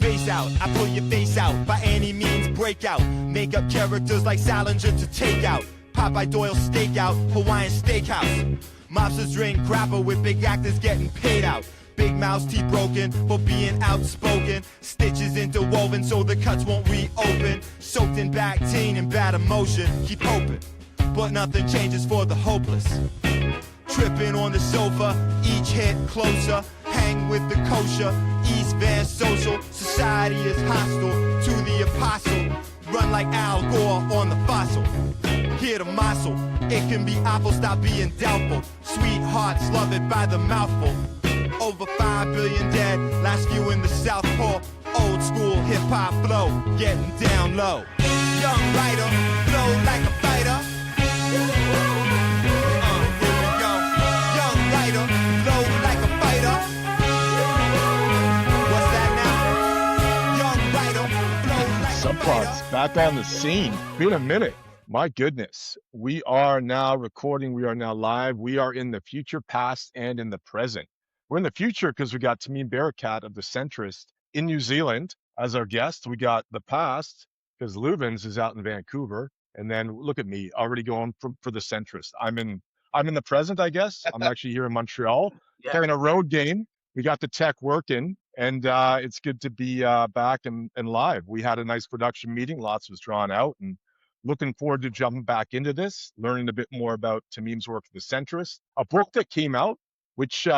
Space out, I pull your face out. By any means, break out. Make up characters like Salinger to take out. Popeye Doyle stakeout, Hawaiian steakhouse. Mobsters drink grappa with big actors getting paid out. Big mouths, teeth broken for being outspoken. Stitches interwoven so the cuts won't reopen. Soaked in Bactine and bad emotion. Keep hoping, but nothing changes for the hopeless. Tripping on the sofa, each hit closer. Hang with the kosher, East Van social. Society is hostile to the apostle. Run like Al Gore on the fossil. Here to muscle, it can be awful, stop being doubtful. Sweethearts love it by the mouthful. Over 5 billion dead, last few in the South Pole. Old school hip-hop flow, getting down low. Young writer, flow like a fighter. Here we go. Young writer, flow like a fighter. What's that now? Young writer, flow like a Subplots fighter. back on the scene. Been a minute. My goodness. We are now recording. We are now live. We are in the future, past, and in the present. We're in the future because we got Tameem Barakat of the Centrist in New Zealand as our guest. We got the past because Louvens is out in Vancouver. And then look at me, already going for the Centrist. I'm in the present, I guess. I'm actually here in Montreal playing a road game. We got the tech working, and it's good to be back and live. We had a nice production meeting. Lots was drawn out, and looking forward to jumping back into this, learning a bit more about Tameem's work for the Centrist. A book that came out, which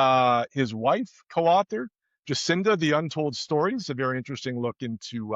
his wife co-authored, Jacinda, The Untold Stories, a very interesting look into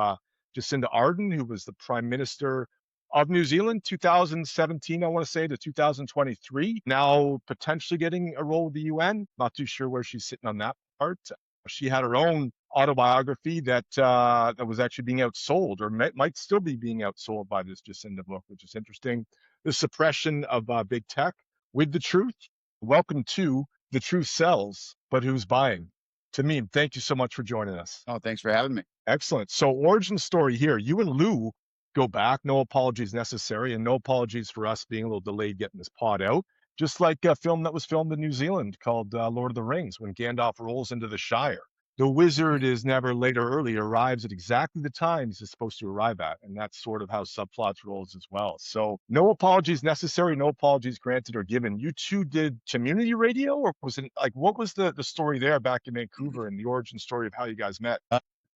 Jacinda Arden, who was the Prime Minister of New Zealand, 2017, I want to say, to 2023. Now potentially getting a role with the UN. Not too sure where she's sitting on that part. She had her own autobiography that was actually being outsold, or might still be being outsold by this Jacinda book, which is interesting. The suppression of big tech with the truth. Welcome to The Truth Sells, but who's buying? Tameem, thank you so much for joining us. Oh, thanks for having me. Excellent. So origin story here. You and Lou go back. No apologies necessary, and no apologies for us being a little delayed getting this pod out. Just like a film that was filmed in New Zealand called Lord of the Rings, when Gandalf rolls into the Shire. The wizard is never late or early, arrives at exactly the time he's supposed to arrive at. And that's sort of how Subplots rolls as well. So no apologies necessary, no apologies granted or given. You two did community radio, or was it like, what was the story there back in Vancouver and the origin story of how you guys met?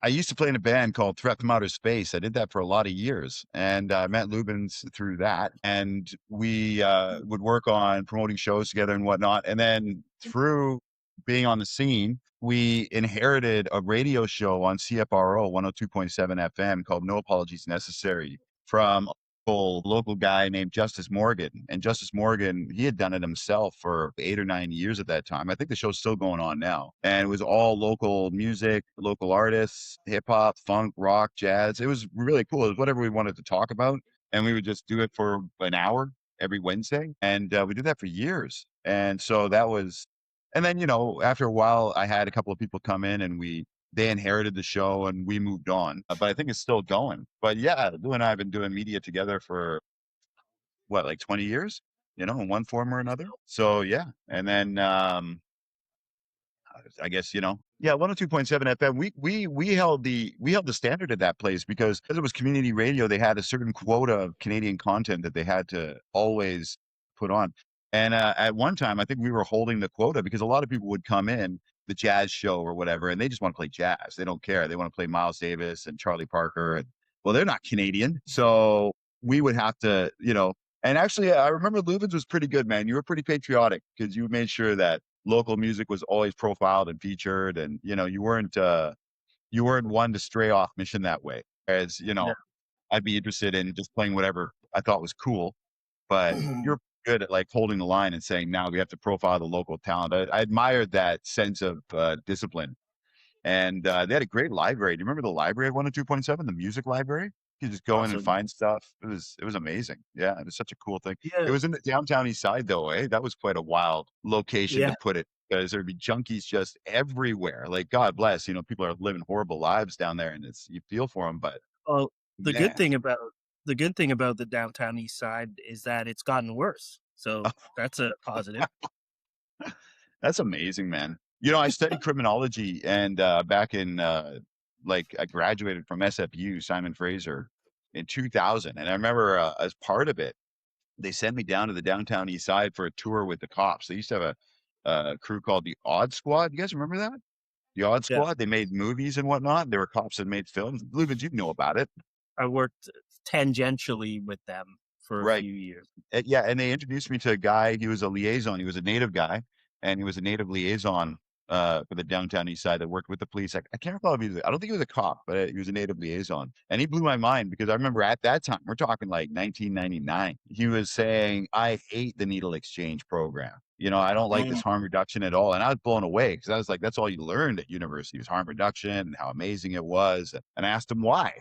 I used to play in a band called Threat from Outer Space. I did that for a lot of years, and I met Louvens through that. And we would work on promoting shows together and whatnot. And then through being on the scene, we inherited a radio show on CFRO 102.7 FM called No Apologies Necessary from a local guy named Justice Morgan. And Justice Morgan, he had done it himself for 8 or 9 years at that time. I think the show's still going on now. And it was all local music, local artists, hip hop, funk, rock, jazz. It was really cool. It was whatever we wanted to talk about. And we would just do it for an hour every Wednesday. And we did that for years. And so that was, and then, after a while, I had a couple of people come in and they inherited the show and we moved on, but I think it's still going. But yeah, Lou and I have been doing media together for like 20 years, in one form or another. So yeah. And then, I guess, 102.7 FM, we held the standard at that place because it was community radio. They had a certain quota of Canadian content that they had to always put on. And at one time, I think we were holding the quota because a lot of people would come in the jazz show or whatever, and they just want to play jazz. They don't care. They want to play Miles Davis and Charlie Parker. And well, they're not Canadian. So we would have to, and actually I remember Louvens was pretty good, man. You were pretty patriotic because you made sure that local music was always profiled and featured. And, you weren't one to stray off mission that way. As, I'd be interested in just playing whatever I thought was cool, but you're good at like holding the line and saying, now we have to profile the local talent. I admired that sense of discipline. And they had a great library. Do you remember the library at 102.7, the music library? You could just go in and find stuff. It was amazing. Yeah, it was such a cool thing. Yeah. It was in the downtown east side though, eh? That was quite a wild location to put it, because there'd be junkies just everywhere. Like, God bless, people are living horrible lives down there, and you feel for them. But the good thing about the downtown east side is that it's gotten worse. So that's a positive. That's amazing, man. I studied criminology, and back in like I graduated from SFU, Simon Fraser, in 2000. And I remember as part of it, they sent me down to the downtown east side for a tour with the cops. They used to have a crew called the Odd Squad. You guys remember that? The Odd Yeah. Squad? They made movies and whatnot. There were cops that made films. Louvens, you know about it. I worked tangentially with them for a Right. few years. Yeah, and they introduced me to a guy. He was a liaison. He was a native guy, and he was a native liaison for the downtown east side that worked with the police. I can't recall if he was, I don't think he was a cop, but he was a native liaison. And he blew my mind because I remember at that time, we're talking like 1999, he was saying, I hate the needle exchange program. You know, I don't like this harm reduction at all. And I was blown away because I was like, that's all you learned at university was harm reduction and how amazing it was. And I asked him why.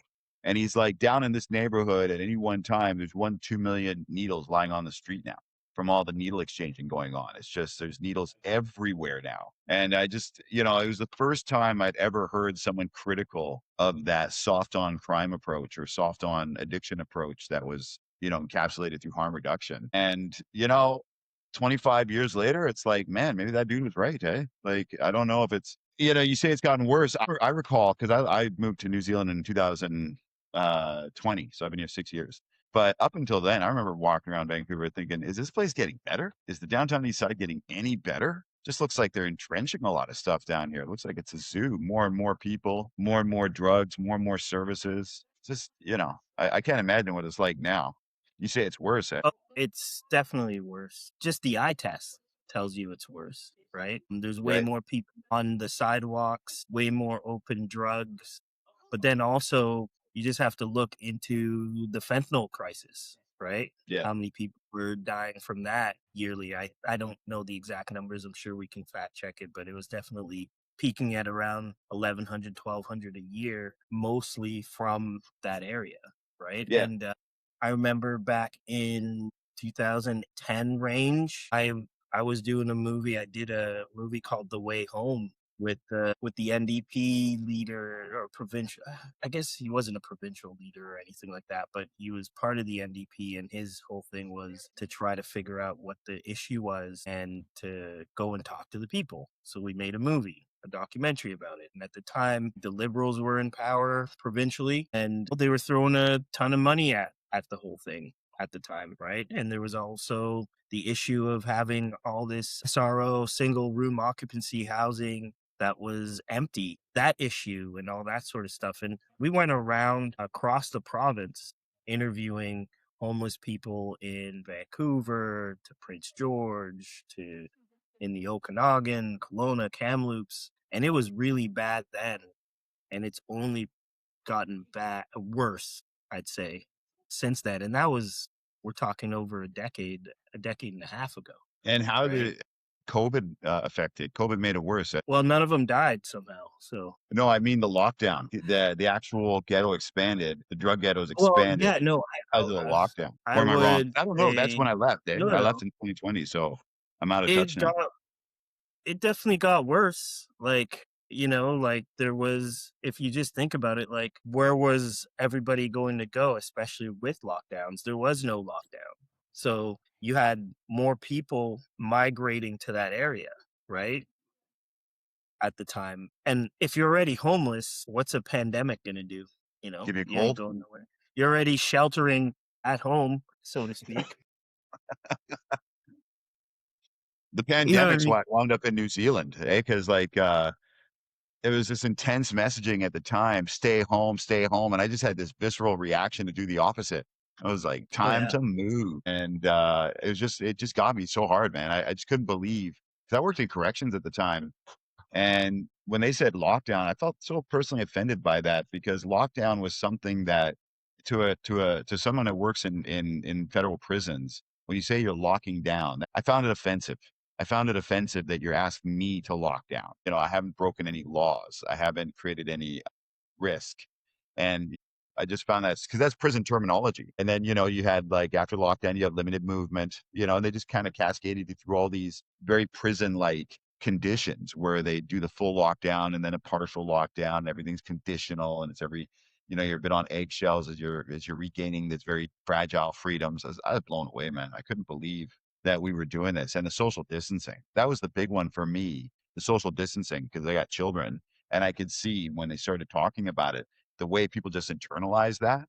And he's like, down in this neighborhood at any one time, there's 2 million needles lying on the street now from all the needle exchanging going on. It's just, there's needles everywhere now. And I just, you know, it was the first time I'd ever heard someone critical of that soft on crime approach or soft on addiction approach that was, you know, encapsulated through harm reduction. And, you know, 25 years later, it's like, man, maybe that dude was right. Eh? Like, I don't know if it's, you know, you say it's gotten worse. I recall, because I moved to New Zealand in 2020. So I've been here 6 years. But up until then, I remember walking around Vancouver thinking, is this place getting better? Is the downtown east side getting any better? Just looks like they're entrenching a lot of stuff down here. It looks like it's a zoo. More and more people, more and more drugs, more and more services. Just, you know, I can't imagine what it's like now. You say it's worse. Eh? Oh, it's definitely worse. Just the eye test tells you it's worse, right? There's way Right. more people on the sidewalks, way more open drugs. But then also, you just have to look into the fentanyl crisis, right? Yeah. How many people were dying from that yearly? I don't know the exact numbers. I'm sure we can fact check it, but it was definitely peaking at around 1,100, 1,200 a year, mostly from that area, right? Yeah. And I remember back in 2010 range, I was doing a movie. I did a movie called The Way Home with the NDP leader or provincial. I guess he wasn't a provincial leader or anything like that, but he was part of the NDP, and his whole thing was to try to figure out what the issue was and to go and talk to the people. So we made a movie, a documentary about it. And at the time, the Liberals were in power provincially, and they were throwing a ton of money at the whole thing at the time, right? And there was also the issue of having all this SRO, single room occupancy housing that was empty, that issue and all that sort of stuff. And we went around across the province interviewing homeless people in Vancouver to Prince George to in the Okanagan, Kelowna, Kamloops. And it was really bad then. And it's only gotten worse, I'd say, since then. And that was, we're talking over a decade and a half ago. And how right? did COVID affect it? COVID made it worse. Well, none of them died somehow. So No, I mean the lockdown. The actual ghetto expanded. The drug ghettos well, expanded yeah, no, because of the lockdown. I Or am I wrong? would I don't know. That's say when I left. Eh? no, I no, left in 2020, so I'm out of it touch now. it definitely got worse. Like, you know, like there was, if you just think about it, like where was everybody going to go, especially with lockdowns? There was no lockdown. So you had more people migrating to that area, right? At the time. And if you're already homeless, what's a pandemic going to do? You know, Give you a you ain't cold? going nowhere. You're already sheltering at home, so to speak. The You know what I pandemic's mean? what wound up in New Zealand, eh? Because like it was this intense messaging at the time, stay home, stay home. And I just had this visceral reaction to do the opposite. I was like, Oh, time yeah. to move. And it just got me so hard, man. I just couldn't believe, because I worked in corrections at the time. And when they said lockdown, I felt so personally offended by that, because lockdown was something that to someone that works in federal prisons, when you say you're locking down, I found it offensive. I found it offensive that you're asking me to lock down. You know, I haven't broken any laws. I haven't created any risk. And I just found that, because that's prison terminology. And then, you know, you had like after lockdown, you have limited movement, you know, and they just kind of cascaded you through all these very prison like conditions where they do the full lockdown and then a partial lockdown, and everything's conditional, and it's every, you know, you're a bit on eggshells as you're regaining this very fragile freedoms. I was blown away, man. I couldn't believe that we were doing this. And the social distancing, that was the big one for me, the social distancing, because I got children. And I could see when they started talking about it, the way people just internalize that.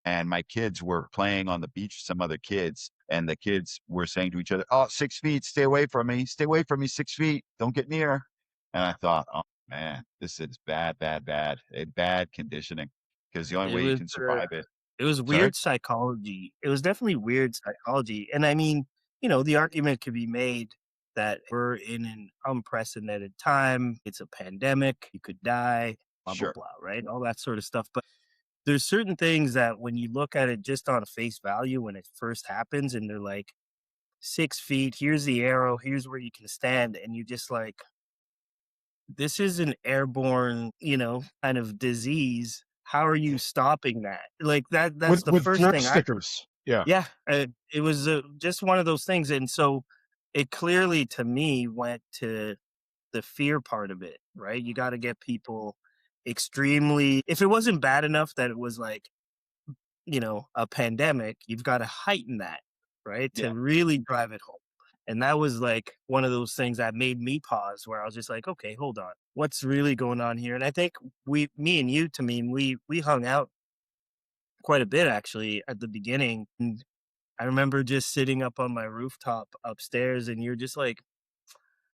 And my kids were playing on the beach with some other kids, and the kids were saying to each other, "Oh, 6 feet, stay away from me, 6 feet, don't get near." And I thought, oh man, this is bad, bad conditioning, because the only It way you was can survive it. it was Sorry? weird psychology. It was definitely weird psychology. And I mean, the argument could be made that we're in an unprecedented time. It's a pandemic. You could die, blah, blah, Sure. blah, right? All that sort of stuff. But there's certain things that when you look at it just on face value, when it first happens and they're like 6 feet, here's the arrow, here's where you can stand. And you just like, this is an airborne, kind of disease. How are you stopping that? Like that's the with first glow thing stickers. Yeah. yeah, it was just one of those things. And so it clearly to me went to the fear part of it, right? You got to get people extremely, if it wasn't bad enough that it was like, a pandemic, you've got to heighten that, right? Yeah. To really drive it home. And that was like one of those things that made me pause where I was just like, okay, hold on. What's really going on here? And I think me and you, Tameem, we hung out quite a bit actually at the beginning. And I remember just sitting up on my rooftop upstairs and you're just like,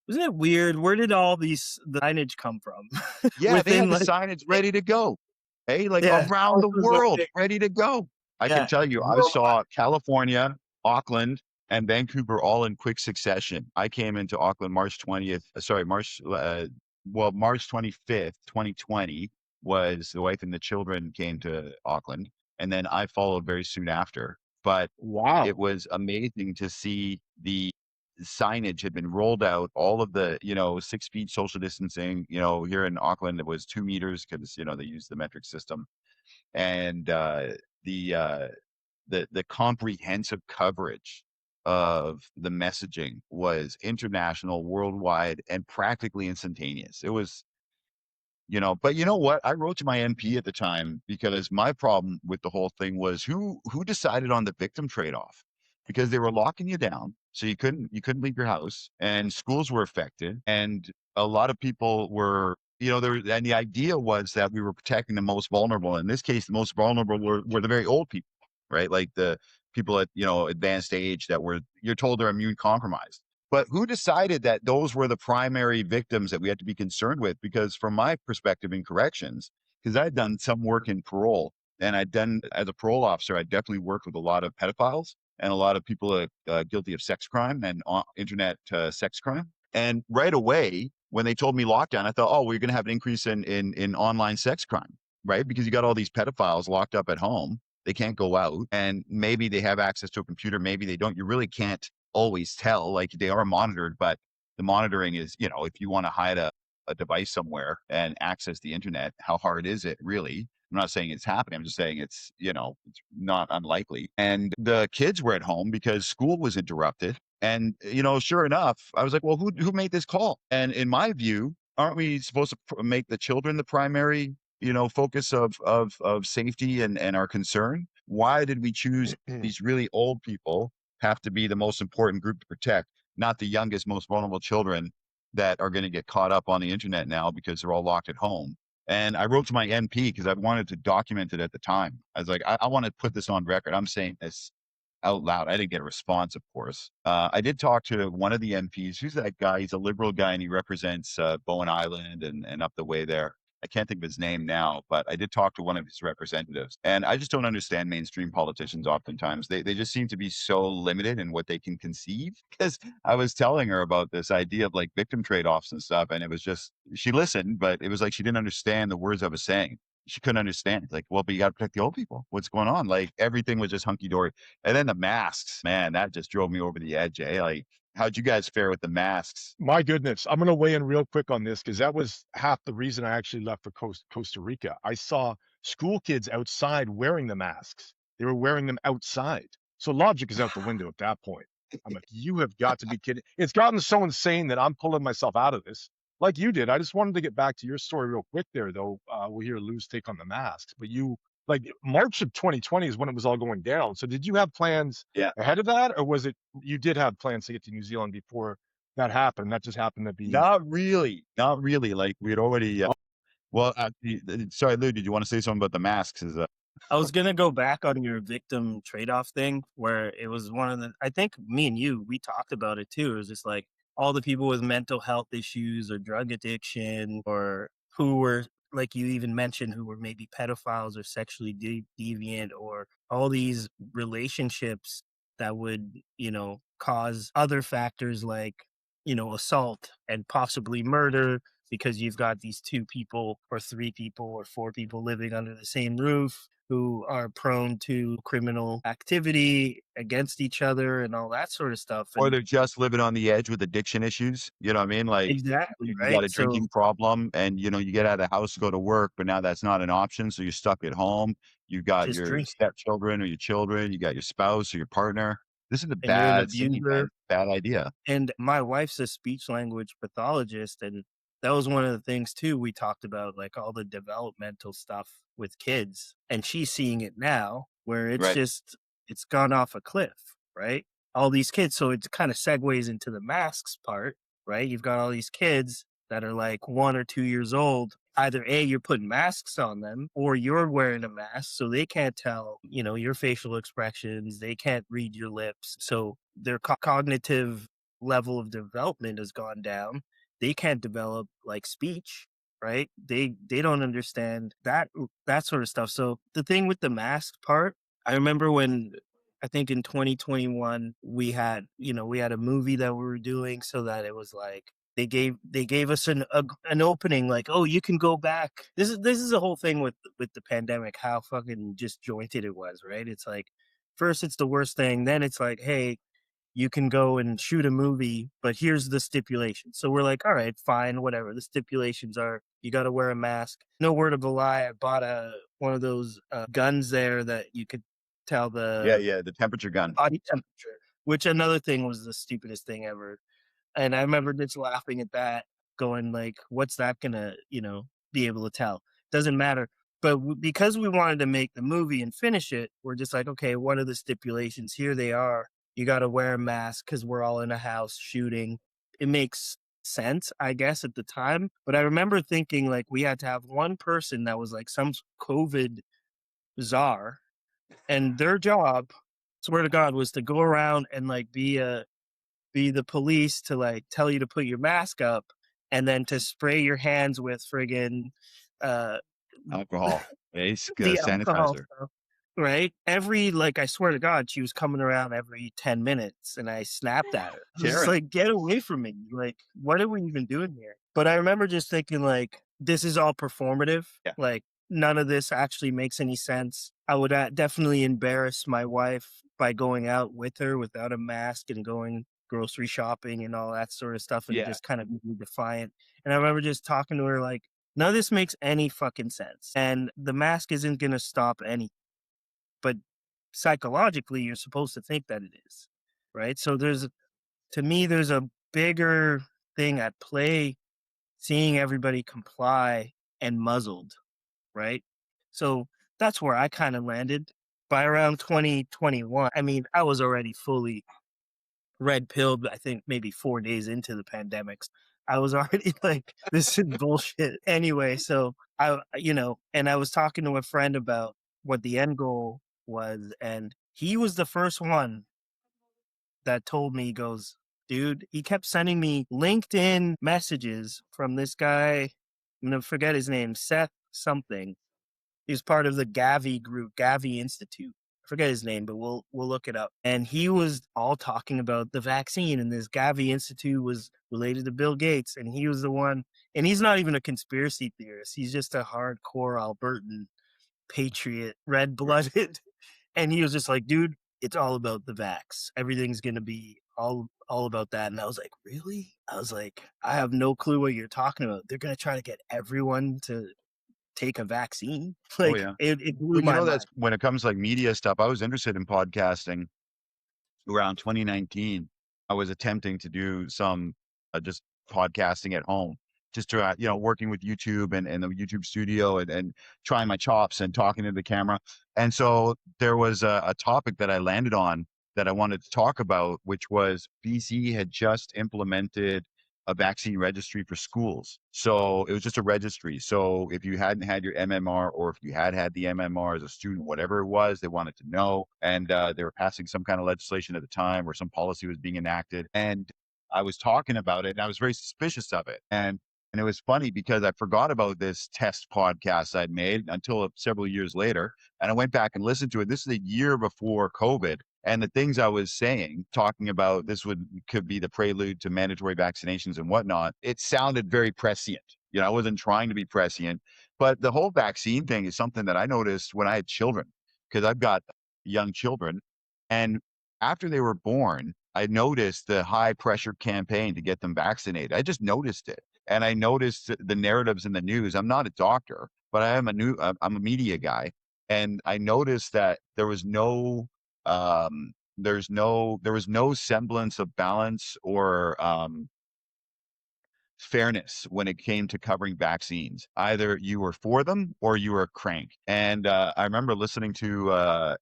wasn't it weird? Where did all the signage come from? Yeah, they Within had the like, signage ready to go. Hey, like yeah, around the houses are world, big. ready to go. I can Yeah, tell you, I worldwide. saw California, Auckland, and Vancouver all in quick succession. I came into Auckland March 20th, March 25th, 2020 was the wife and the children came to Auckland. And then I followed very soon after. But Wow. it was amazing to see the signage had been rolled out, all of the 6 feet social distancing. Here in Auckland it was 2 meters because they use the metric system. And the uh the comprehensive coverage of the messaging was international, worldwide, and practically instantaneous. It was, but you know what? I wrote to my MP at the time because my problem with the whole thing was who decided on the victim trade-off, because they were locking you down, so you couldn't leave your house, and schools were affected, and a lot of people were, and the idea was that we were protecting the most vulnerable. In this case, the most vulnerable were the very old people, right? Like the people at advanced age that you're told they're immune compromised. But who decided that those were the primary victims that we had to be concerned with? Because from my perspective in corrections, because I'd done some work in parole, and as a parole officer, I definitely worked with a lot of pedophiles and a lot of people guilty of sex crime and internet sex crime. And right away, when they told me lockdown, I thought, oh, we're going to have an increase in online sex crime, right? Because you got all these pedophiles locked up at home. They can't go out, and maybe they have access to a computer, maybe they don't. You really can't always tell. Like, they are monitored, but the monitoring is, if you want to hide a device somewhere and access the internet, how hard is it really? I'm not saying it's happening. I'm just saying it's not unlikely. And the kids were at home because school was interrupted. And, sure enough, I was like, well, who made this call? And in my view, aren't we supposed to make the children the primary, focus of safety and our concern? Why did we choose these really old people have to be the most important group to protect, not the youngest, most vulnerable children that are going to get caught up on the internet now because they're all locked at home? And I wrote to my MP because I wanted to document it at the time. I was like, I want to put this on record. I'm saying this out loud. I didn't get a response, of course. I did talk to one of the MPs. Who's that guy? He's a liberal guy, and he represents Bowen Island and up the way there. I can't think of his name now, but I did talk to one of his representatives. And I just don't understand mainstream politicians oftentimes. They just seem to be so limited in what they can conceive. Because I was telling her about this idea of like victim trade-offs and stuff, and it was just, she listened, but it was like she didn't understand the words I was saying. She couldn't understand. Like, well, but you got to protect the old people. What's going on? Like, everything was just hunky-dory. And then the masks, man, that just drove me over the edge, eh? Like, how'd you guys fare with the masks? My goodness. I'm going to weigh in real quick on this because that was half the reason I actually left for Costa Rica. I saw school kids outside wearing the masks. They were wearing them outside. So logic is out the window at that point. I'm like, you have got to be kidding. It's gotten so insane that I'm pulling myself out of this like you did. I just wanted to get back to your story real quick there, though. We'll hear Lou's take on the masks. But like March of 2020 is when it was all going down. So did you have plans ahead of that? Or was it you did have plans to get to New Zealand before that happened? That just happened to be. Not really. Not really. Like, we had already Well, sorry, Lou, did you want to say something about the masks? I was gonna go back on your victim trade-off thing where it was one of the I think me and you, we talked about it too. It was just like all the people with mental health issues or drug addiction or who were like you even mentioned who were maybe pedophiles or sexually deviant or all these relationships that would, cause other factors like, assault and possibly murder because you've got these two people or three people or four people living under the same roof who are prone to criminal activity against each other and all that sort of stuff. or And they're just living on the edge with addiction issues. You know what I mean? Like exactly, you got right? a So drinking problem and, you get out of the house to go to work, but now that's not an option. So you're stuck at home. You got just your drink stepchildren or your children. You got your spouse or your partner. This is a and you're an bad scene, man. abuser. Bad idea. And my wife's a speech language pathologist, and that was one of the things too we talked about, like all the developmental stuff with kids. And she's seeing it now where Right. it's gone off a cliff, right? All these kids. So it kind of segues into the masks part, right? You've got all these kids that are like 1 or 2 years old. Either A, you're putting masks on them, or you're wearing a mask so they can't tell, your facial expressions. They can't read your lips. So their cognitive level of development has gone down. They can't develop like speech, right? They don't understand that sort of stuff. So the thing with the mask part, I remember when I think in 2021 we had a movie that we were doing so that it was like they gave us an opening like, oh, you can go back. This is the whole thing with the pandemic, how fucking disjointed it was, right? It's like first it's the worst thing, then it's like, hey, you can go and shoot a movie, but here's the stipulation. So we're like, all right, fine, whatever. The stipulations are you got to wear a mask. No word of a lie. I bought one of those guns there that you could tell Yeah. the Yeah. The temperature gun. body temperature, which another thing was the stupidest thing ever. And I remember just laughing at that, going like, what's that gonna, be able to tell? Doesn't matter. But because we wanted to make the movie and finish it, we're just like, okay, what are the stipulations? Here they are. You got to wear a mask because we're all in a house shooting. It makes sense, I guess, at the time. But I remember thinking like we had to have one person that was like some COVID czar, and their job, swear to God, was to go around and like be the police to like tell you to put your mask up and then to spray your hands with friggin' uh Alcohol. the alcohol Sanitizer. stuff, right? I swear to God, she was coming around every 10 minutes and I snapped at her. I was just Karen. like, get away from me. Like, what are we even doing here? But I remember just thinking like, this is all performative. Yeah. Like none of this actually makes any sense. I would definitely embarrass my wife by going out with her without a mask and going grocery shopping and all that sort of stuff and Yeah. just kind of being defiant. And I remember just talking to her like, none of this makes any fucking sense. And the mask isn't going to stop anything. But psychologically, you're supposed to think that it is, right? So to me, there's a bigger thing at play, seeing everybody comply and muzzled, right? So that's where I kind of landed. By around 2021, I mean, I was already fully red pilled, I think maybe 4 days into the pandemics. I was already like, this is bullshit anyway. So and I was talking to a friend about what the end goal was, and he was the first one that told me, he goes, dude, he kept sending me LinkedIn messages from this guy. I'm gonna forget his name, Seth something. He's part of the Gavi group, Gavi Institute. I forget his name, but we'll look it up. And he was all talking about the vaccine, and this Gavi Institute was related to Bill Gates, and he was the one. And he's not even a conspiracy theorist. He's just a hardcore Albertan patriot, red-blooded. And he was just like, dude, it's all about the vax. Everything's gonna be all about that. And I was like, really? I was like, I have no clue what you're talking about. They're gonna try to get everyone to take a vaccine. Like, yeah. it blew Well, my mind. that's when it comes to like media stuff. I was interested in podcasting around 2019. I was attempting to do some just podcasting at home, just to working with YouTube and the YouTube studio and trying my chops and talking to the camera. And so there was a topic that I landed on that I wanted to talk about, which was BC had just implemented a vaccine registry for schools. So it was just a registry. So if you hadn't had your MMR, or if you had had the MMR as a student, whatever it was, they wanted to know. And they were passing some kind of legislation at the time, or some policy was being enacted. And I was talking about it, and I was very suspicious of it. And it was funny because I forgot about this test podcast I'd made until several years later. And I went back and listened to it. This is a year before COVID. And the things I was saying, talking about this could be the prelude to mandatory vaccinations and whatnot, it sounded very prescient. You know, I wasn't trying to be prescient, but the whole vaccine thing is something that I noticed when I had children, because I've got young children. And after they were born, I noticed the high pressure campaign to get them vaccinated. I just noticed it. And I noticed the narratives in the news. I'm not a doctor, but I'm a media guy. And I noticed that there was no semblance of balance or fairness when it came to covering vaccines. Either you were for them or you were a crank. And I remember listening to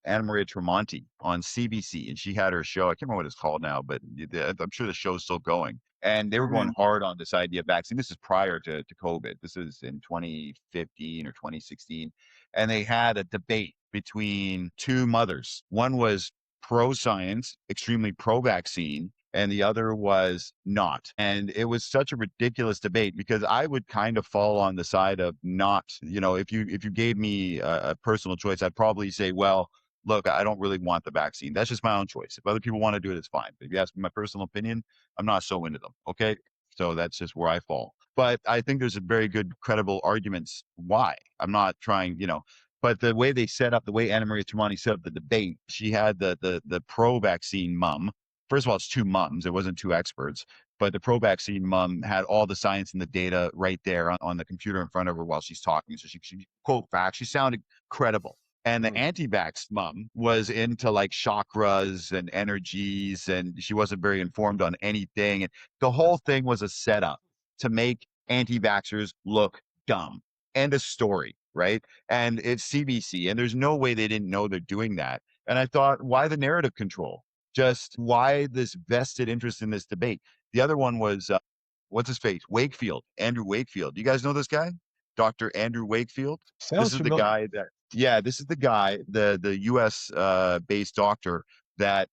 Anna Maria Tremonti on CBC, and she had her show. I can't remember what it's called now, but I'm sure the show's still going. And they were going hard on this idea of vaccine. This is prior to COVID. This is in 2015 or 2016. And they had a debate between two mothers. One was pro-science, extremely pro-vaccine, and the other was not. And it was such a ridiculous debate, because I would kind of fall on the side of not. You know, if you gave me a personal choice, I'd probably say, well, look, I don't really want the vaccine. That's just my own choice. If other people want to do it, it's fine. But if you ask me my personal opinion, I'm not so into them. Okay. So that's just where I fall. But I think there's a very good, credible arguments why. I'm not trying, but the way they set up, the way Anna Maria Tremonti set up the debate, she had the pro-vaccine mom. First of all, it's two moms. It wasn't two experts, but the pro-vaccine mom had all the science and the data right there on the computer in front of her while she's talking. So she quote facts. She sounded credible. And the anti-vax mom was into like chakras and energies, and she wasn't very informed on anything. And the whole thing was a setup to make anti-vaxxers look dumb. End of story, right? And it's CBC, and there's no way they didn't know they're doing that. And I thought, why the narrative control? Just why this vested interest in this debate? The other one was, what's his face? Wakefield, Andrew Wakefield. Do you guys know this guy? Dr. Andrew Wakefield? Sounds This is familiar. the guy that, this is the guy, the US based doctor that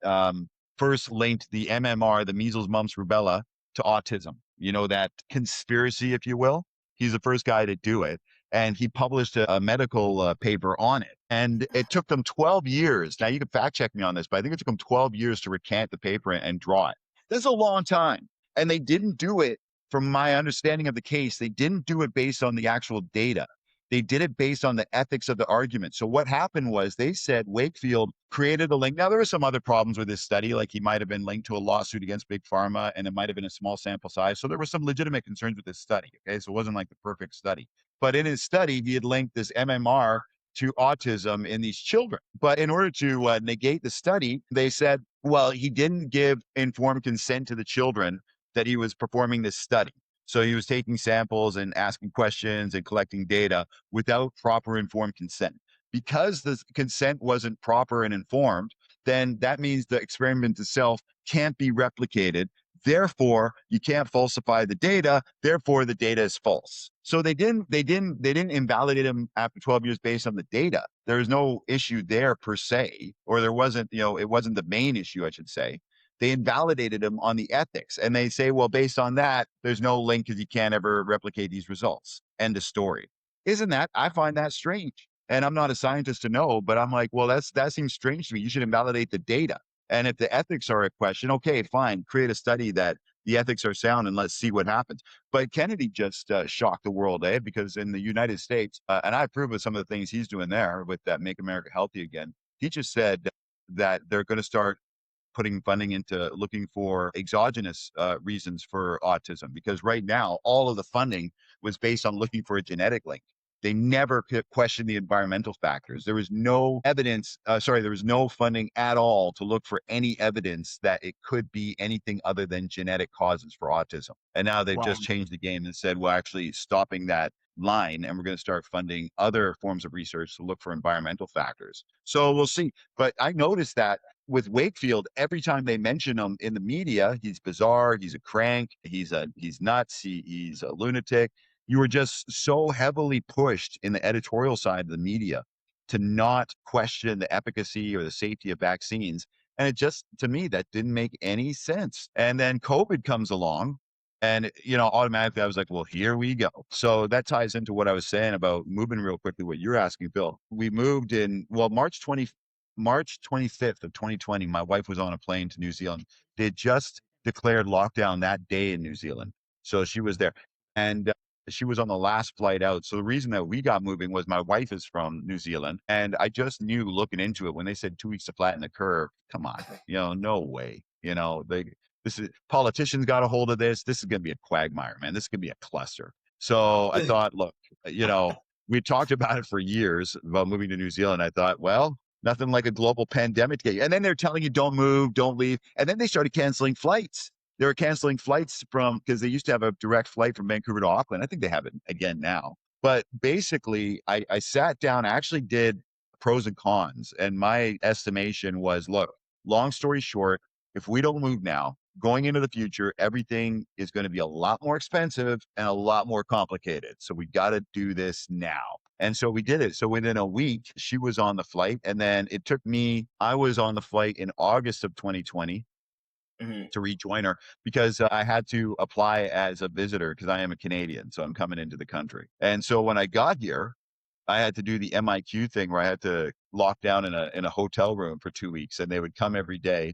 first linked the MMR, the measles, mumps, rubella, to autism. You know, that conspiracy, if you will. He's the first guy to do it. And he published a medical paper on it. And it took them 12 years. Now, you can fact check me on this, but I think it took them 12 years to recant the paper and draw it. That's a long time. And they didn't do it, from my understanding of the case, they didn't do it based on the actual data. They did it based on the ethics of the argument. So what happened was they said Wakefield created a link. Now, there were some other problems with this study, like he might have been linked to a lawsuit against Big Pharma, and it might have been a small sample size. So there were some legitimate concerns with this study. Okay, so it wasn't like the perfect study. But in his study, he had linked this MMR to autism in these children. But in order to negate the study, they said, well, he didn't give informed consent to the children that he was performing this study. So he was taking samples and asking questions and collecting data without proper informed consent. Because the consent wasn't proper and informed, then that means the experiment itself can't be replicated. Therefore, you can't falsify the data. Therefore, the data is false. So they didn't invalidate him after 12 years based on the data. There was no issue there per se, or there wasn't, it wasn't the main issue, I should say. They invalidated him on the ethics, and they say, well, based on that, there's no link because you can't ever replicate these results. End of story. I find that strange. And I'm not a scientist to know, but I'm like, well, that seems strange to me. You should invalidate the data. And if the ethics are a question, okay, fine, create a study that the ethics are sound and let's see what happens. But Kennedy just shocked the world, because in the United States, and I approve of some of the things he's doing there with that Make America Healthy Again, he just said that they're going to start putting funding into looking for exogenous reasons for autism, because right now, all of the funding was based on looking for a genetic link. They never questioned the environmental factors. There was no evidence, there was no funding at all to look for any evidence that it could be anything other than genetic causes for autism. And now they've just changed the game and said, well, actually stopping that line, and we're going to start funding other forms of research to look for environmental factors. So we'll see. But I noticed that with Wakefield, every time they mention him in the media, he's bizarre, he's a crank, he's nuts, he's a lunatic. You were just so heavily pushed in the editorial side of the media to not question the efficacy or the safety of vaccines. And it just, to me, that didn't make any sense. And then COVID comes along, and, automatically I was like, well, here we go. So that ties into what I was saying about moving real quickly, what you're asking, Phil. We moved in, March 25th of 2020, my wife was on a plane to New Zealand. They had just declared lockdown that day in New Zealand. So she was there. And she was on the last flight out. So the reason that we got moving was my wife is from New Zealand. And I just knew looking into it when they said 2 weeks to flatten the curve, come on, no way. Politicians got a hold of this. This is going to be a quagmire, man. This is going to be a cluster. So I thought, look, we talked about it for years about moving to New Zealand. I thought, well, nothing like a global pandemic to get you. And then they're telling you, don't move, don't leave. And then they started canceling flights. They were canceling flights because they used to have a direct flight from Vancouver to Auckland. I think they have it again now. But basically, I sat down, I actually did pros and cons. And my estimation was, look, long story short, if we don't move now, going into the future, everything is going to be a lot more expensive and a lot more complicated. So we got to do this now. And so we did it. So within a week, she was on the flight. And then it took me, I was on the flight in August of 2020 to rejoin her because I had to apply as a visitor because I am a Canadian. So I'm coming into the country. And so when I got here, I had to do the MIQ thing where I had to lock down in a hotel room for 2 weeks, and they would come every day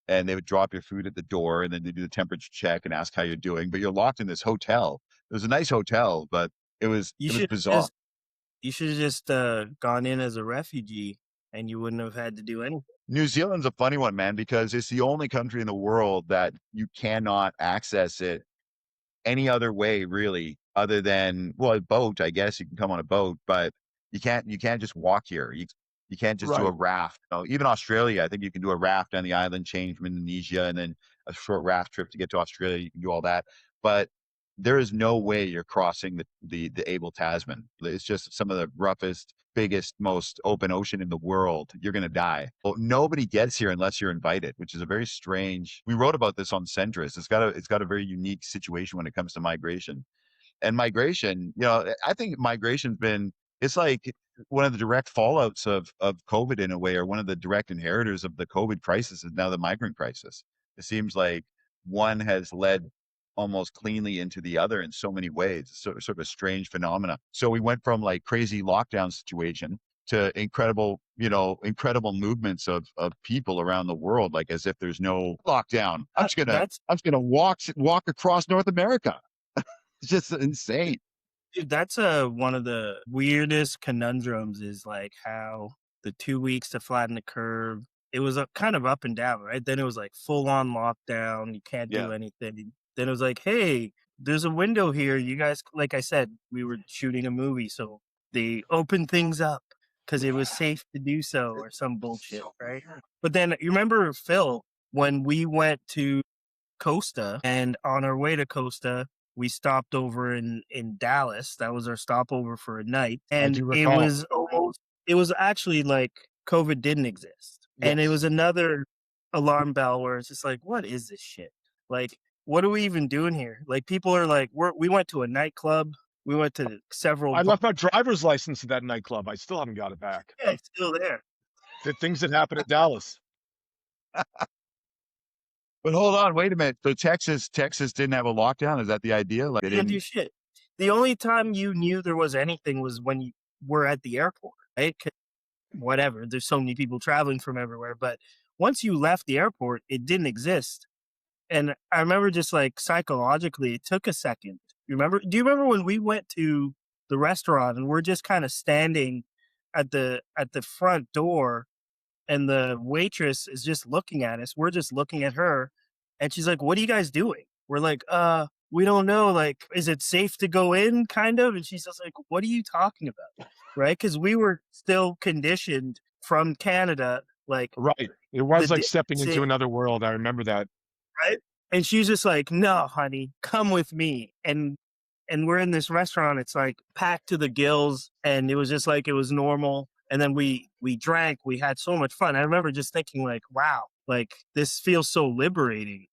and they would drop your food at the door, and then they do the temperature check and ask how you're doing. But you're locked in this hotel. It was a nice hotel, but it was bizarre. You should have just gone in as a refugee, and you wouldn't have had to do anything. New Zealand's a funny one, man, because it's the only country in the world that you cannot access it any other way, really, other than, well, a boat. I guess you can come on a boat, but you can't just walk here. You can't just do a raft. Even Australia, I think you can do a raft on the island, change from Indonesia, and then a short raft trip to get to Australia. You can do all that, but there is no way you're crossing the Abel Tasman. It's just some of the roughest, biggest, most open ocean in the world. You're going to die. Well, nobody gets here unless you're invited, which is a very strange. We wrote about this on Centrist. It's got a very unique situation when it comes to migration. And migration, I think migration's been, it's like one of the direct fallouts of COVID in a way, or one of the direct inheritors of the COVID crisis is now the migrant crisis. It seems like one has led almost cleanly into the other in so many ways. It's sort of a strange phenomena. So we went from like crazy lockdown situation to incredible movements of people around the world, like as if there's no lockdown. I'm just gonna walk across North America. It's just insane. Dude, that's one of the weirdest conundrums is like how the 2 weeks to flatten the curve, it was kind of up and down, right? Then it was like full on lockdown. You can't do anything. Then it was like, hey, there's a window here. You guys, like I said, we were shooting a movie. So they opened things up because it was safe to do so or some bullshit, right? But then you remember, Phil, when we went to Costa, and on our way to Costa, we stopped over in Dallas. That was our stopover for a night. And it was actually like COVID didn't exist. Yes. And it was another alarm bell where it's just like, what is this shit? Like, what are we even doing here? Like, people are like, we went to a nightclub. We went to several. I left my driver's license at that nightclub. I still haven't got it back. Yeah, it's still there. The things that happened at Dallas. But hold on, wait a minute. So Texas didn't have a lockdown? Is that the idea? Like, they didn't do shit. The only time you knew there was anything was when you were at the airport, right? Whatever. There's so many people traveling from everywhere. But once you left the airport, it didn't exist. And I remember just like psychologically, it took a second. Do you remember when we went to the restaurant and we're just kind of standing at the front door, and the waitress is just looking at us. We're just looking at her, and she's like, "What are you guys doing?" We're like, we don't know. Like, is it safe to go in? Kind of. And she's just like, "What are you talking about?" Right? Because we were still conditioned from Canada. Like, right. It was like stepping into another world. I remember that. Right. And she's just like, "No, honey, come with me." And we're in this restaurant. It's like packed to the gills. And it was just like, it was normal. And then we drank, we had so much fun. I remember just thinking like, wow, like this feels so liberating,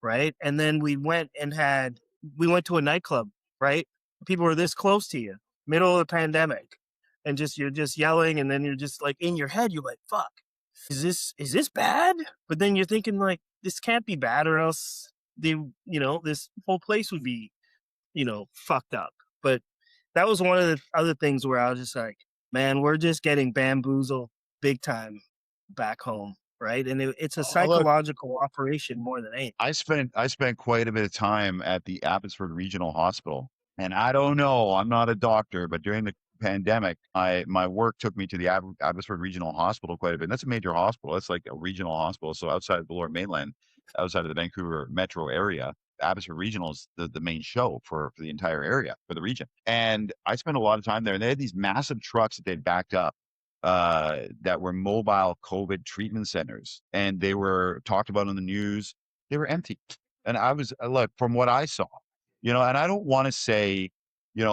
right? And then we went to a nightclub, right? People were this close to you, middle of the pandemic, and you're just yelling, and then you're just like in your head, you're like, fuck, is this bad? But then you're thinking like, this can't be bad, or else this whole place would be, fucked up. But that was one of the other things where I was just like, man, we're just getting bamboozled big time back home, right? And it's a Look, psychological operation more than anything. I spent quite a bit of time at the Abbotsford Regional Hospital, and I don't know, I'm not a doctor, but during the pandemic, my work took me to the Abbotsford Regional Hospital quite a bit. And that's a major hospital. It's like a regional hospital. So outside of the Lower Mainland, outside of the Vancouver metro area, Abbotsford Regional is the main show for the entire area, for the region. And I spent a lot of time there, and they had these massive trucks that they'd backed up that were mobile COVID treatment centers, and they were talked about on the news. They were empty. And I was, look, from what I saw, and I don't want to say,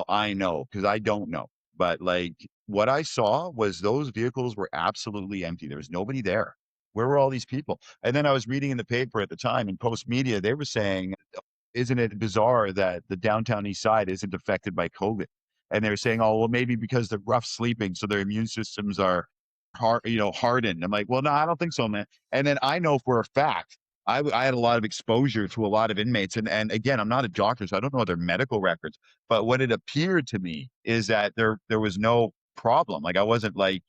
I know, because I don't know, but like what I saw was those vehicles were absolutely empty. There was nobody there. Where were all these people? And then I was reading in the paper at the time, in Post Media, they were saying, isn't it bizarre that the downtown east side isn't affected by COVID? And they're saying, oh, well, maybe because they're rough sleeping, so their immune systems are hardened. I'm like, well, no, I don't think so, man. And then I know for a fact, I had a lot of exposure to a lot of inmates. And again, I'm not a doctor, so I don't know their medical records. But what it appeared to me is that there was no problem. Like I wasn't like,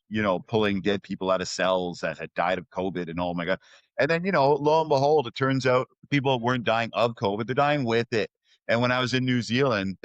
pulling dead people out of cells that had died of COVID and oh my God. And then, lo and behold, it turns out people weren't dying of COVID, they're dying with it. And when I was in New Zealand,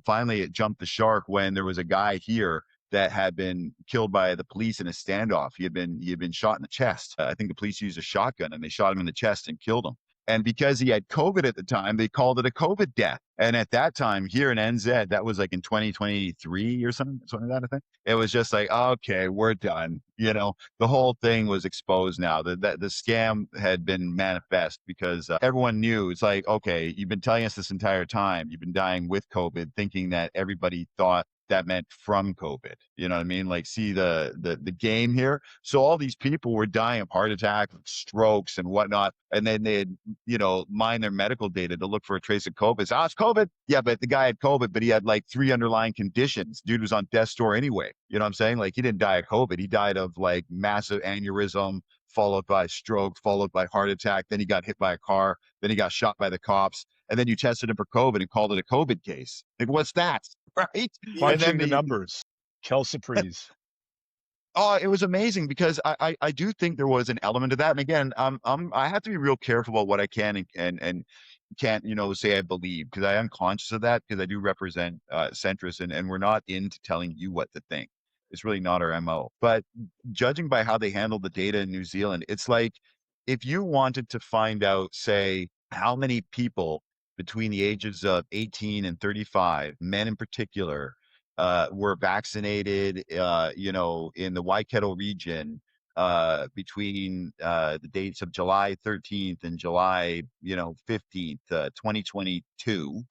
finally it jumped the shark when there was a guy here that had been killed by the police in a standoff. He had been shot in the chest. I think the police used a shotgun and they shot him in the chest and killed him. And because he had COVID at the time, they called it a COVID death. And at that time here in NZ, that was like in 2023 or something like that, I think. It was just like, okay, we're done. The whole thing was exposed now. The scam had been manifest because everyone knew. It's like, okay, you've been telling us this entire time. You've been dying with COVID, thinking that everybody thought that meant from COVID. You know what I mean? Like, see the game here. So all these people were dying of heart attacks, strokes and whatnot. And then they'd, mine their medical data to look for a trace of COVID. So, it's COVID. Yeah, but the guy had COVID, but he had like 3 underlying conditions. Dude was on death's door anyway. You know what I'm saying? Like he didn't die of COVID. He died of like massive aneurysm, followed by stroke, followed by heart attack. Then he got hit by a car. Then he got shot by the cops. And then you tested him for COVID and called it a COVID case. Like, what's that? Right? Punching the numbers. Kelsaprees. Oh, it was amazing because I do think there was an element of that. And again, I have to be real careful about what I can and can't, say I believe, because I am conscious of that, because I do represent centrists and we're not into telling you what to think. It's really not our MO. But judging by how they handled the data in New Zealand, it's like if you wanted to find out, say, how many people between the ages of 18 and 35, men in particular, were vaccinated, in the Waikato region between the dates of July 13th and July, 15th, 2022.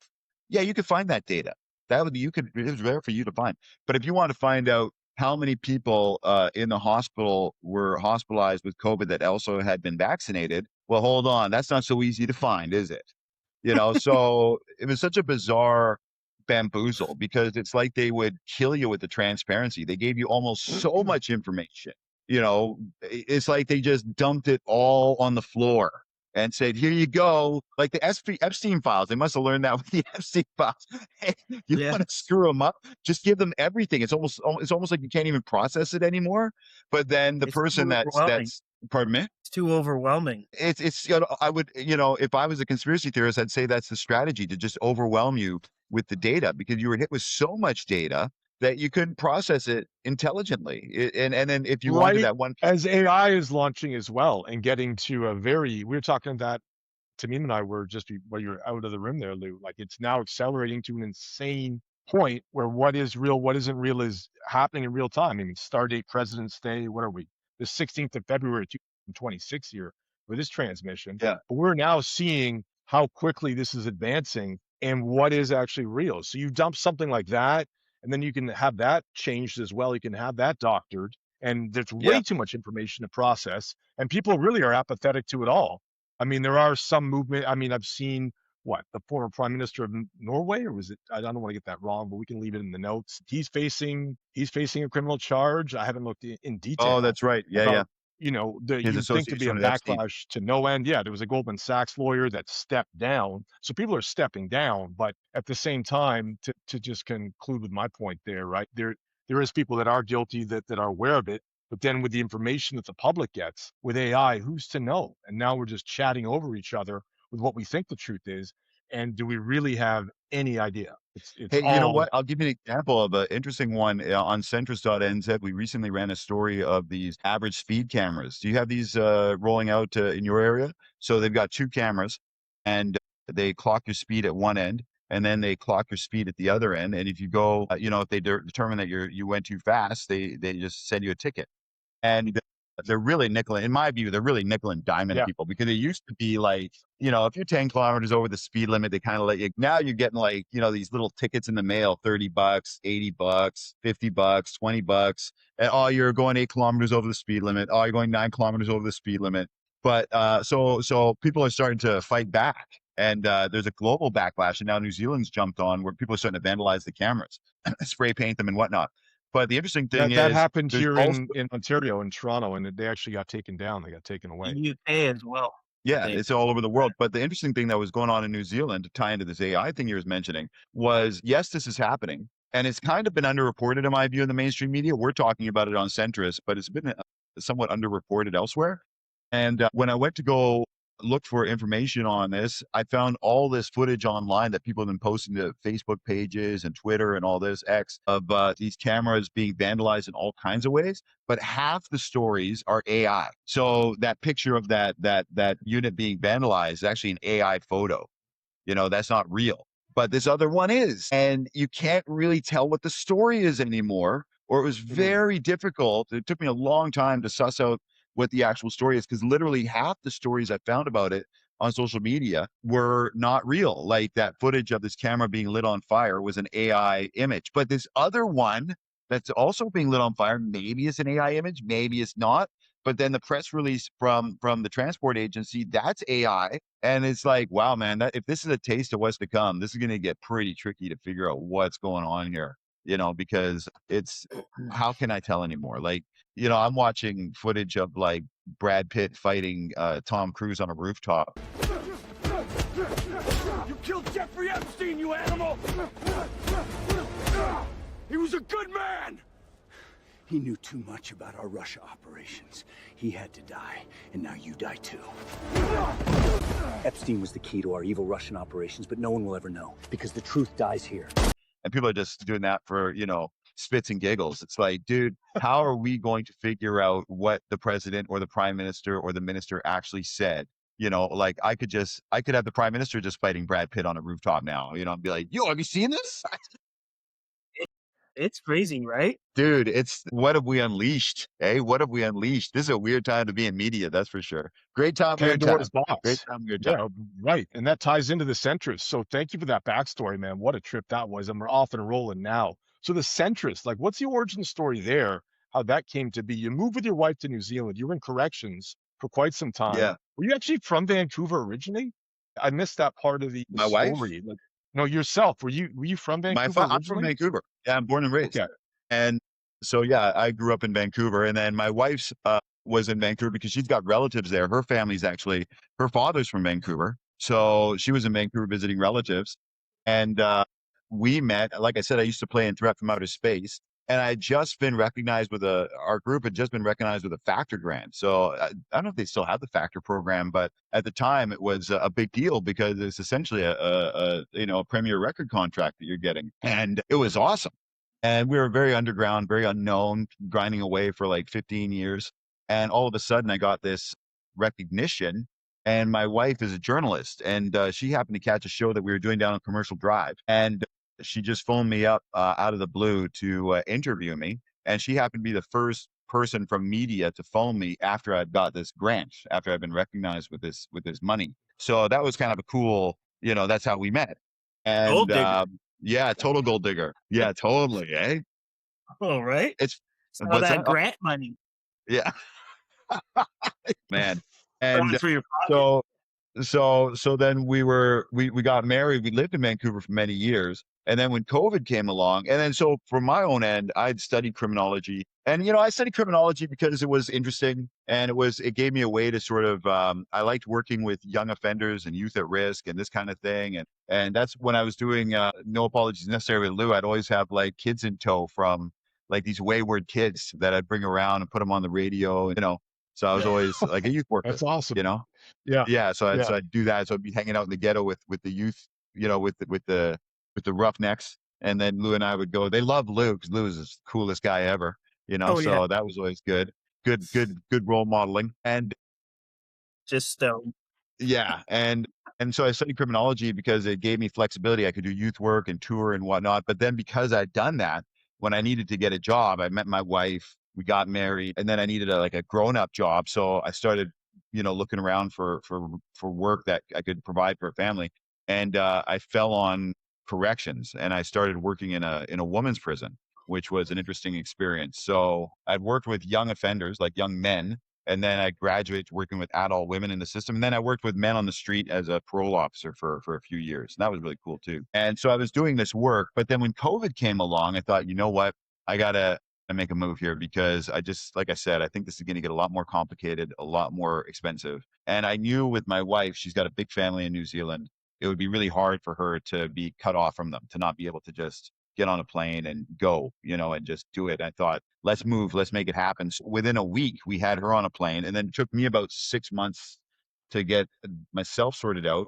Yeah, you could find that data. It was rare for you to find. But if you want to find out how many people in the hospital were hospitalized with COVID that also had been vaccinated, well, hold on. That's not so easy to find, is it? So it was such a bizarre bamboozle because it's like they would kill you with the transparency. They gave you almost so much information. It's like they just dumped it all on the floor and said, here you go. Like the Epstein files. They must have learned that with the Epstein files. Hey, want to screw them up? Just give them everything. It's almost like you can't even process it anymore. But then the person that's pardon me? It's too overwhelming. It's I would, if I was a conspiracy theorist, I'd say that's the strategy, to just overwhelm you with the data, because you were hit with so much data that you couldn't process it intelligently. And then if you wanted that one, as AI is launching as well and getting to we were talking that Tameem and I were just while you're out of the room there, Lou, like it's now accelerating to an insane point where what is real, what isn't real is happening in real time. I mean, Stardate, President's Day, what are we? The 16th of February, 2026 here with this transmission. Yeah. But we're now seeing how quickly this is advancing and what is actually real. So you dump something like that, and then you can have that changed as well. You can have that doctored, And there's Yeah. way too much information to process, and people really are apathetic to it all. I mean, there are some movement. I mean, I've seen what the former prime minister of Norway, or was it? I don't want to get that wrong, but we can leave it in the notes. He's facing a criminal charge. I haven't looked in Oh, detail that's right. Yeah, yeah. about, you know, His you'd think there'd be a association with Epstein. backlash to no end. Yeah, there was a Goldman Sachs lawyer that stepped down. So people are stepping down, but at the same time, to just conclude with my point there, right? There is people that are guilty that are aware of it, but then with the information that the public gets with AI, who's to know? And now we're just chatting over each other with what we think the truth is. And do we really have any idea? It's Hey, you know all what? I'll give you an example of an interesting one on centrist.nz. We recently ran a story of these average speed cameras. Do you have these rolling out in your area? So they've got 2 cameras, and they clock your speed at one end, and then they clock your speed at the other end. And if you go, if they determine that you went too fast, they just send you a ticket. And they're really in my view, they're really nickel and diming yeah. people, because it used to be like, if you're 10 kilometers over the speed limit, they kind of let you. Now you're getting like, these little tickets in the mail, $30, $80, $50, $20. And oh, you're going 8 kilometers over the speed limit. Oh, you're going 9 kilometers over the speed limit. But so people are starting to fight back. And there's a global backlash. And now New Zealand's jumped on, where people are starting to vandalize the cameras, spray paint them and whatnot. But the interesting thing That is, happened there's here also, in Ontario, in Toronto, and they actually got taken down. They got taken away. The UK as well. yeah, it's all over the world. But the interesting thing that was going on in New Zealand, to tie into this AI thing you was mentioning, was, yes, this is happening. And it's kind of been underreported, in my view, in the mainstream media. We're talking about it on Centrist, but it's been somewhat underreported elsewhere. And when I went to go look for information on this, I found all this footage online that people have been posting to Facebook pages and Twitter and all this X of these cameras being vandalized in all kinds of ways. But half the stories are AI. So that picture of that unit being vandalized is actually an AI photo. That's not real. But this other one is. And you can't really tell what the story is anymore, or it was very difficult. It took me a long time to suss out what the actual story is, because literally half the stories I found about it on social media were not real. Like that footage of this camera being lit on fire was an AI image. But this other one that's also being lit on fire, maybe it's an AI image, maybe it's not. But then the press release from the transport agency, that's AI. And it's like, wow, man, if this is a taste of what's to come, this is going to get pretty tricky to figure out what's going on here, because how can I tell anymore? Like, I'm watching footage of like Brad Pitt fighting Tom Cruise on a rooftop. You killed Jeffrey Epstein, you animal! He was a good man! He knew too much about our Russia operations. He had to die, and now you die too. Epstein was the key to our evil Russian operations, but no one will ever know, because the truth dies here. And people are just doing that for, spits and giggles. It's like, dude, how are we going to figure out what the president or the prime minister or the minister actually said? Like I could have the prime minister just fighting Brad Pitt on a rooftop now, and be like, yo, have you seen this? It's crazy, right? Dude, what have we unleashed? Hey, what have we unleashed? This is a weird time to be in media, that's for sure. Great time, weird time. Pandora's box. Great time, weird time. Yeah, right. And that ties into the centrist. So thank you for that backstory, man. What a trip that was. And we're off and rolling now. So the centrist, like, what's the origin story there? How that came to be? You moved with your wife to New Zealand. You were in corrections for quite some time. Yeah. Were you actually from Vancouver originally? I missed that part of the My story. wife? Like, no, yourself. Were you from Vancouver I'm from originally? Vancouver. Yeah, I'm born and raised. Okay. And so, yeah, I grew up in Vancouver, and then my wife's was in Vancouver because she's got relatives there. Her father's from Vancouver. So she was in Vancouver visiting relatives. And we met, like I said, I used to play in Threat from Outer Space. And I had just been recognized our group had just been recognized with a Factor grant. So I don't know if they still have the Factor program, but at the time it was a big deal, because it's essentially a premier record contract that you're getting. And it was awesome. And we were very underground, very unknown, grinding away for like 15 years. And all of a sudden I got this recognition. And my wife is a journalist, and she happened to catch a show that we were doing down on Commercial Drive. And she just phoned me up out of the blue to interview me. And she happened to be the first person from media to phone me after I'd got this grant, after I'd been recognized with this money. So that was kind of a cool, that's how we met. And Gold digger. yeah, total gold digger. Yeah, totally. Eh? All right. It's Some of What's that that? Oh, grant money yeah, man. going And through your pocket. so so then we got married. We lived in Vancouver for many years. And then when COVID came along, and then so from my own end, I'd studied criminology. And I studied criminology because it was interesting and it gave me a way to sort of I liked working with young offenders and youth at risk and this kind of thing. And that's when I was doing No Apologies Necessary with Lou, I'd always have like kids in tow from like these wayward kids that I'd bring around and put them on the radio, So I was always like a youth worker, That's awesome. you know. Yeah. Yeah, Yeah. I'd do that. So I'd be hanging out in the ghetto with the youth, with the roughnecks, and then Lou and I would go. They love Lou because Lou is the coolest guy ever, Oh yeah, So that was always good role modeling. And just yeah, and so I studied criminology because it gave me flexibility. I could do youth work and tour and whatnot. But then because I'd done that, when I needed to get a job, I met my wife, we got married, and then I needed a grown-up job. So I started, looking around for work that I could provide for a family. And I fell on corrections and I started working in a woman's prison, which was an interesting experience. So I'd worked with young offenders, like young men, and then I graduated working with adult women in the system. And then I worked with men on the street as a parole officer for a few years. And that was really cool too. And so I was doing this work. But then when COVID came along, I thought, you know what? I got to make a move here because like I said, I think this is going to get a lot more complicated, a lot more expensive. And I knew with my wife, she's got a big family in New Zealand. It would be really hard for her to be cut off from them, to not be able to just get on a plane and go, and just do it. I thought, let's move, let's make it happen. So within a week, we had her on a plane, and then it took me about 6 months to get myself sorted out.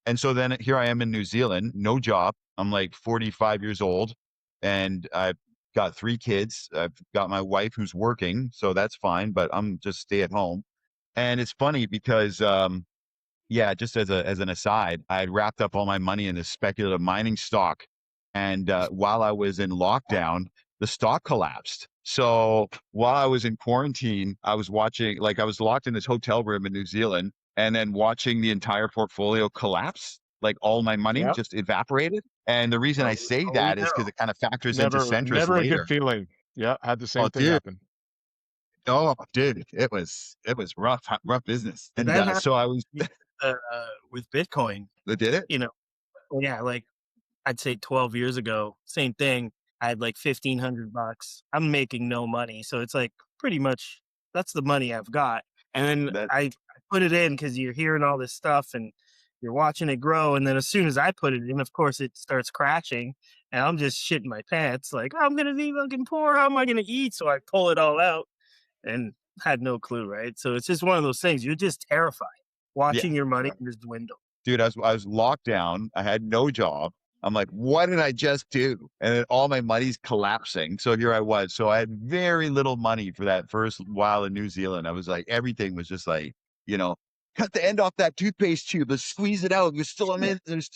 And so then here I am in New Zealand, no job. I'm like 45 years old, and I've got 3 kids. I've got my wife who's working, so that's fine, but I'm just stay at home. And it's funny because yeah, just as an aside, I had wrapped up all my money in this speculative mining stock. And while I was in lockdown, the stock collapsed. So while I was in quarantine, I was watching, like I was locked in this hotel room in New Zealand and then watching the entire portfolio collapse. Like all my money Yeah. just evaporated. And the reason I say we that is because know. it kind of factors into centrist Never a good later. feeling. Yeah. Had the Oh, same thing dude. happen. Oh, dude, it was rough business. Did And that happen so I was, uh, with Bitcoin? they did it. You know, yeah, like I'd say 12 years ago, same thing. I had like $1,500. I'm making no money, so it's like pretty much that's the money I've got. And then That, I put it in because you're hearing all this stuff and you're watching it grow. And then as soon as I put it in, of course, it starts crashing, and I'm just shitting my pants. Like, I'm gonna be fucking poor. How am I gonna eat? So I pull it all out and had no clue, right? So it's just one of those things. You're just terrified yeah. watching your money just dwindle. Dude, I was locked down. I had no job. I'm like, what did I just do? And then all my money's collapsing. So here I was. So I had very little money for that first while in New Zealand. I was like, everything was just like, you know, cut the end off that toothpaste tube. Let's squeeze it out. There's still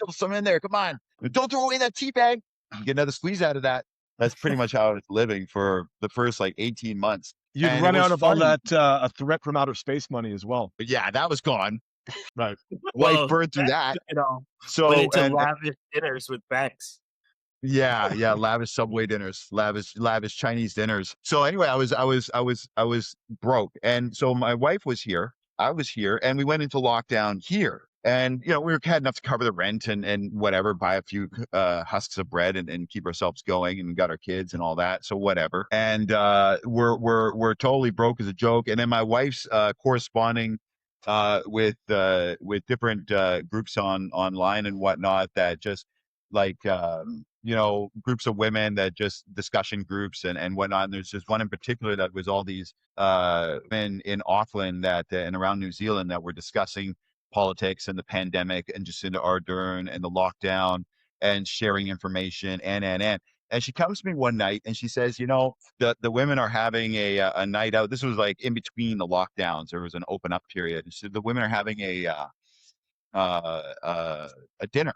some in there. Come on. Don't throw away that tea bag. Get another squeeze out of that. That's pretty much how I was living for the first like 18 months. You'd And it run was out of all funny. that a threat from outer space money as well. But yeah, that was gone. Right. Wife burned through that. You know, So, went into and lavish dinners with banks. yeah, lavish Subway dinners, lavish Chinese dinners. So anyway, I was broke, and so my wife was here, I was here, and we went into lockdown here. And we had enough to cover the rent and whatever, buy a few husks of bread and keep ourselves going, and we got our kids and all that. So whatever. And we're totally broke as a joke. And then my wife's corresponding with different groups online and whatnot that just like groups of women that just discussion groups and whatnot. And there's just one in particular that was all these men in Auckland that and around New Zealand that were discussing politics and the pandemic and Jacinda Ardern and the lockdown and sharing information and she comes to me one night and she says, the women are having a night out. This was like in between the lockdowns. There was an open up period. And she said, the women are having a dinner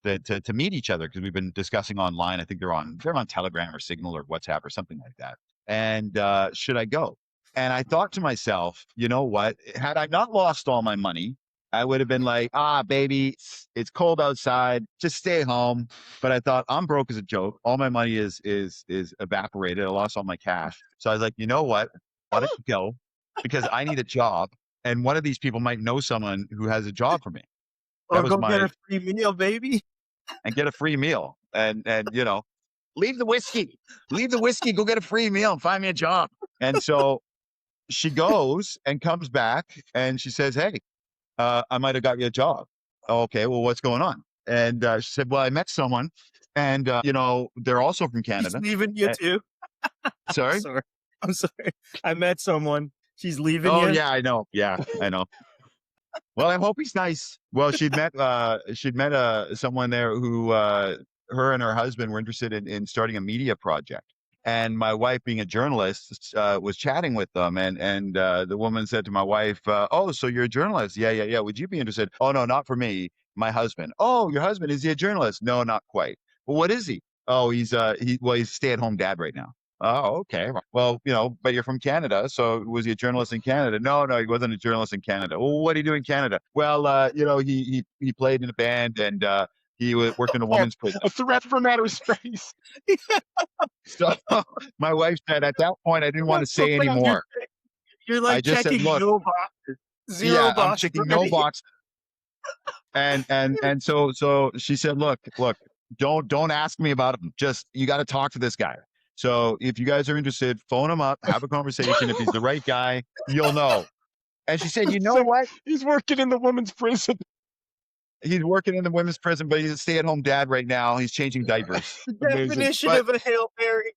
to meet each other because we've been discussing online. I think they're on Telegram or Signal or WhatsApp or something like that. And should I go? And I thought to myself, you know what? Had I not lost all my money, I would have been like, baby, it's cold outside. Just stay home. But I thought, I'm broke as a joke. All my money is evaporated. I lost all my cash. So I was like, you know what? Why don't you go? Because I need a job. And one of these people might know someone who has a job for me. That Or was go get my, a free meal, baby. and get a free meal. And, you know, leave the whiskey, go get a free meal and find me a job. And so she goes and comes back and she says, hey, I might have got you a job. Okay, well, what's going on? And she said, well, I met someone and, you know, they're also from He's Canada. leaving you too. Sorry? Sorry. I'm sorry. I met someone. She's leaving Oh, you. yeah, I know. Yeah, I know. Well, I hope he's nice. Well, she'd met someone there who, her and her husband were interested in starting a media project. And my wife, being a journalist, was chatting with them. And the woman said to my wife, oh, so you're a journalist? Yeah. Would you be interested? Oh, no, not for me. My husband. Oh, your husband, is he a journalist? No, not quite. Well, what is he? Oh, he's a stay-at-home dad right now. Oh, okay. Well, you know, but you're from Canada. So was he a journalist in Canada? No, he wasn't a journalist in Canada. Well, what did he do in Canada? Well, you know, he played in a band and he worked in a women's prison. A threat from outer space. So my wife said at that point, I didn't want to say anymore. You're like I just said, checking look, no boxes. Zero yeah, I'm boxes. checking no box. And so she said, look, don't ask me about him. Just, you got to talk to this guy. So if you guys are interested, phone him up, have a conversation. If he's the right guy, you'll know. And she said, you know So what? He's working in the women's prison. He's working in the women's prison, but he's a stay-at-home dad right now. He's changing diapers. The Amazing. definition But- of a Hail Mary.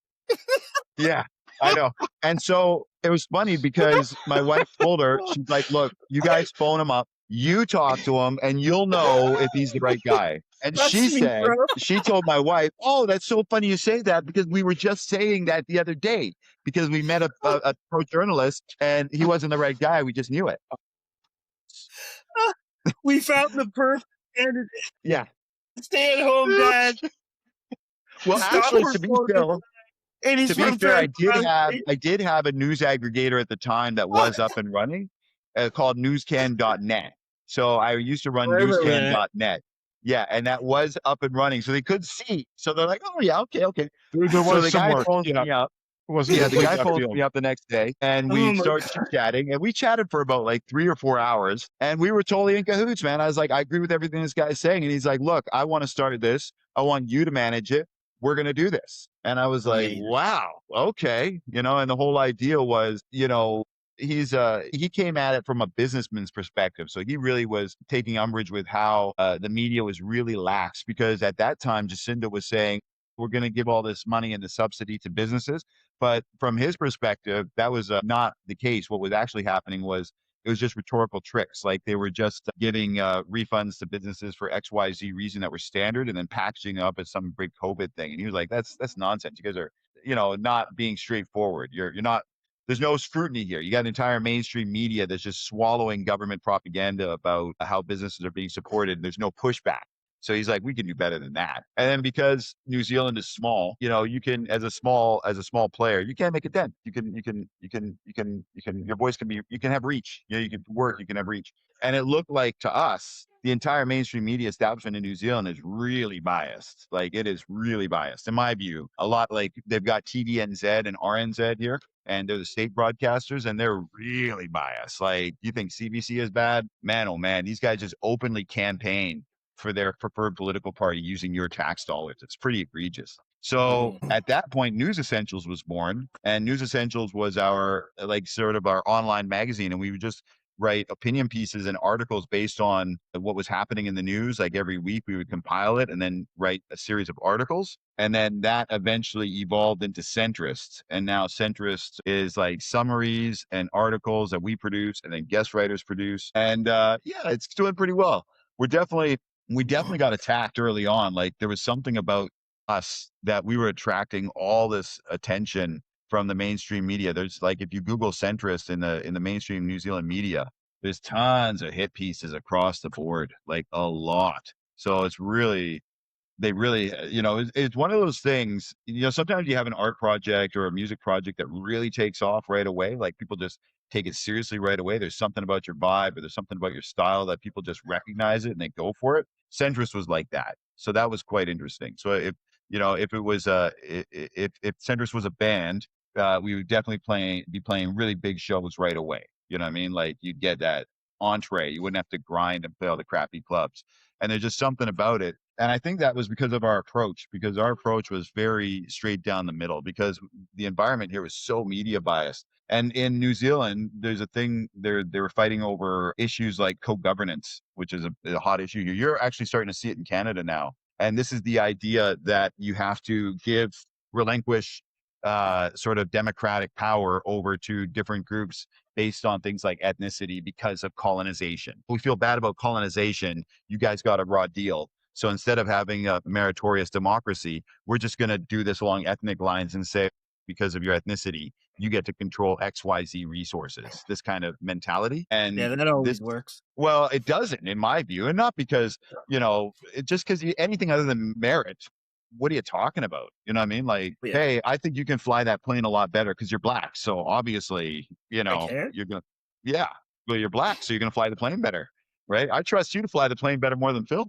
Yeah, I know. And so it was funny because my wife told her, she's like, look, you guys phone him up, you talk to him, and you'll know if he's the right guy. And That's she me, said, bro. she told my wife, oh, that's so funny you say that because we were just saying that the other day because we met a pro journalist and he wasn't the right guy. We just knew it. We found the perfect candidate. Yeah. Stay at home, Dad. Well, Stop actually, to be promoting fair, And he's to be from fair, Vancouver. I did have a news aggregator at the time that was up and running called newscan.net. So I used to run Forever, newscan.net. Yeah, and that was up and running. So they could see. So they're like, oh, yeah, okay. There So was the some guy work. phones Yeah, me up. it wasn't Yeah, the complete guy left phones field. me up the next day and Oh we my start chatting and we chatted for about like 3 or 4 hours and we were totally in cahoots, man. I was like, I agree with everything this guy's saying. And he's like, look, I want to start this. I want you to manage it. We're going to do this. And I was like, Amazing. wow, okay. You know, and the whole idea was, you know, he came at it from a businessman's perspective. So he really was taking umbrage with how the media was really lax because at that time, Jacinda was saying, we're going to give all this money and the subsidy to businesses. But from his perspective, that was not the case. What was actually happening was it was just rhetorical tricks. Like they were just giving refunds to businesses for XYZ reason that were standard and then packaging it up as some big COVID thing. And he was like, that's nonsense. You guys are, you know, not being straightforward. You're not, there's no scrutiny here. You got an entire mainstream media that's just swallowing government propaganda about how businesses are being supported. And there's no pushback. So he's like, we can do better than that. And then because New Zealand is small, you know, you can, as a small player, you can't make a dent. You can, your voice can be, you can have reach. You know, you can work, you can have reach. And it looked like to us, the entire mainstream media establishment in New Zealand is really biased. Like it is really biased in my view. A lot like they've got TVNZ and RNZ here. And they're the state broadcasters and they're really biased. Like you think CBC is bad? Man, oh man, these guys just openly campaign for their preferred political party using your tax dollars. It's pretty egregious. So at that point, News Essentials was born and News Essentials was our, like sort of our online magazine. And we would just write opinion pieces and articles based on what was happening in the news. Like every week we would compile it and then write a series of articles. And then that eventually evolved into Centrist. And now Centrist is like summaries and articles that we produce and then guest writers produce. And yeah, it's doing pretty well. We definitely got attacked early on. Like there was something about us that we were attracting all this attention from the mainstream media. There's like, if you Google centrist in the mainstream New Zealand media, there's tons of hit pieces across the board, like a lot. So it's really, they really, it's one of those things, sometimes you have an art project or a music project that really takes off right away. Like people just take it seriously right away. There's something about your vibe or there's something about your style that people just recognize it and they go for it. Centrist was like that. So that was quite interesting. So if it was if Centrist was a band, we would definitely be playing really big shows right away. You know what I mean? Like you'd get that entree. You wouldn't have to grind and play all the crappy clubs. And there's just something about it. And I think that was because of our approach, because our approach was very straight down the middle, because the environment here was so media biased. And in New Zealand, there's a thing they were fighting over issues like co-governance, which is a hot issue here. You're actually starting to see it in Canada now. And this is the idea that you have to relinquish sort of democratic power over to different groups based on things like ethnicity because of colonization. We feel bad about colonization. You guys got a raw deal. So instead of having a meritorious democracy, we're just going to do this along ethnic lines and say, because of your ethnicity, you get to control XYZ resources, this kind of mentality. And Yeah, that always works. well, it doesn't, in my view, and not because, just because anything other than merit. What are you talking about? You know what I mean? Like, Yeah. hey, I think you can fly that plane a lot better because you're black. So obviously, I can? you're going to, yeah, well, you're black. So you're going to fly the plane better, right? I trust you to fly the plane better more than Phil.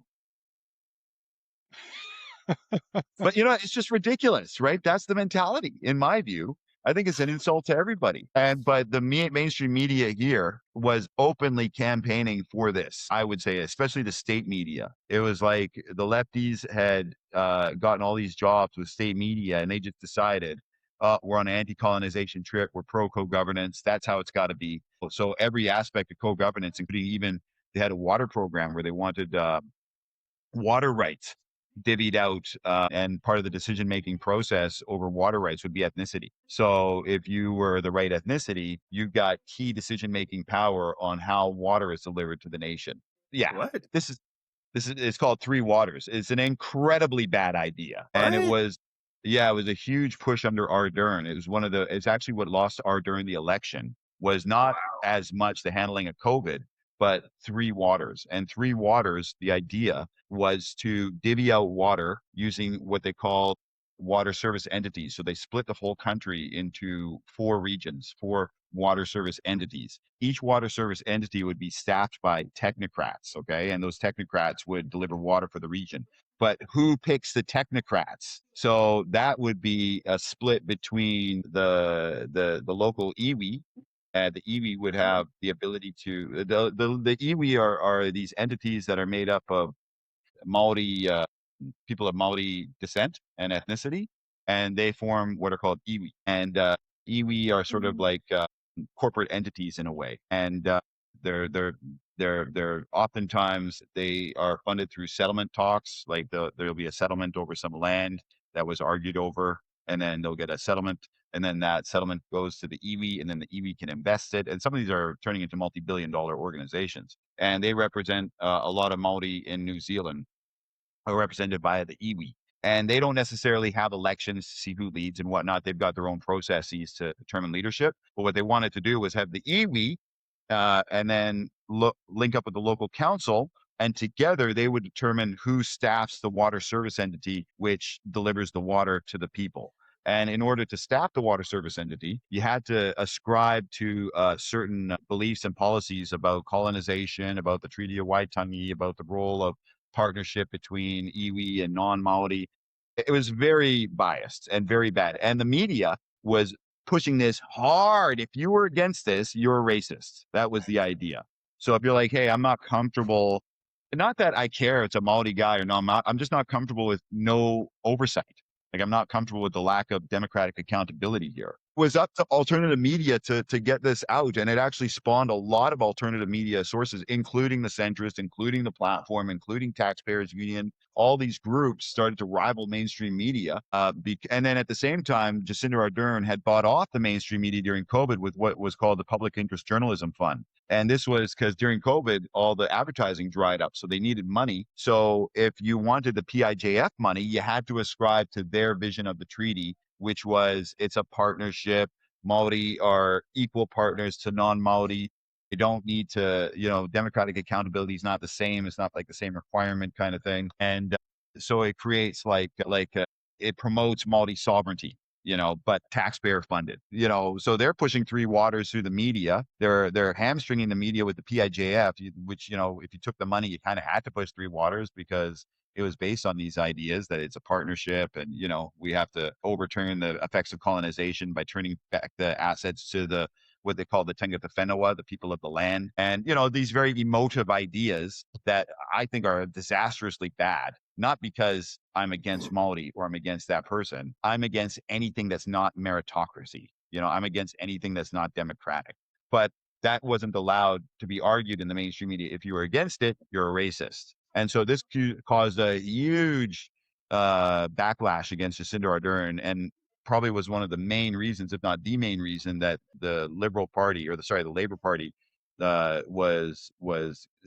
But, it's just ridiculous, right? That's the mentality, in my view. I think it's an insult to everybody. But the mainstream media here was openly campaigning for this, I would say, especially the state media. It was like the lefties had gotten all these jobs with state media, and they just decided, we're on an anti-colonization trip. We're pro-co-governance. That's how it's got to be. So every aspect of co-governance, including even they had a water program where they wanted water rights divvied out, and part of the decision-making process over water rights would be ethnicity. So if you were the right ethnicity, you got key decision-making power on how water is delivered to the nation. Yeah. What? It's called Three Waters. It's an incredibly bad idea. And it was a huge push under Ardern. It's actually what lost Ardern the election, was not as much the handling of COVID, but Three Waters. And Three Waters, the idea was to divvy out water using what they call water service entities. So they split the whole country into 4 regions, 4 water service entities. Each water service entity would be staffed by technocrats, okay? And those technocrats would deliver water for the region. But who picks the technocrats? So that would be a split between the local iwi. The iwi would have the ability to, the iwi are these entities that are made up of Maori people of Maori descent and ethnicity, and they form what are called iwi. And iwi are sort of like corporate entities in a way, and they're oftentimes they are funded through settlement talks. Like there'll be a settlement over some land that was argued over, and then they'll get a settlement, and then that settlement goes to the iwi, and then the iwi can invest it. And some of these are turning into multi-billion-dollar organizations, and they represent a lot of Maori in New Zealand are represented by the iwi. And they don't necessarily have elections to see who leads and whatnot. They've got their own processes to determine leadership. But what they wanted to do was have the iwi and then link up with the local council. And together they would determine who staffs the water service entity, which delivers the water to the people. And in order to staff the water service entity, you had to ascribe to certain beliefs and policies about colonization, about the Treaty of Waitangi, about the role of partnership between iwi and non-Maori. It was very biased and very bad. And the media was pushing this hard. If you were against this, you're a racist. That was the idea. So if you're like, hey, I'm not comfortable, not that I care if it's a Maori guy or not, I'm just not comfortable with no oversight. Like I'm not comfortable with the lack of democratic accountability here. It was up to alternative media to get this out. And it actually spawned a lot of alternative media sources, including the centrist, including the platform, including Taxpayers Union. All these groups started to rival mainstream media. And then at the same time, Jacinda Arden had bought off the mainstream media during COVID with what was called the Public Interest Journalism Fund. And this was because during COVID, all the advertising dried up. So they needed money. So if you wanted the PIJF money, you had to ascribe to their vision of the treaty, which was it's a partnership. Maori are equal partners to non-Maori. You don't need to, democratic accountability is not the same. It's not like the same requirement kind of thing. And So it creates it promotes Maori sovereignty, but taxpayer funded, so they're pushing three waters through the media. They're hamstringing the media with the PIJF, which, if you took the money, you kind of had to push three waters because it was based on these ideas that it's a partnership and, we have to overturn the effects of colonization by turning back the assets to what they call the Tangata Whenua, the people of the land. And, these very emotive ideas that I think are disastrously bad, not because I'm against Maori or I'm against that person. I'm against anything that's not meritocracy. I'm against anything that's not democratic. But that wasn't allowed to be argued in the mainstream media. If you were against it, you're a racist. And so this caused a huge backlash against Jacinda Ardern, and probably was one of the main reasons, if not the main reason, that the Liberal Party, or the Labor Party, was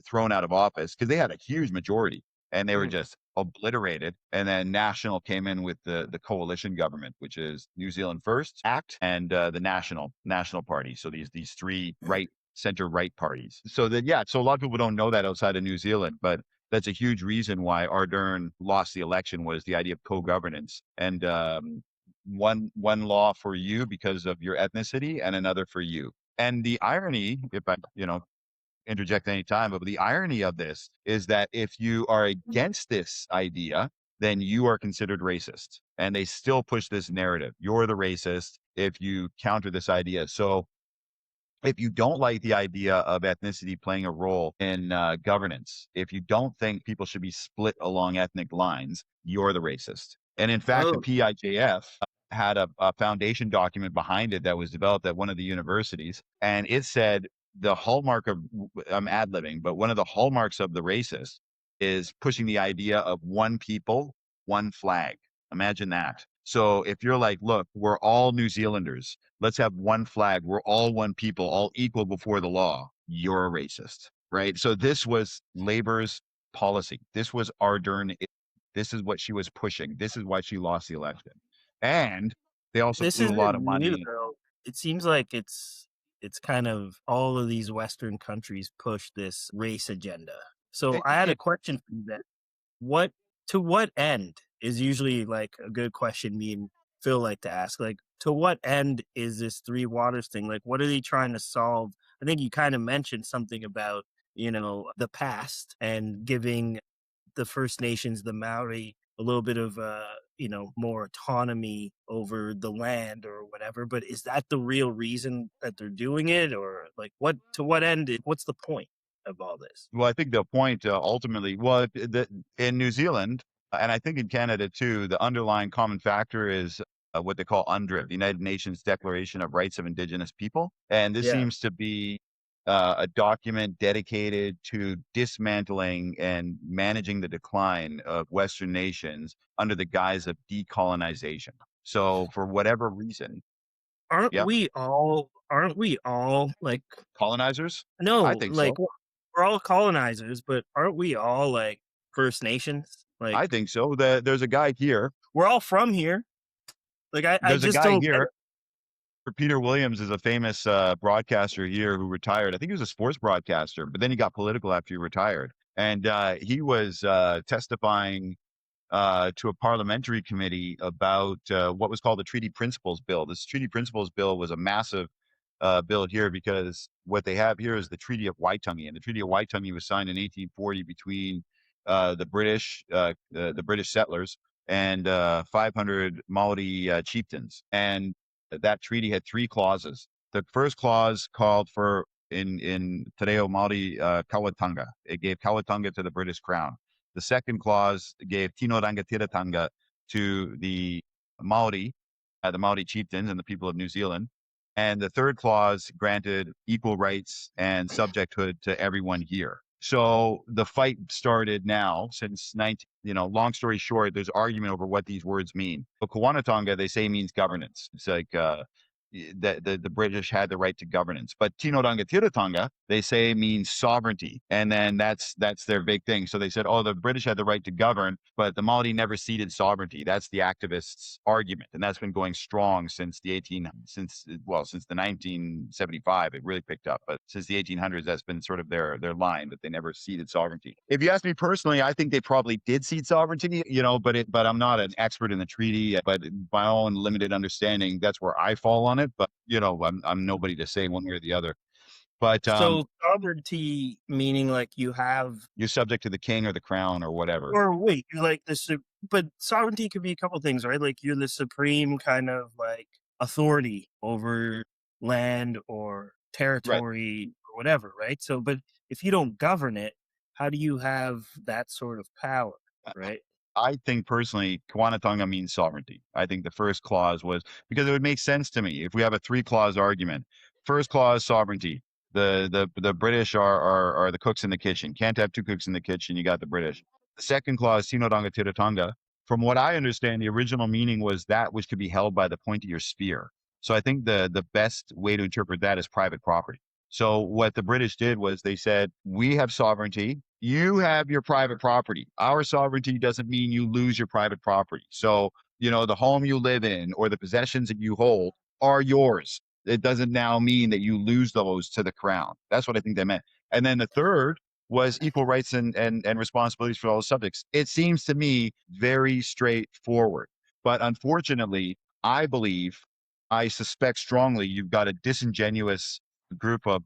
thrown out of office, because they had a huge majority and they were just obliterated. And then National came in with the coalition government, which is New Zealand First Act and the National Party. So these three center right parties. So so a lot of people don't know that outside of New Zealand, but that's a huge reason why Ardern lost the election, was the idea of co-governance, and one law for you because of your ethnicity and another for you. And the irony, if I interject any time, but the irony of this is that if you are against this idea, then you are considered racist, and they still push this narrative. You're the racist if you counter this idea. So if you don't like the idea of ethnicity playing a role in governance, if you don't think people should be split along ethnic lines, you're the racist. And in fact, the PIJF had a foundation document behind it that was developed at one of the universities. And it said the hallmark of, I'm ad-libbing, but one of the hallmarks of the racist is pushing the idea of one people, one flag. Imagine that. So if you're like, look, we're all New Zealanders, let's have one flag, we're all one people, all equal before the law, you're a racist, right? So this was Labor's policy. This was Ardern. This is what she was pushing. This is why she lost the election. And they also This blew a lot of isn't money. new, though. It seems like it's kind of all of these Western countries push this race agenda. So I had a question for you then. To what end is usually like a good question me and Phil like to ask. Like, to what end is this Three Waters thing? Like, what are they trying to solve? I think you kind of mentioned something about, the past and giving the First Nations, the Maori, a little bit of more autonomy over the land or whatever. But is that the real reason that they're doing it, or like to what end? What's the point of all this? Well, I think the point ultimately, in New Zealand, and I think in Canada too, the underlying common factor is what they call UNDRIP, the United Nations Declaration of Rights of Indigenous People. And this seems to be a document dedicated to dismantling and managing the decline of Western nations under the guise of decolonization. So for whatever reason, Aren't we all like colonizers? no, I think like so. we're all colonizers, but aren't we all like First Nations? Like, I think so. There's a guy here. we're all from here. Like I There's a just guy don't get here. it. Peter Williams is a famous broadcaster here who retired. I think he was a sports broadcaster, but then he got political after he retired. And he was testifying to a parliamentary committee about what was called the Treaty Principles Bill. This Treaty Principles Bill was a massive bill here, because what they have here is the Treaty of Waitangi. And the Treaty of Waitangi was signed in 1840 between the British settlers and 500 Maori chieftains. And that treaty had three clauses. The first clause called for, in Te Reo Māori, Kawatanga. It gave Kawatanga to the British Crown. The second clause gave Tino Rangatiratanga to the Maori chieftains and the people of New Zealand. And the third clause granted equal rights and subjecthood to everyone here. So the fight started now since long story short, there's argument over what these words mean. But Kawanatanga, they say, means governance. It's like the British had the right to governance. But Tino-Rangatiratanga, they say means sovereignty. And then that's their big thing. So they said, oh, the British had the right to govern, but the Maori never ceded sovereignty. That's the activists' argument. And that's been going strong since the 1975, it really picked up. But since the 1800s, that's been sort of their line, that they never ceded sovereignty. If you ask me personally, I think they probably did cede sovereignty, but I'm not an expert in the treaty, but by my own limited understanding, that's where I fall on it. But, I'm nobody to say one way or the other. But So sovereignty meaning like you have, you're subject to the king or the crown or whatever. or wait, you're like but sovereignty could be a couple things, right? Like you're the supreme kind of like authority over land or territory or whatever, right? So, but if you don't govern it, how do you have that sort of power, right? I think personally, Kwanatanga means sovereignty. I think the first clause was, because it would make sense to me if we have a 3-clause argument. First clause, sovereignty. The British are the cooks in the kitchen. Can't have 2 cooks in the kitchen. You got the British. The second clause, Tino-Rangatiratanga. From what I understand, the original meaning was that which could be held by the point of your spear. So I think the best way to interpret that is private property. So what the British did was they said, we have sovereignty. You have your private property. Our sovereignty doesn't mean you lose your private property. So, the home you live in or the possessions that you hold are yours. It doesn't now mean that you lose those to the crown. That's what I think they meant. And then the third was equal rights and responsibilities for all subjects. It seems to me very straightforward. But unfortunately, I suspect strongly you've got a disingenuous group of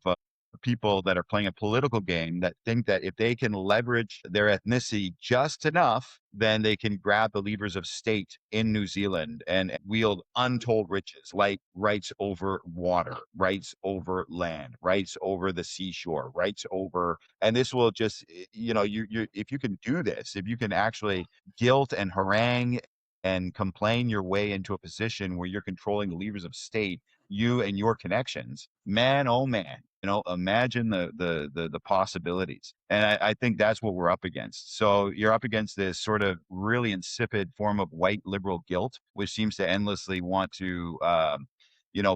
people that are playing a political game that think that if they can leverage their ethnicity just enough, then they can grab the levers of state in New Zealand and wield untold riches, like rights over water, rights over land, rights over the seashore, rights over, and this will just, if you can do this, if you can actually guilt and harangue and complain your way into a position where you're controlling the levers of state, you and your connections, man, oh man, imagine the possibilities. And I think that's what we're up against. So you're up against this sort of really insipid form of white liberal guilt, which seems to endlessly want to,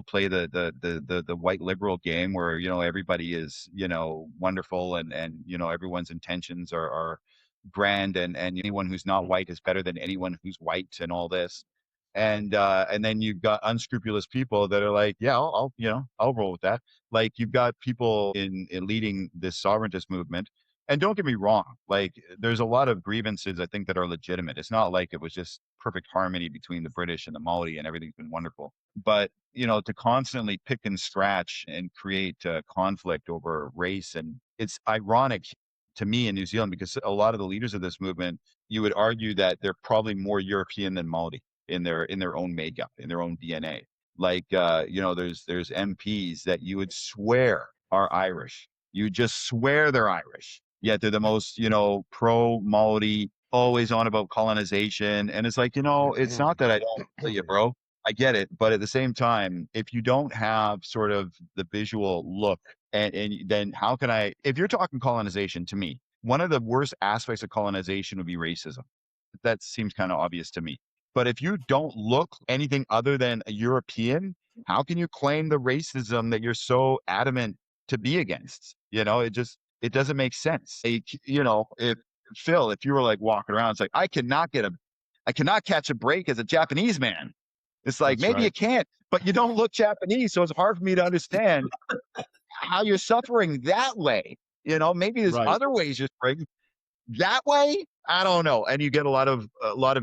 play the white liberal game where, everybody is, wonderful and, everyone's intentions are grand and anyone who's not white is better than anyone who's white and all this. And then you've got unscrupulous people that are like, yeah, I'll roll with that. Like you've got people in leading this sovereigntist movement. And don't get me wrong, like there's a lot of grievances I think that are legitimate. It's not like it was just perfect harmony between the British and the Maori and everything's been wonderful. But, to constantly pick and scratch and create conflict over race. And it's ironic to me in New Zealand because a lot of the leaders of this movement, you would argue that they're probably more European than Maori in their own makeup, in their own DNA. Like, there's MPs that you would swear are Irish. You just swear they're Irish, yet they're the most, pro Maori, always on about colonization. And it's like, it's not that I don't tell you, bro. I get it. But at the same time, if you don't have sort of the visual look, and then how can if you're talking colonization, to me, one of the worst aspects of colonization would be racism. That seems kind of obvious to me. But if you don't look anything other than a European, how can you claim the racism that you're so adamant to be against? It doesn't make sense. If Phil, if you were like walking around, it's like, I cannot catch a break as a Japanese man. It's like, That's maybe right. you can't, but you don't look Japanese. So it's hard for me to understand how you're suffering that way. Maybe there's Right. other ways you're suffering that way. I don't know. And you get a lot of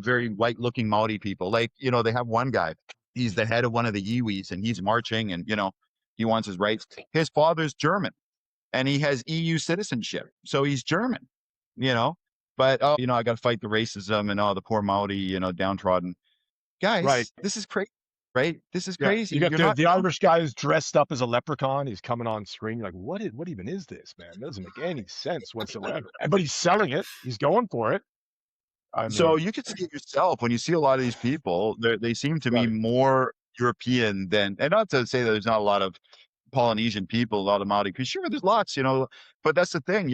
very white looking Maori people. Like, they have one guy, he's the head of one of the Iwis and he's marching and, he wants his rights. His father's German and he has EU citizenship. So he's German, but, I got to fight the racism and all the poor Maori, downtrodden guys. Right. This is crazy, right? This is Yeah. crazy. You You're got not the Irish guy who's dressed up as a leprechaun. He's coming on screen. You're like, what even is this, man? It doesn't make any sense whatsoever. But he's selling it. He's going for it. I So mean, you can see it yourself when you see a lot of these people. They seem to me right. more European than, and not to say that there's not a lot of Polynesian people, a lot of Maori people. Sure, there's lots, but that's the thing,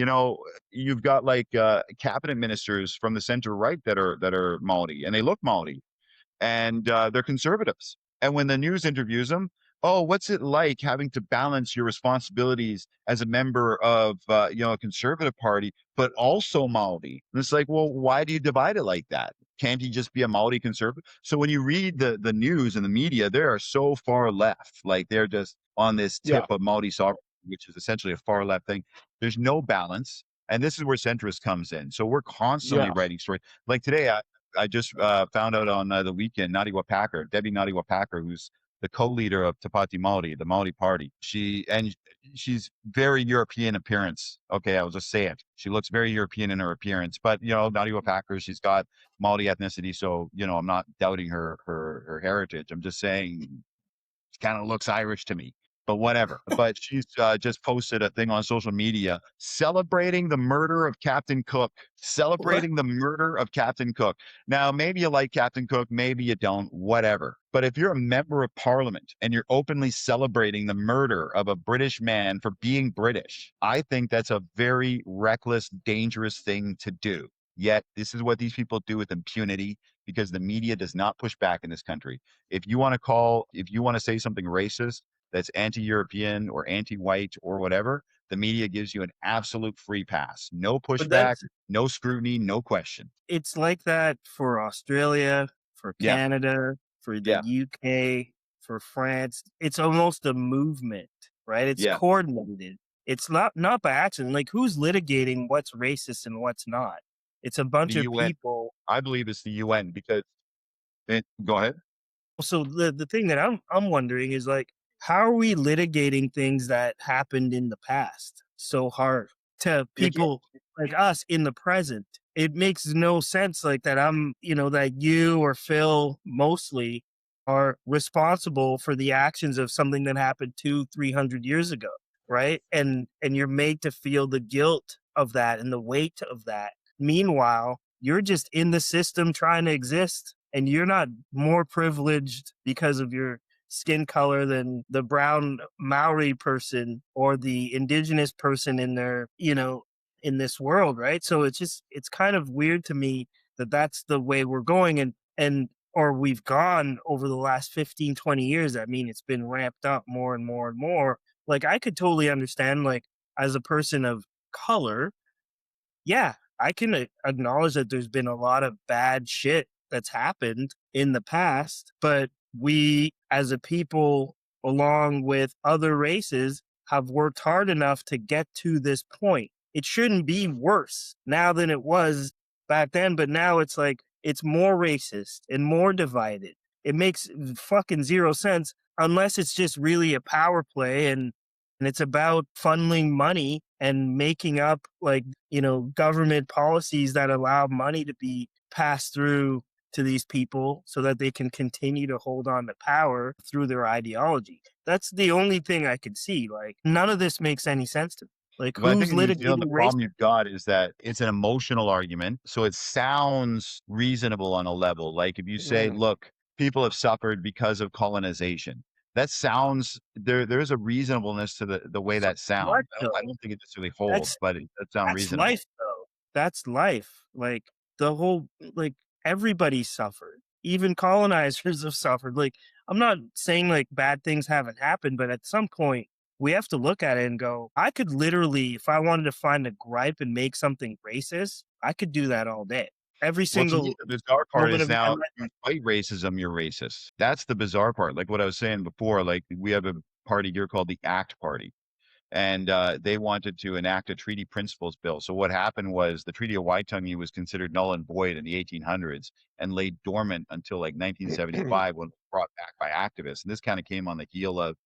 you've got like cabinet ministers from the center right that are Maori and they look Maori and they're conservatives. And when the news interviews them, oh, what's it like having to balance your responsibilities as a member of, a conservative party, but also Maori? And it's like, well, why do you divide it like that? Can't he just be a Maori conservative? So when you read the news and the media, they are so far left, like they're just on this Yeah. tip of Maori sovereignty, which is essentially a far left thing. There's no balance. And this is where centrist comes in. So we're constantly Yeah. writing stories. Like today, I just found out on the weekend, Debbie Nadiwa-Packer, who's the co-leader of Tapati Maori, the Maori Party. She's very European appearance. Okay, I'll just say it. She looks very European in her appearance, but Nadiwa Packer, she's got Maori ethnicity, so I'm not doubting her heritage. I'm just saying she kind of looks Irish to me, but whatever. But she's just posted a thing on social media celebrating the murder of Captain Cook. Celebrating the murder of Captain Cook. Now, maybe you like Captain Cook, maybe you don't, whatever. But if you're a member of parliament and you're openly celebrating the murder of a British man for being British, I think that's a very reckless, dangerous thing to do. Yet, this is what these people do with impunity because the media does not push back in this country. If you want to say something racist that's anti-European or anti-white or whatever, the media gives you an absolute free pass. No But pushback, no scrutiny, no question. it's like that for Australia, for Yeah. Canada, for the Yeah. UK, for France. It's almost a movement, right? It's Yeah. coordinated. It's not by accident. Like, who's litigating what's racist and what's not? It's a bunch The of UN. people. I believe it's the UN because go ahead. So the thing that I'm wondering is, like, how are we litigating things that happened in the past so hard to You can't- people like us in the present? It makes no sense, like, that that you or Phil mostly are responsible for the actions of something that happened 200-300 years ago, right? And you're made to feel the guilt of that and the weight of that. Meanwhile, you're just in the system trying to exist, and you're not more privileged because of your skin color than the brown Maori person or the indigenous person in their, in this world, right? So it's kind of weird to me that that's the way we're going, and or we've gone over the last 15-20 years. I mean, it's been ramped up more and more and more. Like, I could totally understand, like, as a person of color, yeah, I can acknowledge that there's been a lot of bad shit that's happened in the past, but we as a people, along with other races, have worked hard enough to get to this point. It shouldn't be worse now than it was back then, but now it's like it's more racist and more divided. It makes fucking zero sense unless it's just really a power play, and it's about funneling money and making up, like, government policies that allow money to be passed through to these people so that they can continue to hold on to power through their ideology. That's the only thing I could see. Like, none of this makes any sense to me. Like, But I think who's in New Zealand, the litigating race? problem you've got is that it's an emotional argument. So it sounds reasonable on a level. Like if you say, look, people have suffered because of colonization. That sounds there's a reasonableness to the way that What sounds. I though? don't think it necessarily holds, That's but it does sound That's reasonable. life, though. That's life. Like, the whole, like, everybody suffered. Even colonizers have suffered. Like, I'm not saying, like, bad things haven't happened, but at some point we have to look at it and go, I could literally, if I wanted to find a gripe and make something racist, I could do that all day. Every Well, to me, single the bizarre part moment is of my now life. you fight racism, you're racist. That's the bizarre part. Like what I was saying before, like we have a party here called the ACT Party. And they wanted to enact a treaty principles bill. So what happened was the Treaty of Waitangi was considered null and void in the 1800s and laid dormant until like 1975 when it was brought back by activists. And this kind of came on the heel of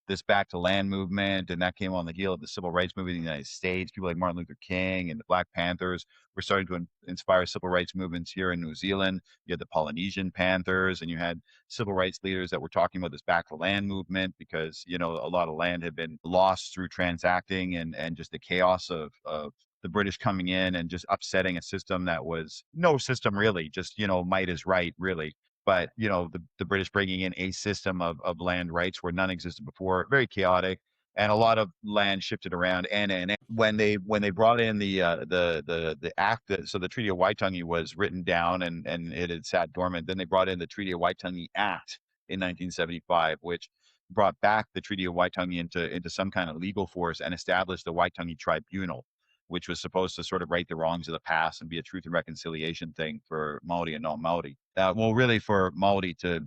this back to land movement, and that came on the heel of the civil rights movement in the United States. People like Martin Luther King and the Black Panthers were starting to inspire civil rights movements here in New Zealand. You had the Polynesian Panthers, and you had civil rights leaders that were talking about this back to land movement because a lot of land had been lost through transacting and just the chaos of the British coming in and just upsetting a system that was no system really, just might is right really. But the British bringing in a system of land rights where none existed before, very chaotic, and a lot of land shifted around. And when they brought in the act, so the Treaty of Waitangi was written down and it had sat dormant. Then they brought in the Treaty of Waitangi Act in 1975, which brought back the Treaty of Waitangi into some kind of legal force and established the Waitangi Tribunal, which was supposed to sort of right the wrongs of the past and be a truth and reconciliation thing for Maori and non-Maori. Well, really for Maori to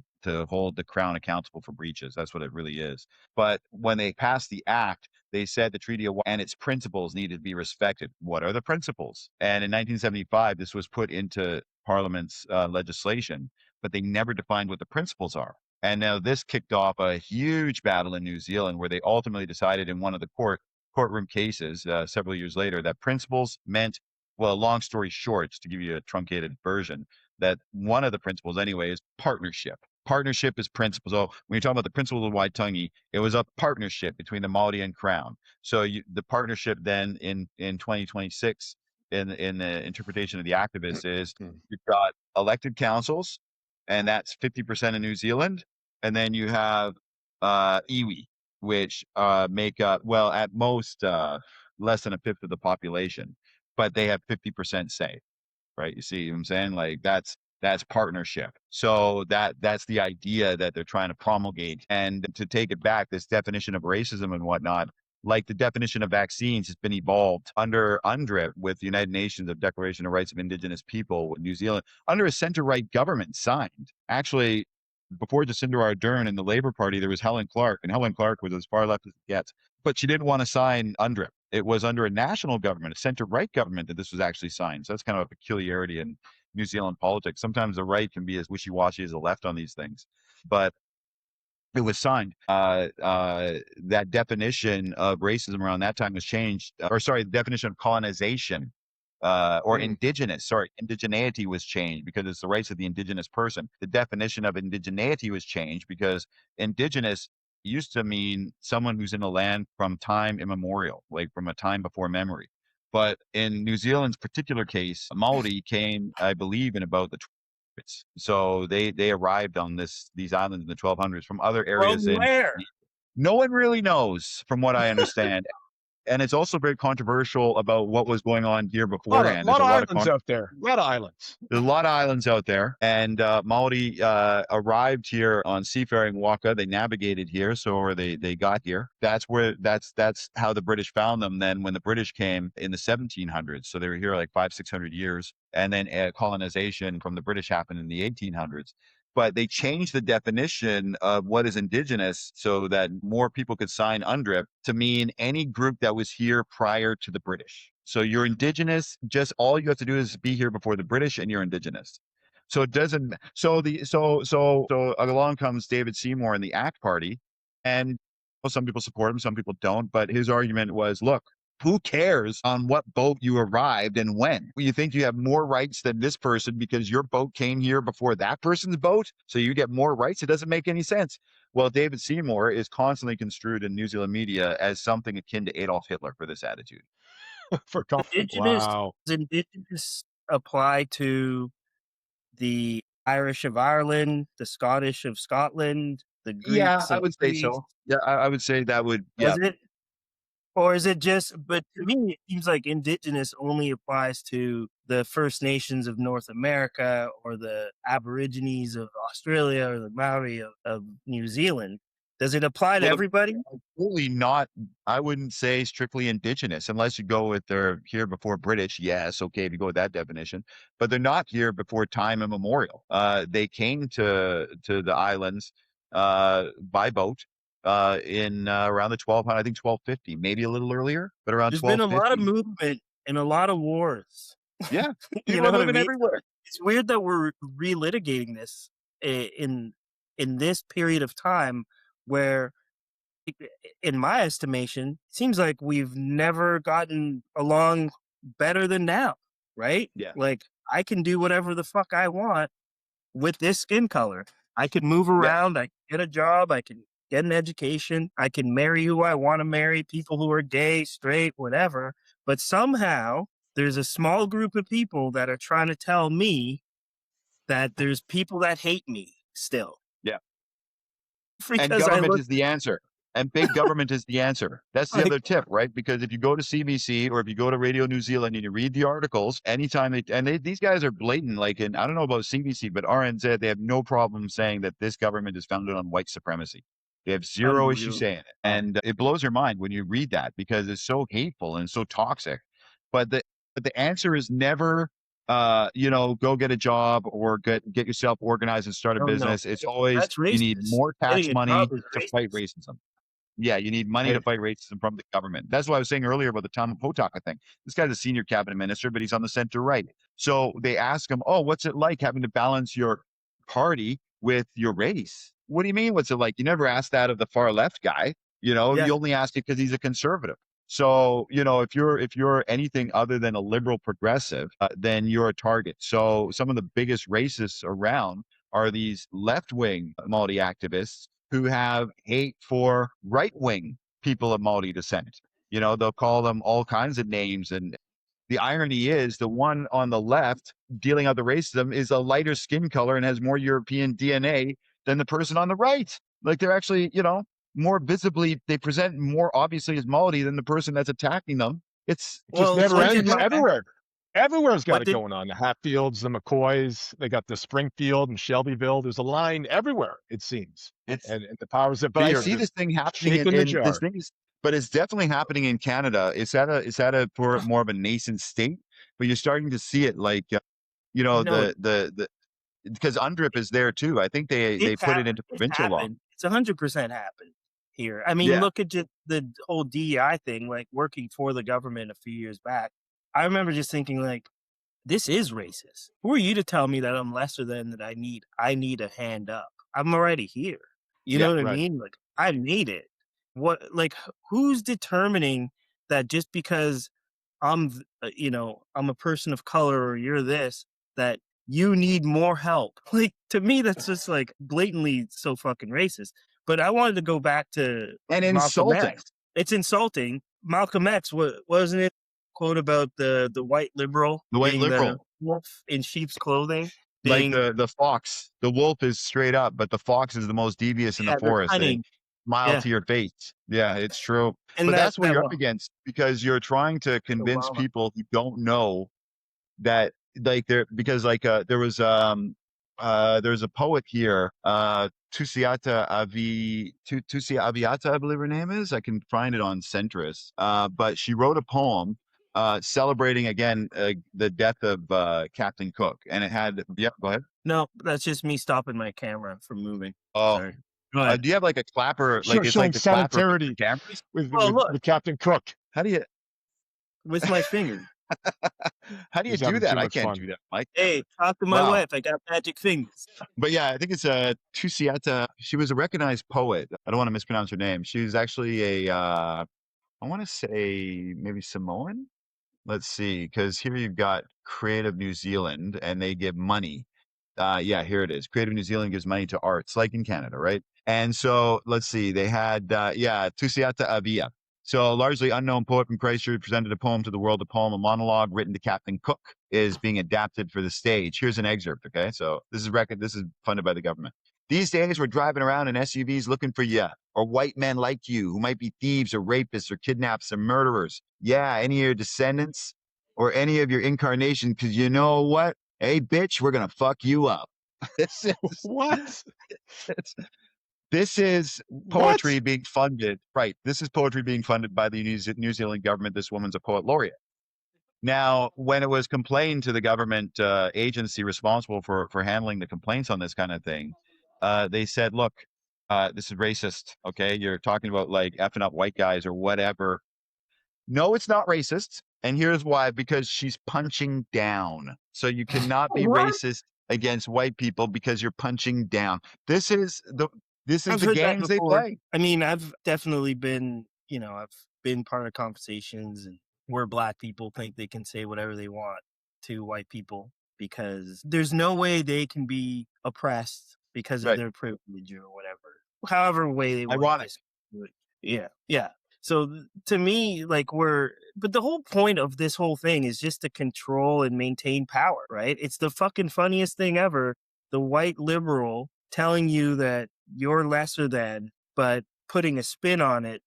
hold the Crown accountable for breaches. That's what it really is. But when they passed the act, they said the treaty and its principles needed to be respected. What are the principles? And in 1975, this was put into Parliament's legislation, but they never defined what the principles are. And now this kicked off a huge battle in New Zealand where they ultimately decided in one of the courtroom cases several years later that principles meant, well, long story short, to give you a truncated version, that one of the principles anyway is partnership. Partnership is principles. So when you're talking about the principles of Waitangi, it was a partnership between the Māori and Crown. So the partnership then in 2026 in the interpretation of the activists is you've got elected councils, and that's 50% of New Zealand. And then you have iwi, which make up, well, at most less than a fifth of the population, but they have 50% say, right? You see what I'm saying? Like that's partnership. So that's the idea that they're trying to promulgate. And to take it back, this definition of racism and whatnot, like the definition of vaccines has been evolved under UNDRIP with the United Nations of Declaration of Rights of Indigenous People with New Zealand under a center-right government signed. Actually, before Jacinda Ardern and the Labour Party, there was Helen Clark, and Helen Clark was as far left as it gets, but she didn't want to sign UNDRIP. It was under a national government, a center-right government, that this was actually signed. So that's kind of a peculiarity in New Zealand politics. Sometimes the right can be as wishy-washy as the left on these things, but it was signed. That definition of racism around that time was changed, the definition of colonization or indigeneity was changed because it's the rights of the indigenous person. The definition of indigeneity was changed because indigenous used to mean someone who's in a land from time immemorial, like from a time before memory. But in New Zealand's particular case, Maori came, I believe, in about the 1200s. So they arrived on these islands in the 1200s from other areas. From where? No one really knows, from what I understand. And it's also very controversial about what was going on here beforehand. A lot of islands out there. A lot of islands. There's a lot of islands out there. And Maori arrived here on seafaring waka. They navigated here, or they got here. That's how the British found them then when the British came in the 1700s. So they were here like 500-600 years. And then colonization from the British happened in the 1800s. But they changed the definition of what is indigenous so that more people could sign UNDRIP to mean any group that was here prior to the British. So you're indigenous, just all you have to do is be here before the British and you're indigenous. So it doesn't, so along comes David Seymour and the ACT Party. And well, some people support him, some people don't. But his argument was, look, who cares on what boat you arrived and when? You think you have more rights than this person because your boat came here before that person's boat, so you get more rights? It doesn't make any sense. Well, David Seymour is constantly construed in New Zealand media as something akin to Adolf Hitler for this attitude. Indigenous apply to the Irish of Ireland, the Scottish of Scotland, the Greeks. Yeah, I would say so. Yeah, I would say that would. Does it? Or is it just, but to me, it seems like indigenous only applies to the First Nations of North America or the Aborigines of Australia or the Maori of New Zealand. Does it apply to everybody? Absolutely not. I wouldn't say strictly indigenous unless you go with they're here before British. Yes, okay, if you go with that definition. But they're not here before time immemorial. They came to the islands by boat. In around the 1200, I think 1250, maybe a little earlier, but around 1250. There's been a lot of movement and a lot of wars. Yeah, you know what I mean? Everywhere. It's weird that we're relitigating this in this period of time where, in my estimation, it seems like we've never gotten along better than now, right? Yeah. Like, I can do whatever the fuck I want with this skin color. I can move around. Yeah. I can get a job. I can get an education. I can marry who I want to marry, people who are gay, straight, whatever. But somehow there's a small group of people that are trying to tell me that there's people that hate me still. Yeah. Because and government is the answer. And big government is the answer. That's the other tip, right? Because if you go to CBC or if you go to Radio New Zealand and you read the articles, anytime these guys are blatant, like I don't know about CBC, but RNZ, they have no problem saying that this government is founded on white supremacy. They have zero issue Unbelievable. saying it. And it blows your mind when you read that because it's so hateful and so toxic. But the answer is never, go get a job or get yourself organized and start a Oh no, business. It's always, that's you need racist. more tax Getting a money job is to fight racist. racism. Yeah, you need money to Hey, fight racism from the government. That's what I was saying earlier about the Tom Potaka thing. This guy's a senior cabinet minister, but he's on the center right. So they ask him, "Oh, what's it like having to balance your party with your race?" What do you mean? What's it like? You never ask that of the far left guy. Yeah. You only ask it because he's a conservative. So if you're anything other than a liberal progressive, then you're a target. So some of the biggest racists around are these left wing Maori activists who have hate for right wing people of Maori descent. They'll call them all kinds of names. And the irony is the one on the left dealing out the racism is a lighter skin color and has more European DNA than the person on the right. Like they're actually, more visibly, they present more obviously as Maori than the person that's attacking them. It's just just Well, never so what did ends. ignorant. Everywhere's got what it did going on. The Hatfields, the McCoys, they got the Springfield and Shelbyville. There's a line everywhere, it seems. It's And the powers that But I be are see this just thing happening shaking the in this jar. thing is, but it's definitely happening in Canada. It's at a for more of a nascent state, but you're starting to see it like, no, the because UNDRIP is there too. I think they it's put it happened. into It's provincial law. happened. It's 100% happened here. I mean, Yeah. look at just the whole DEI thing, like working for the government a few years back. I remember just thinking like, this is racist. Who are you to tell me that I'm lesser than, that I need a hand up? I'm already here. You Yeah. know what I Right. mean? Like I made it. Who's determining that just because I'm a person of color or you're this, that you need more help? Like to me, that's just like blatantly so fucking racist. But I wanted to go back to And Malcolm insulting. X. It's insulting. Malcolm X, wasn't it quote about the white liberal The white being the liberal. wolf in sheep's clothing, Like being the fox. The wolf is straight up, but the fox is the most devious in the they're forest. They cunning. smile Yeah, to your face. Yeah, it's true. and But that that's what that you're up well, against because you're trying to the convince llama. people who don't know that like there's a poet here, Tusia Aviata, I believe her name is. I can find it on Centrist. But she wrote a poem celebrating again the death of Captain Cook, and it had go ahead. No, that's just me stopping my camera from moving. Oh, Sorry. Go ahead. do you have like a clapper? Like it's Showing like the clapper for solidarity cameras. with, Well, with, look, with Captain Cook. How do you with my finger. He's do having that? too I much can't fun. do that, Mike. Hey, talk to my Wow. wife. I got magic fingers. But yeah, I think it's Tusiata. She was a recognized poet. I don't want to mispronounce her name. She was actually I want to say maybe Samoan. Let's see, because here you've got Creative New Zealand, and they give money. Yeah, here it is. Creative New Zealand gives money to arts, like in Canada, right? And so let's see, they had Tusiata Avia. So a largely unknown poet from Christchurch presented a poem to the world. A poem, a monologue written to Captain Cook, is being adapted for the stage. Here's an excerpt. Okay, so this is funded by the government. These days, we're driving around in SUVs looking for you, or white men like you who might be thieves or rapists or kidnappers or murderers. Yeah, any of your descendants or any of your incarnation, because you know what? Hey, bitch, we're going to fuck you up. This is What? this is What? poetry being funded. Right. This is poetry being funded by the New Zealand government. This woman's a poet laureate. Now, when it was complained to the government agency responsible for handling the complaints on this kind of thing, they said, look, this is racist. Okay. You're talking about like effing up white guys or whatever. No, it's not racist. And here's why, because she's punching down. So you cannot be What? racist against white people because you're punching down. This is the I've heard that games they before. play. I mean, I've definitely been, I've been part of conversations and where black people think they can say whatever they want to white people because there's no way they can be oppressed because of Right. their privilege or whatever, however way they want. Ironic. Yeah, yeah. So to me, but the whole point of this whole thing is just to control and maintain power, right? It's the fucking funniest thing ever. The white liberal telling you that you're lesser than, but putting a spin on it.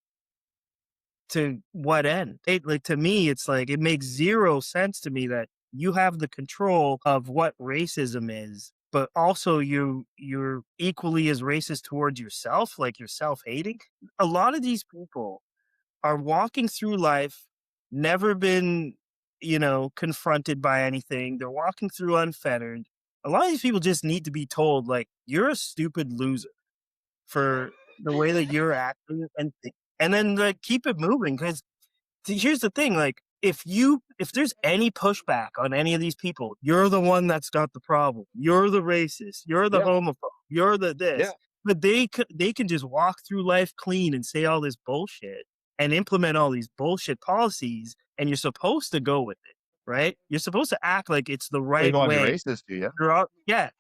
To what end? To me, it's like, it makes zero sense to me that you have the control of what racism is but also you're equally as racist towards yourself, like you're self-hating. A lot of these people are walking through life, never been, confronted by anything. They're walking through unfettered. A lot of these people just need to be told, like, you're a stupid loser for the way that you're acting, and then like keep it moving. Because here's the thing, like, if there's any pushback on any of these people, you're the one that's got the problem. You're the racist. You're the homophobe. You're the this. Yeah. But they can just walk through life clean and say all this bullshit and implement all these bullshit policies, and you're supposed to go with it, right? You're supposed to act like it's the They're right going to be way. racist to you.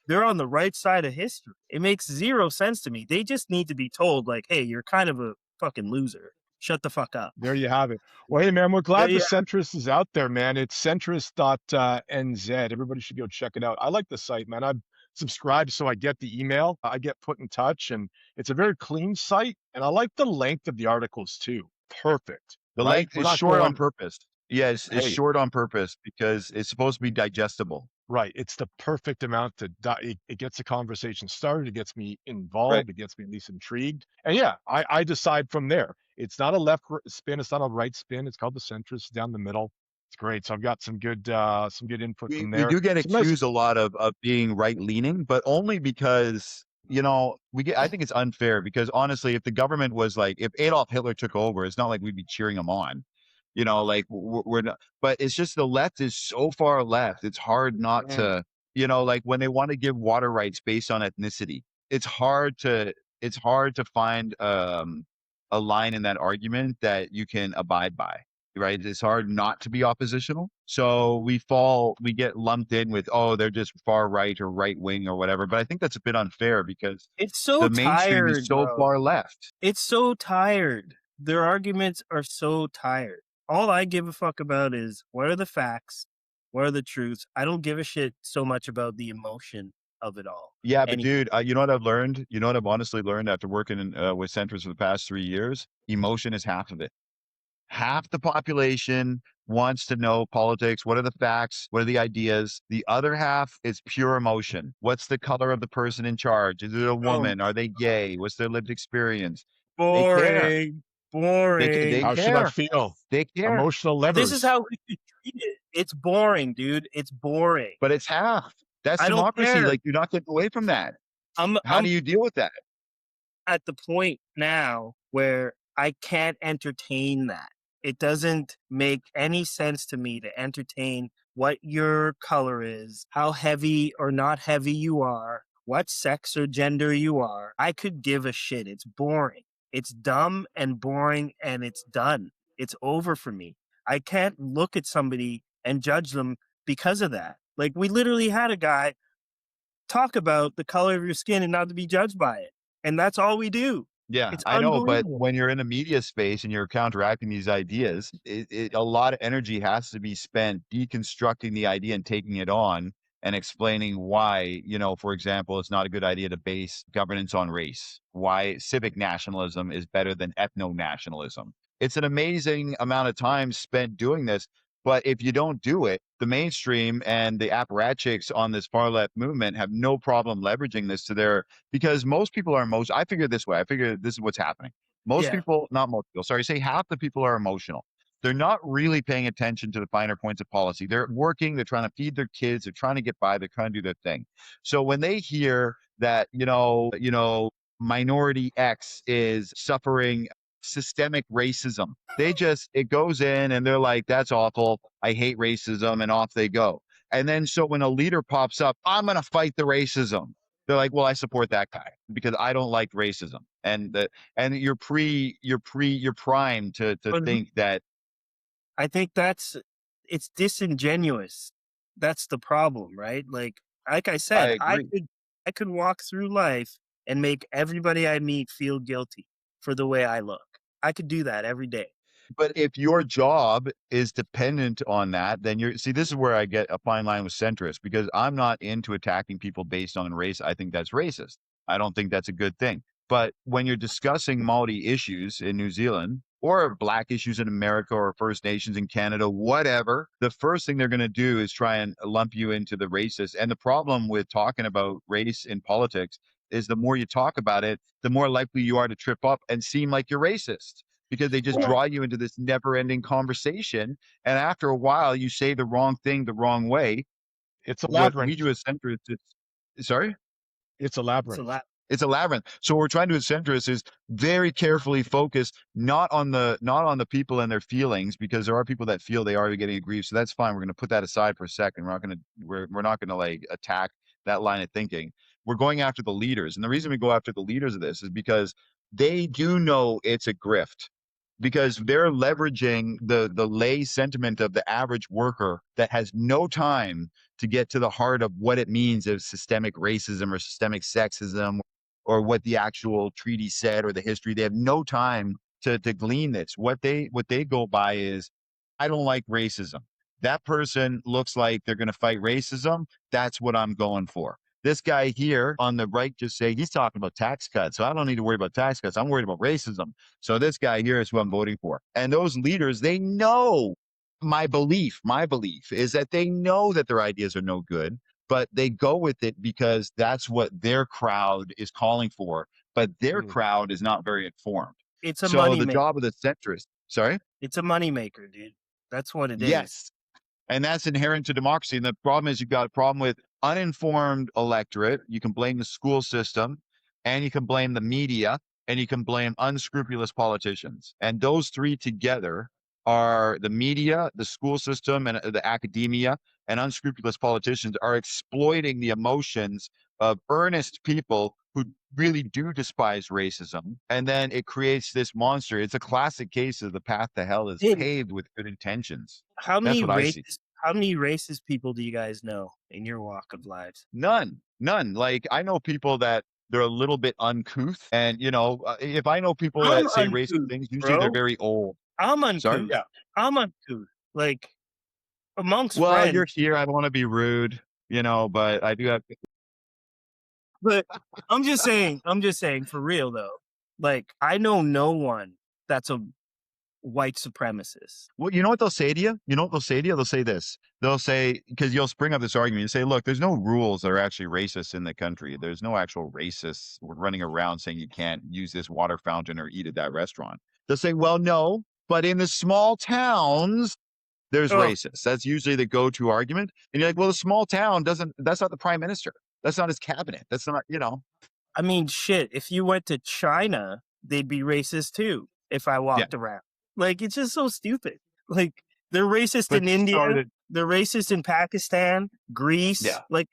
They're on the right side of history. It makes zero sense to me. They just need to be told, like, hey, you're kind of a fucking loser. Shut the fuck up. There you have it. Well, hey, man, we're glad There the you centrist is out there, man. It's centrist.nz. Everybody should go check it out. I like the site, man. I've subscribed so I get the email. I get put in touch, and it's a very clean site. And I like the length of the articles, too. Perfect. The right? length We're is not short on going- purpose. Yes, it's Hey. short on purpose because it's supposed to be digestible. Right. It's the perfect amount to it gets the conversation started. It gets me involved. Right. It gets me at least intrigued. And yeah, I decide from there. It's not a left spin. It's not a right spin. It's called the centrist down the middle. It's great. So I've got some good input We from there. do get Some nice- accused a lot of being right leaning, but only because I think it's unfair because honestly, if the government was like, if Adolf Hitler took over, it's not like we'd be cheering him on. Like we're not, but it's just the left is so far left. It's hard not to, like when they want to give water rights based on ethnicity, it's hard to find a line in that argument that you can abide by, right? It's hard not to be oppositional. So we get lumped in with, oh, they're just far right or right wing or whatever. But I think that's a bit unfair because It's so the mainstream tired, is so bro. far left. It's so tired. Their arguments are so tired. All I give a fuck about is what are the facts? What are the truths? I don't give a shit so much about the emotion of it all. Yeah, but dude, you know what I've learned? You know what I've honestly learned after working with centers for the past 3 years? Emotion is half of it. Half the population wants to know politics. What are the facts? What are the ideas? The other half is pure emotion. What's the color of the person in charge? Is it a woman? Are they gay? What's their lived experience? Boring. They How should I feel? They care. Emotional levers. This is how we should treat it. It's boring, dude. It's boring. But it's half. That's I don't democracy. care. Like, you're not getting away from that. I'm How do you deal with that? at the point now where I can't entertain that. It doesn't make any sense to me to entertain what your color is, how heavy or not heavy you are, what sex or gender you are. I could give a shit. It's boring. It's dumb and boring, and it's done. It's over for me. I can't look at somebody and judge them because of that. Like, we literally had a guy talk about the color of your skin and not to be judged by it. And that's all we do. Yeah, It's I know, but unbelievable. when you're in a media space and you're counteracting these ideas, a lot of energy has to be spent deconstructing the idea and taking it on and explaining why, for example, it's not a good idea to base governance on race, why civic nationalism is better than ethno-nationalism. It's an amazing amount of time spent doing this. But if you don't do it, the mainstream and the apparatchiks on this far left movement have no problem leveraging this because most people are emotional. I figure this way. I figure this is what's happening. Most people, not most people, sorry, say half the people are emotional. They're not really paying attention to the finer points of policy. They're working, they're trying to feed their kids, they're trying to get by, they're trying to do their thing. So when they hear that, minority X is suffering systemic racism, it goes in and they're like, that's awful. I hate racism, and off they go. And then so when a leader pops up, I'm going to fight the racism. They're like, well, I support that guy because I don't like racism. And you're primed to think that. I think it's disingenuous. That's the problem, right? Like I said, I could walk through life and make everybody I meet feel guilty for the way I look. I could do that every day. But if your job is dependent on that, then this is where I get a fine line with centrists, because I'm not into attacking people based on race. I think that's racist. I don't think that's a good thing. But when you're discussing Māori issues in New Zealand, or black issues in America or First Nations in Canada, whatever, the first thing they're going to do is try and lump you into the racist. And the problem with talking about race in politics is the more you talk about it, the more likely you are to trip up and seem like you're racist, because they just Right. draw you into this never ending conversation. And after a while, you say the wrong thing the wrong way. It's a What we labyrinth. do as centrists, sorry? It's a It's a labyrinth. lot. It's a labyrinth. So what we're trying to do as centrists is very carefully focus not on the people and their feelings, because there are people that feel they are getting aggrieved. So that's fine. We're going to put that aside for a second. We're not going to like attack that line of thinking. We're going after the leaders. And the reason we go after the leaders of this is because they do know it's a grift, because they're leveraging the lay sentiment of the average worker that has no time to get to the heart of what it means of systemic racism or systemic sexism, or what the actual treaty said or the history. They have no time to glean this. What they go by is, I don't like racism. That person looks like they're going to fight racism. That's what I'm going for. This guy here on the right just say he's talking about tax cuts. So I don't need to worry about tax cuts. I'm worried about racism. So this guy here is who I'm voting for. And those leaders, they know my belief is that they know that their ideas are no good, but they go with it because that's what their crowd is calling for. But their crowd is not very informed. It's a So money the maker. job of the centrist, sorry? It's a money maker, dude. That's what it is. Yes. And that's inherent to democracy. And the problem is you've got a problem with uninformed electorate. You can blame the school system, and you can blame the media, and you can blame unscrupulous politicians. And those three together are the media, the school system, and the academia, and unscrupulous politicians are exploiting the emotions of earnest people who really do despise racism. And then it creates this monster. It's a classic case of the path to hell is Dude. paved with good intentions. How That's many what I see. racist people do you guys know in your walk of lives? None. Like, I know people that they're a little bit uncouth, and if I know people I'm that say uncouth, racist things, usually they're bro. very old. I'm uncouth. Sorry? Yeah. I'm uncouth. Like, amongst Well, friends. you're here. I don't want to be rude, but I do have. But I'm just saying for real though. Like, I know no one that's a white supremacist. Well, you know what they'll say to you? They'll say this. They'll say, because you'll spring up this argument. You say, look, there's no rules that are actually racist in the country. There's no actual racists running around saying you can't use this water fountain or eat at that restaurant. They'll say, well, no, but in the small towns, there's racists. That's usually the go-to argument. And you're like, well, the small town that's not the prime minister. That's not his cabinet. That's not, I mean, shit, if you went to China, they'd be racist too if I walked around. Like, it's just so stupid. Like, they're racist in India. They're racist in Pakistan, Greece. Yeah. Like,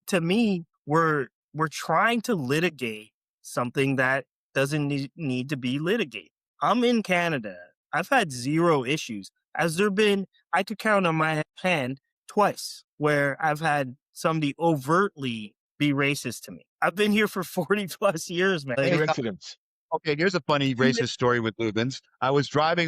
to me, we're trying to litigate something that doesn't need to be litigated. I'm in Canada. I've had zero issues. Has there been, I could count on my hand twice where I've had somebody overtly be racist to me. I've been here for 40 plus years, man. Two incidents. Okay, here's a funny racist story with Louvens.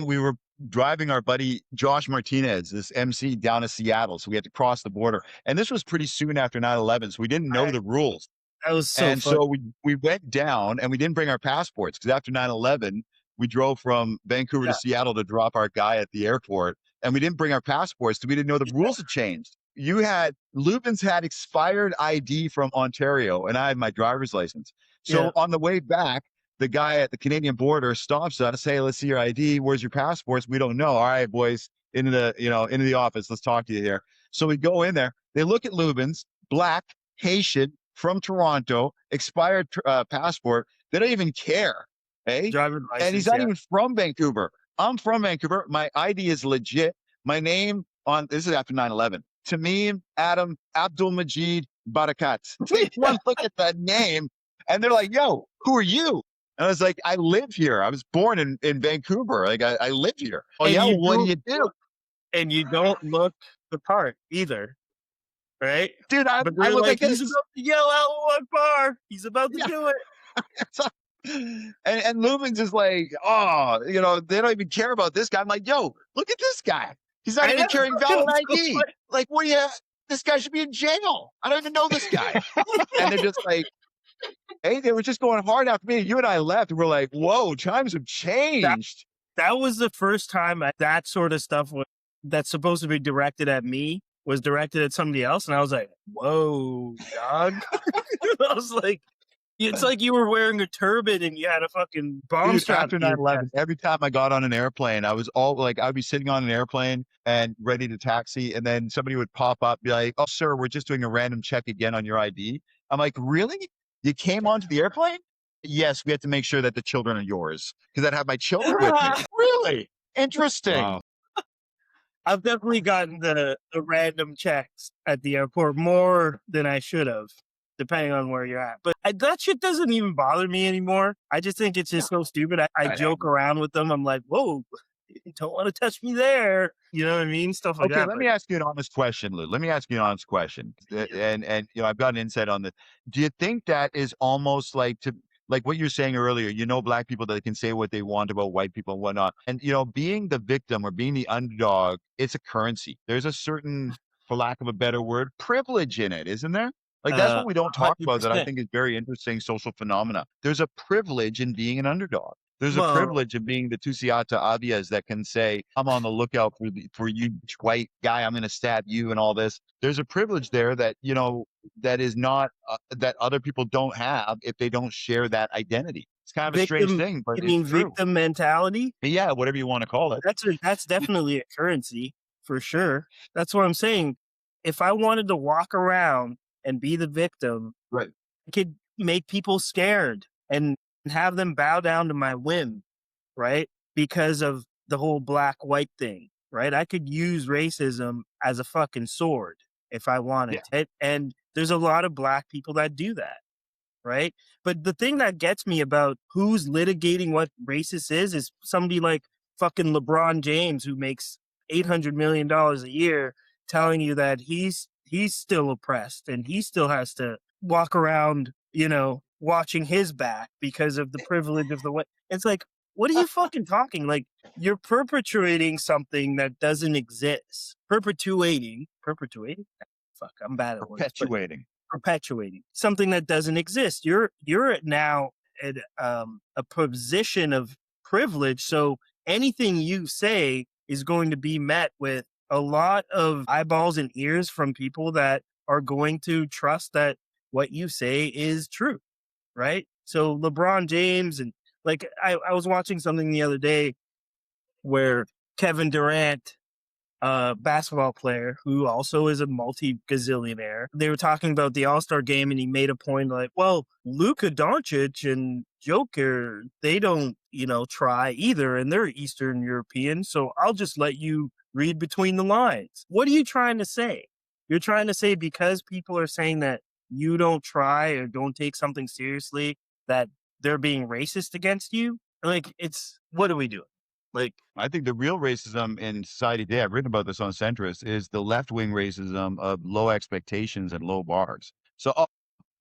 We were driving our buddy Josh Martinez, this MC, down to Seattle. So we had to cross the border. And this was pretty soon after 9/11. So we didn't know the rules. That was so And fun. so we went down and we didn't bring our passports, because after 9/11, we drove from Vancouver to Seattle to drop our guy at the airport. And we didn't bring our passports because we didn't know the rules had changed. Louvens had expired ID from Ontario, and I had my driver's license. So on the way back, the guy at the Canadian border stops us, hey, let's see your ID. Where's your passports? We don't know. All right, boys, into the office. Let's talk to you here. So we go in there. They look at Louvens, black, Haitian, from Toronto, expired passport. They don't even care. Hey? Driver's license, And he's not even from Vancouver. I'm from Vancouver. My ID is legit. My name this is after 9/11. Tameem Adam Abdul Majid Barakat. They one look at the name and they're like, yo, who are you? And I was like, I live here. I was born in Vancouver. Like, I live here. Oh, And yeah? you What do don't you do? And you don't look the part either, right? Dude, I But they're look like he's this. about to yell out Akbar. He's about to do it. And Louvens is like, oh, they don't even care about this guy. I'm like, yo, look at this guy. He's not even carrying valid ID. Like, this guy should be in jail. I don't even know this guy. And they're just like, hey, they were just going hard after me. You and I left, and we're like, whoa, times have changed. that was the first time that sort of stuff that's supposed to be directed at me was directed at somebody else. And I was like, whoa, dog. I was like, it's like you were wearing a turban and you had a fucking bomb Dude, strap. after to your 9/11, chest. every time I got on an airplane, I was all like, I'd be sitting on an airplane and ready to taxi. And then somebody would pop up, be like, oh, sir, we're just doing a random check again on your ID. I'm like, really? You came onto the airplane? Yes, we have to make sure that the children are yours because I'd have my children with me. Really? Interesting. Wow. I've definitely gotten the random checks at the airport more than I should have, depending on where you're at. But that shit doesn't even bother me anymore. I just think it's just so stupid. I joke around with them. I'm like, whoa, you don't want to touch me there. You know what I mean? Stuff like Okay, that. let me ask you an honest question, Lou. Let me ask you an honest question. And you know, I've got an insight on this. Do you think that is almost like what you're saying earlier, black people that can say what they want about white people and whatnot. And being the victim or being the underdog, it's a currency. There's a certain, for lack of a better word, privilege in it, isn't there? Like that's what we don't talk about that I 100%. think is very interesting social phenomena. There's a privilege in being an underdog. There's a Well- privilege of being the Tusiata Avias that can say, I'm on the lookout for you, white guy, I'm going to stab you and all this. There's a privilege there that, that is not, that other people don't have if they don't share that identity. It's kind of a strange thing, but you mean it's true. victim mentality? Yeah, whatever you want to call it. That's definitely a currency for sure. That's what I'm saying. If I wanted to walk around and be the victim, Right. I could make people scared and have them bow down to my whim, right? Because of the whole black-white thing, right? I could use racism as a fucking sword if I wanted it. And there's a lot of black people that do that, right? But the thing that gets me about who's litigating what racist is somebody like fucking LeBron James who makes $800 million a year telling you that he's still oppressed and he still has to walk around, watching his back because of the privilege of the way. It's like, what are you fucking talking? Like, you're perpetuating something that doesn't exist. Perpetuating? Fuck, I'm bad at words. Perpetuating something that doesn't exist. You're now at a position of privilege. So anything you say is going to be met with a lot of eyeballs and ears from people that are going to trust that what you say is true, right? So LeBron James and like I was watching something the other day where Kevin Durant, basketball player who also is a multi-gazillionaire, they were talking about the All-Star game and he made a point like, well, Luka Doncic and Joker, they don't, try either and they're Eastern European. So I'll just let you read between the lines. What are you trying to say? You're trying to say because people are saying that you don't try or don't take something seriously that they're being racist against you? Like, what are we doing? Like, I think the real racism in society today, I've written about this on Centrist, is the left-wing racism of low expectations and low bars. So,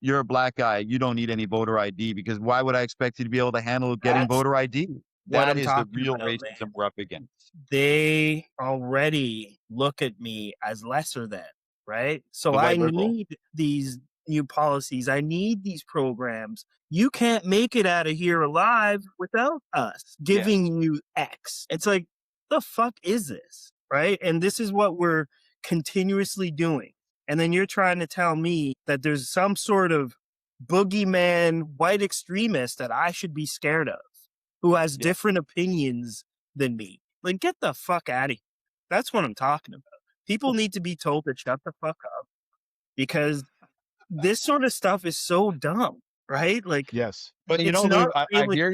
you're a black guy, you don't need any voter ID because why would I expect you to be able to handle getting voter ID? That is the real racism we're up against. They already look at me as lesser than, right? So I need these new policies. I need these programs. You can't make it out of here alive without us giving you X. It's like, the fuck is this, right? And this is what we're continuously doing. And then you're trying to tell me that there's some sort of boogeyman white extremist that I should be scared of, who has different opinions than me. Like, get the fuck out of here. That's what I'm talking about. People need to be told to shut the fuck up because this sort of stuff is so dumb, right? Like, yes. But Lou, I hear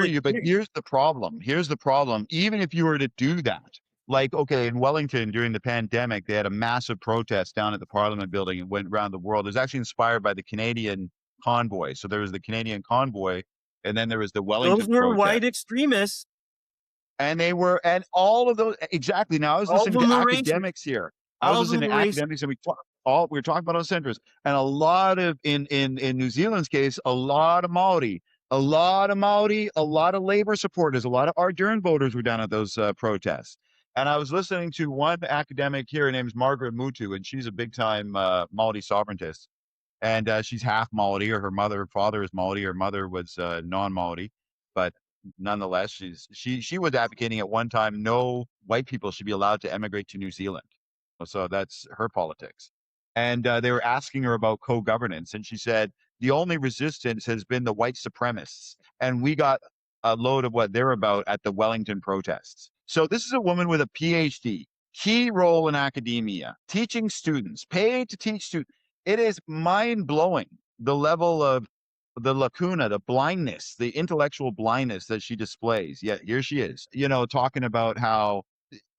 you, but here's the problem. Even if you were to do that, like, okay, in Wellington during the pandemic, they had a massive protest down at the Parliament building and went around the world. It was actually inspired by the Canadian convoy. So there was the Canadian convoy, and then there was the Wellington those were protest. white extremists. And all of those, exactly. Now I was listening to academics here. I was listening to academics and we were talking about on centers, and a lot of, in New Zealand's case, a lot of Maori, a lot of labor supporters, a lot of Ardern voters were down at those protests. And I was listening to one academic here, her name's Margaret Mutu, and she's a big time Maori sovereigntist. And she's half Maori, or her father is Maori, her mother was non-Maori, but nonetheless, she was advocating at one time no white people should be allowed to emigrate to New Zealand. So that's her politics. And they were asking her about co-governance, and she said the only resistance has been the white supremacists, and we got a load of what they're about at the Wellington protests. So this is a woman with a PhD, key role in academia, teaching students, paid to teach students. It is mind-blowing the level of the lacuna, the blindness, the intellectual blindness that she displays. Yet here she is, talking about how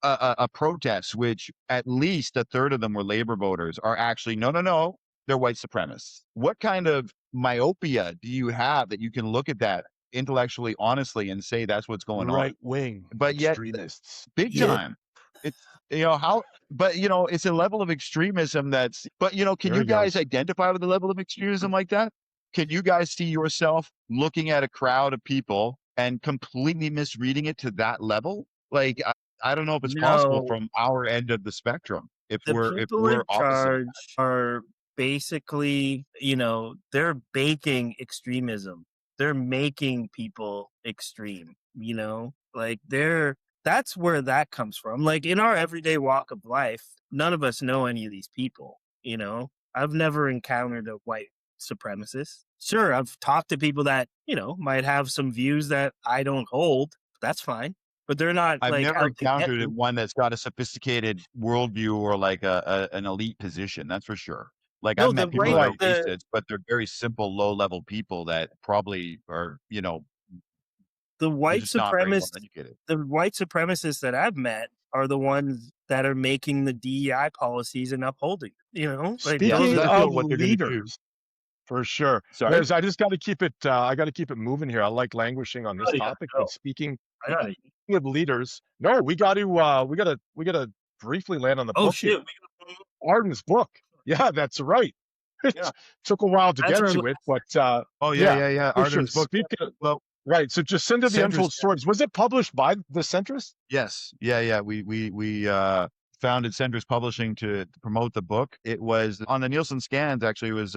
a protest, which at least a third of them were labor voters, are actually, no, they're white supremacists. What kind of myopia do you have that you can look at that intellectually, honestly, and say that's what's going on? Right wing But yet, extremists. big Yeah. time. It's, but it's a level of extremism but can There you he guys goes. identify with a level of extremism like that? Can you guys see yourself looking at a crowd of people and completely misreading it to that level? Like, I don't know if it's possible No, from our end of the spectrum if the we're people in opposite of charge are basically, they're baking extremism. They're making people extreme, like that's where that comes from. Like in our everyday walk of life, none of us know any of these people, I've never encountered a white supremacist. Sure, I've talked to people that, might have some views that I don't hold. That's fine. But they're not I've like never out to get encountered me. one that's got a sophisticated worldview or like an elite position. That's for sure. Like I've No, the met people right, that are Right. the racists, but they're very simple, low level people that probably are, the they're white just not very well supremacists, educated. the white supremacists that I've met are the ones that are making the DEI policies and upholding. Like Yeah, those so Speaking are that's the of doing people. what they're going to do. leaders, for sure. Sorry. Liz, I just got to keep it. I got to keep it moving here. I like languishing on this Oh, yeah, topic, no, but speaking I got it. of leaders, no, we got to. We got to briefly land on the Oh book shit, here. Arden's book. Yeah, that's right. It yeah, took a while to that's get our. to it, but Oh yeah, yeah. for sure. Arden's book. Speaking of, Well, right, so Jacinda the centrist. Untold Stories, was it published by the centrist? Yes. Yeah. We founded Centrist Publishing to promote the book. It was on the Nielsen scans. Actually, it was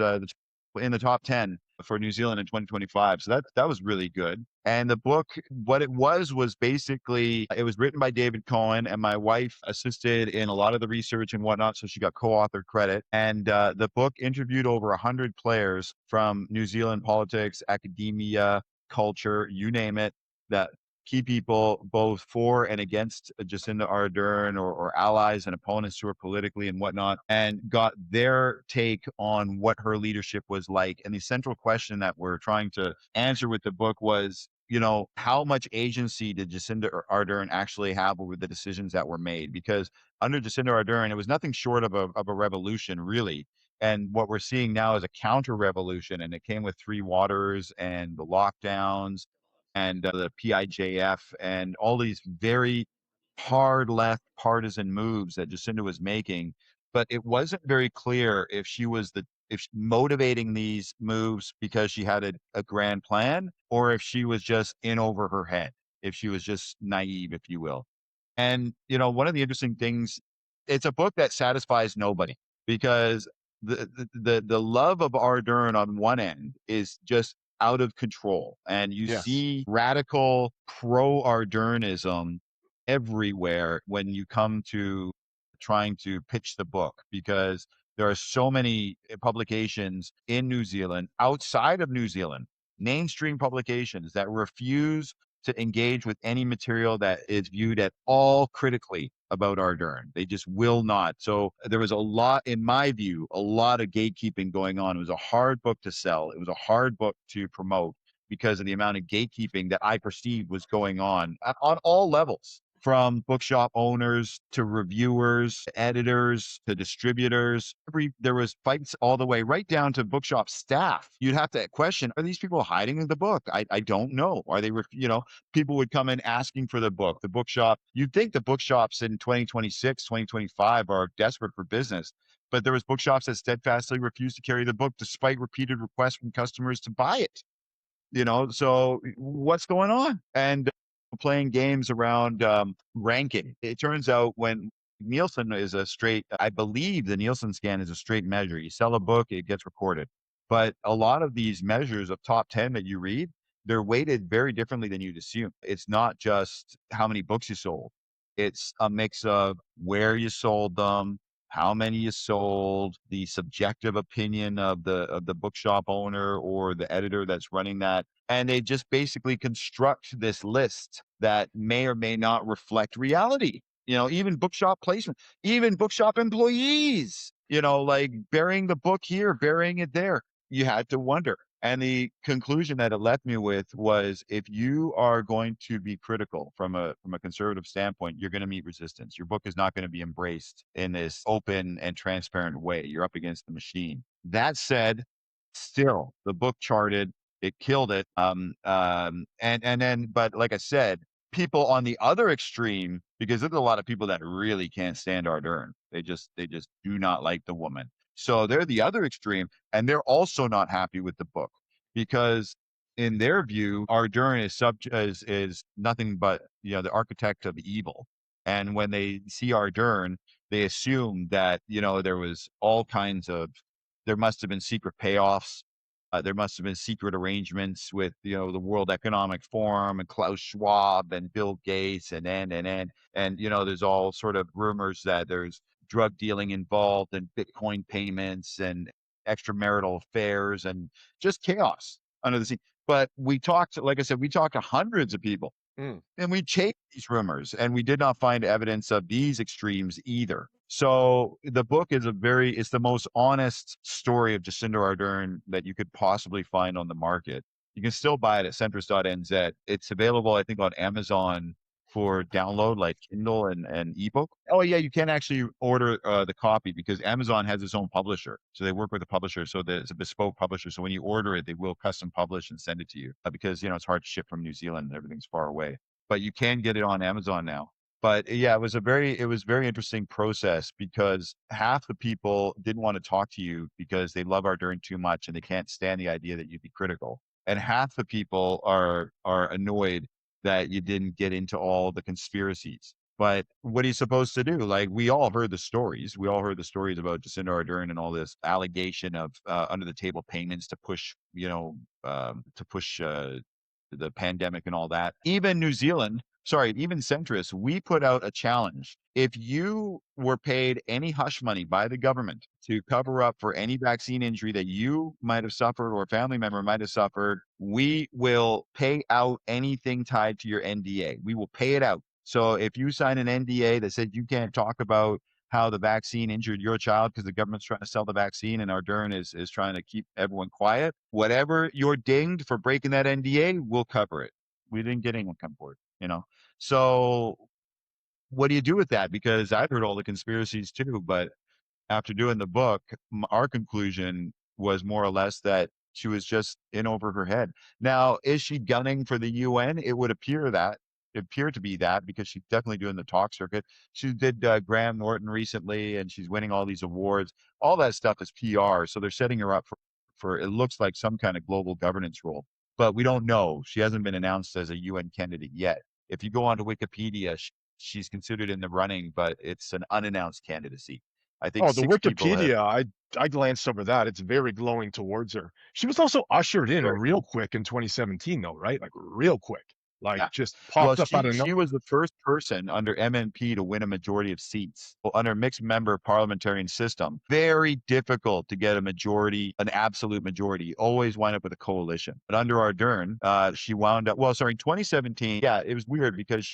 in the top 10 for New Zealand in 2025. So that was really good. And the book, what it was basically, it was written by David Cohen, and my wife assisted in a lot of the research and whatnot. So she got co-author credit. And the book interviewed over 100 players from New Zealand politics, academia, culture, you name it, that key people both for and against Jacinda Ardern, or allies and opponents to her politically and whatnot, and got their take on what her leadership was like. And the central question that we're trying to answer with the book was, how much agency did Jacinda Ardern actually have over the decisions that were made? Because under Jacinda Ardern, it was nothing short of a revolution, really. And what we're seeing now is a counter revolution, and it came with Three Waters and the lockdowns and the PIJF and all these very hard left partisan moves that Jacinda was making. But it wasn't very clear if she was motivating these moves because she had a grand plan, or if she was just in over her head, if she was just naive, if you will. And, one of the interesting things, it's a book that satisfies nobody, because the love of Ardern on one end is just out of control. And you Yes. see radical pro Ardernism everywhere when you come to trying to pitch the book, because there are so many publications in New Zealand, outside of New Zealand, mainstream publications that refuse to engage with any material that is viewed at all critically about Ardern. They just will not. So there was a lot, in my view, a lot of gatekeeping going on. It was a hard book to sell. It was a hard book to promote because of the amount of gatekeeping that I perceived was going on all levels, from bookshop owners to reviewers, to editors, to distributors. There was fights all the way right down to bookshop staff. You'd have to question, are these people hiding the book? I don't know. Are they, people would come in asking for the book. The bookshop, you'd think the bookshops in 2026, 2025 are desperate for business, but there was bookshops that steadfastly refused to carry the book despite repeated requests from customers to buy it. So what's going on? And playing games around ranking. It turns out when Nielsen is I believe the Nielsen scan is a straight measure. You sell a book, it gets recorded. But a lot of these measures of top 10 that you read, they're weighted very differently than you'd assume. It's not just how many books you sold. It's a mix of where you sold them, how many you sold, the subjective opinion of the bookshop owner or the editor that's running that. And they just basically construct this list that may or may not reflect reality. Even bookshop placement, even bookshop employees, like burying the book here, burying it there. You had to wonder. And the conclusion that it left me with was, if you are going to be critical from a conservative standpoint, you're going to meet resistance. Your book is not going to be embraced in this open and transparent way. You're up against the machine. That said, still the book charted, it killed it. But like I said, people on the other extreme, because there's a lot of people that really can't stand Ardern. They just do not like the woman. So they're the other extreme, and they're also not happy with the book, because in their view, Ardern is nothing but the architect of evil. And when they see Ardern, they assume that there was all kinds of, there must have been secret payoffs. There must have been secret arrangements with the World Economic Forum and Klaus Schwab and Bill Gates and there's all sort of rumors that there's drug dealing involved and Bitcoin payments and extramarital affairs and just chaos under the sea. But like I said, we talked to hundreds of people and we chased these rumors, and we did not find evidence of these extremes either. So the book is it's the most honest story of Jacinda Ardern that you could possibly find on the market. You can still buy it at centrist.nz. It's available, I think, on Amazon for download, like Kindle and ebook. Oh yeah, you can actually order the copy, because Amazon has its own publisher. So they work with a publisher. So there's a bespoke publisher. So when you order it, they will custom publish and send it to you, because it's hard to ship from New Zealand and everything's far away. But you can get it on Amazon now. But yeah, it was very interesting process, because half the people didn't want to talk to you because they love Ardern too much and they can't stand the idea that you'd be critical. And half the people are annoyed that you didn't get into all the conspiracies. But what are you supposed to do? Like, we all heard the stories. We all heard the stories about Jacinda Ardern and all this allegation of under the table payments to push, the pandemic and all that. Even even centrists, we put out a challenge. If you were paid any hush money by the government to cover up for any vaccine injury that you might have suffered or a family member might have suffered, we will pay out anything tied to your NDA. We will pay it out. So if you sign an NDA that said you can't talk about how the vaccine injured your child because the government's trying to sell the vaccine and Ardern is trying to keep everyone quiet, whatever you're dinged for breaking that NDA, we'll cover it. We didn't get anyone come forward, So what do you do with that? Because I've heard all the conspiracies too, but after doing the book, our conclusion was more or less that she was just in over her head. Now, is she gunning for the UN? It would appear to be that, because she's definitely doing the talk circuit. She did Graham Norton recently, and she's winning all these awards. All that stuff is PR. So they're setting her up for it looks like some kind of global governance role, but we don't know. She hasn't been announced as a UN candidate yet. If you go onto Wikipedia, she's considered in the running, but it's an unannounced candidacy. I think Oh, the 6 people have. Wikipedia, I glanced over that. It's very glowing towards her. She was also ushered in Sure. real quick in 2017, though, right? Like real quick. Like Yeah. just Well, popped up out of she was the first person under MNP to win a majority of seats. Under mixed member parliamentarian system, very difficult to get a majority, an absolute majority. You always wind up with a coalition. But under Ardern, she wound up, in 2017, yeah, it was weird because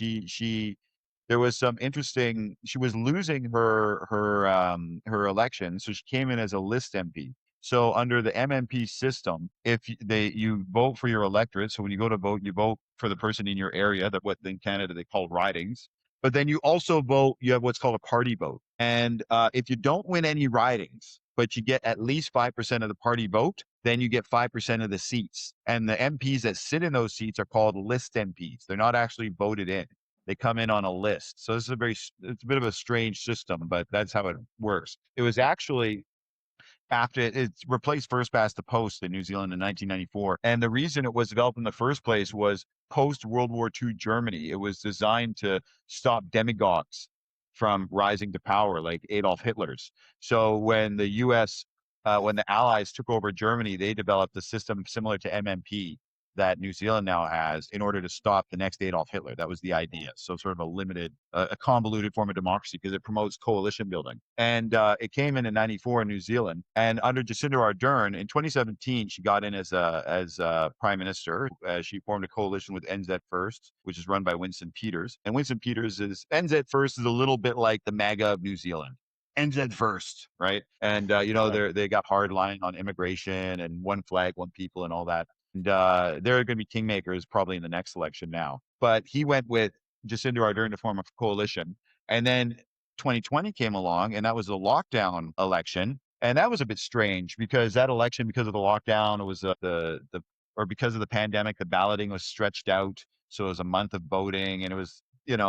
there was some interesting, she was losing her election. So she came in as a list MP. So under the MMP system, if you vote for your electorate, so when you go to vote, you vote for the person in your area, that what in Canada they call ridings. But then you also vote, you have what's called a party vote. And if you don't win any ridings, but you get at least 5% of the party vote, then you get 5% of the seats. And the MPs that sit in those seats are called list MPs. They're not actually voted in. They come in on a list. So this is it's a bit of a strange system, but that's how it works. It was actually after it replaced first past the post in New Zealand in 1994. And the reason it was developed in the first place was post World War II Germany. It was designed to stop demagogues from rising to power like Adolf Hitler's. So when the Allies took over Germany, they developed a system similar to MMP that New Zealand now has in order to stop the next Adolf Hitler. That was the idea. So sort of a limited, a convoluted form of democracy because it promotes coalition building. And it came in '94 in New Zealand. And under Jacinda Ardern in 2017, she got in as a prime minister. She formed a coalition with NZ First, which is run by Winston Peters. And Winston Peters is NZ First is a little bit like the MAGA of New Zealand. NZ First, right? And they got hard line on immigration and one flag, one people, and all that. And they're going to be kingmakers probably in the next election now. But he went with Jacinda Ardern to form a coalition, and then 2020 came along, and that was a lockdown election, and that was a bit strange because that election, because of the lockdown, it was or because of the pandemic, the balloting was stretched out, so it was a month of voting, and it was it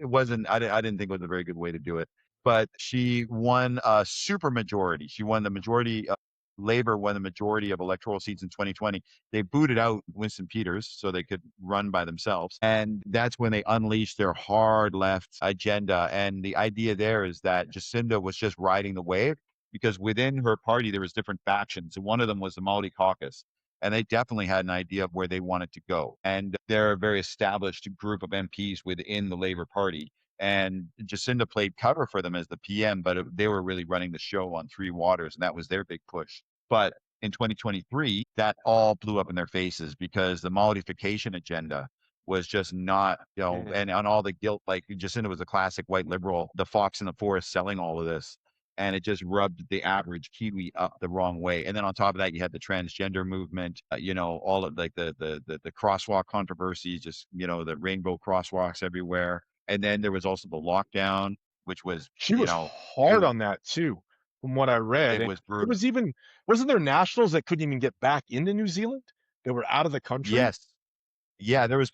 wasn't. I didn't think it was a very good way to do it. But she won a super majority. She won the majority. Labor won the majority of electoral seats in 2020. They booted out Winston Peters so they could run by themselves. And that's when they unleashed their hard left agenda. And the idea there is that Jacinda was just riding the wave because within her party, there was different factions. And one of them was the Maori caucus. And they definitely had an idea of where they wanted to go. And they're a very established group of MPs within the Labour Party. And Jacinda played cover for them as the PM, but they were really running the show on three waters, and that was their big push. But in 2023, that all blew up in their faces because the Maorification agenda was just not, and on all the guilt, like Jacinda was a classic white liberal, the fox in the forest selling all of this. And it just rubbed the average Kiwi up the wrong way. And then on top of that, you had the transgender movement, all of like the crosswalk controversy, just, the rainbow crosswalks everywhere. And then there was also the lockdown, which was, she was hard on that too, from what I read. It was brutal. Wasn't there nationals that couldn't even get back into New Zealand? They were out of the country. Yes. Yeah, there was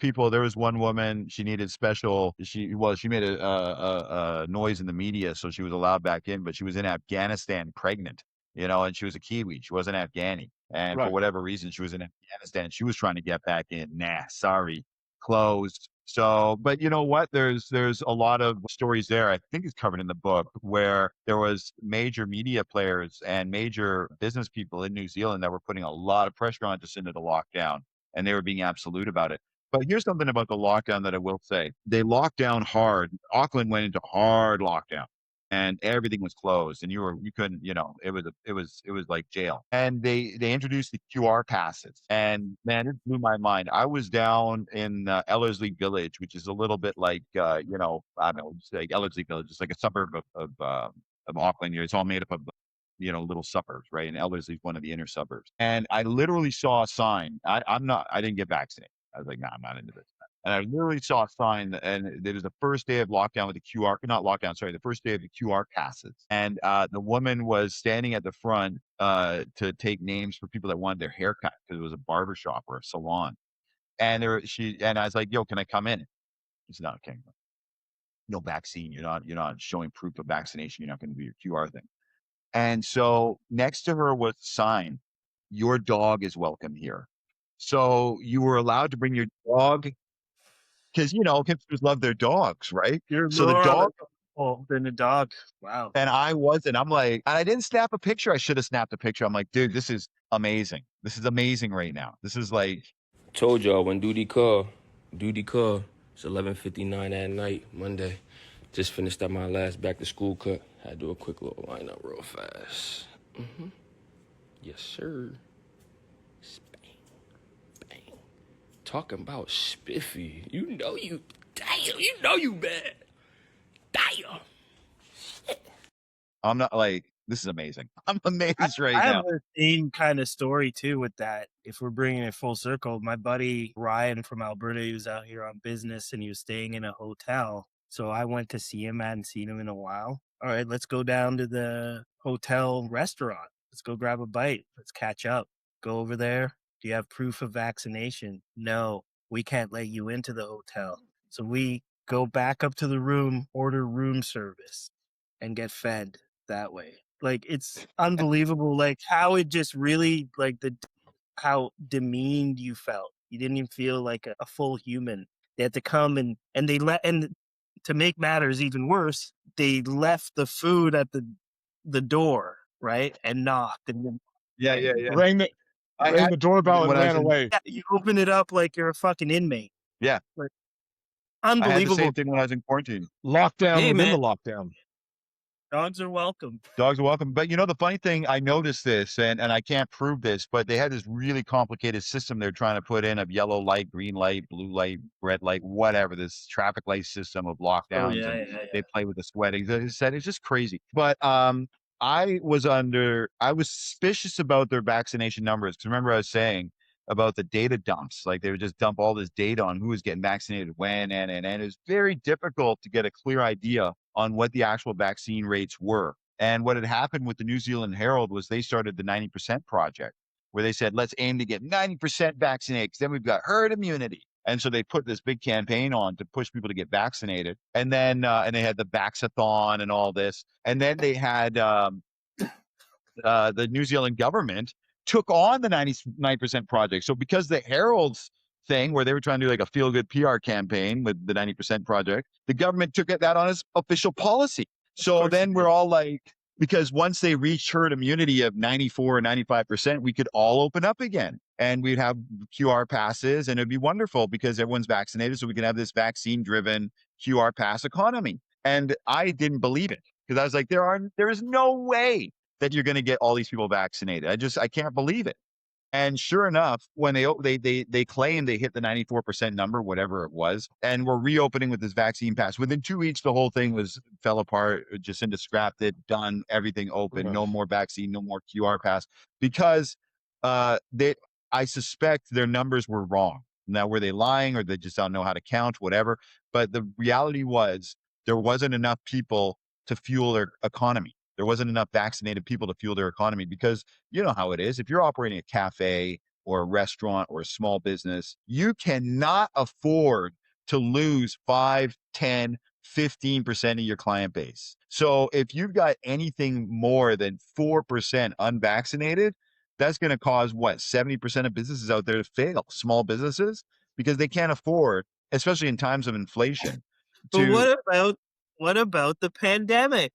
one woman, she needed she made a noise in the media, so she was allowed back in, but she was in Afghanistan pregnant, and she was a Kiwi. She wasn't Afghani. And for whatever reason, she was in Afghanistan. She was trying to get back in. Nah, sorry, closed. So, but you know what? There's a lot of stories there. I think it's covered in the book where there was major media players and major business people in New Zealand that were putting a lot of pressure on Jacinda to lock down, and they were being absolute about it. But here's something about the lockdown that I will say. They locked down hard. Auckland went into hard lockdown. And everything was closed, and you couldn't, it was like jail. And they introduced the QR passes, and man, it blew my mind. I was down in Ellerslie Village, which is a little bit like, I don't know, it's like Ellerslie Village. It's like a suburb of Auckland. It's all made up of, little suburbs, right? And Ellerslie is one of the inner suburbs. And I literally saw a sign. I didn't get vaccinated. I was like, nah, I'm not into this. And I literally saw a sign, and it was the first day of lockdown with the first day of the QR passes. And the woman was standing at the front to take names for people that wanted their haircut because it was a barbershop or a salon. And I was like, yo, can I come in? She's not okay. No vaccine. You're not showing proof of vaccination. You're not going to do your QR thing. And so next to her was a sign, your dog is welcome here. So you were allowed to bring your dog. Because, hipsters love their dogs, right? So the dog than the dog. Wow. And I'm like, and I didn't snap a picture. I should have snapped a picture. I'm like, dude, this is amazing. This is amazing right now. This is like. Told y'all when duty call. It's 11:59 at night, Monday. Just finished up my last back to school cut. Had to do a quick little lineup real fast. Yes, sir. Talking about spiffy. You know you bad. Damn. I'm not like, this is amazing. I'm amazed right now. I have the same kind of story too with that. If we're bringing it full circle, my buddy Ryan from Alberta, he was out here on business and he was staying in a hotel. So I went to see him. I hadn't seen him in a while. All right, let's go down to the hotel restaurant. Let's go grab a bite. Let's catch up. Go over there. Do you have proof of vaccination? No, we can't let you into the hotel. So we go back up to the room, order room service, and get fed that way. Like, it's unbelievable, like, how it just really, like, how demeaned you felt. You didn't even feel like a full human. They had to come and to make matters even worse, they left the food at the door, right? And knocked. And yeah. I rang had the doorbell and when I was ran in, away. Yeah, you open it up like you're a fucking inmate. yeah, Like, I had the unbelievable. same thing when I was in quarantine. Lockdown Hey, within man. the lockdown. Dogs are welcome. Dogs are welcome. But the funny thing, I noticed this, and I can't prove this, but they had this really complicated system they're trying to put in of yellow light, green light, blue light, red light, whatever, this traffic light system of Oh lockdowns, yeah, and yeah, they yeah. play with the sweating. They said it's just crazy. But I was suspicious about their vaccination numbers. Because remember I was saying about the data dumps, like they would just dump all this data on who was getting vaccinated when, and it was very difficult to get a clear idea on what the actual vaccine rates were. And what had happened with the New Zealand Herald was they started the 90% project, where they said, let's aim to get 90% vaccinated, because then we've got herd immunity. And so they put this big campaign on to push people to get vaccinated. And then and they had the Vaxathon and all this. And then they had the New Zealand government took on the 99% project. So because the Herald's thing, where they were trying to do like a feel-good PR campaign with the 90% project, the government took that on as official policy. So then we're all like, because once they reached herd immunity of 94 or 95%, we could all open up again and we'd have QR passes and it'd be wonderful because everyone's vaccinated. So we can have this vaccine driven QR pass economy. And I didn't believe it because I was like, there is no way that you're going to get all these people vaccinated. I can't believe it. And sure enough, when they claim they hit the 94% number, whatever it was, and we're reopening with this vaccine pass. Within 2 weeks, the whole thing fell apart. Jacinda scrapped it, done, everything open, no more vaccine, no more QR pass, because I suspect their numbers were wrong. Now, were they lying or they just don't know how to count, whatever? But the reality was there wasn't enough people to fuel their economy. There wasn't enough vaccinated people to fuel their economy because you know how it is. If you're operating a cafe or a restaurant or a small business, you cannot afford to lose 5, 10, 15% of your client base. So if you've got anything more than 4% unvaccinated, that's going to cause what? 70% of businesses out there to fail, small businesses, because they can't afford, especially in times of inflation. But what about the pandemic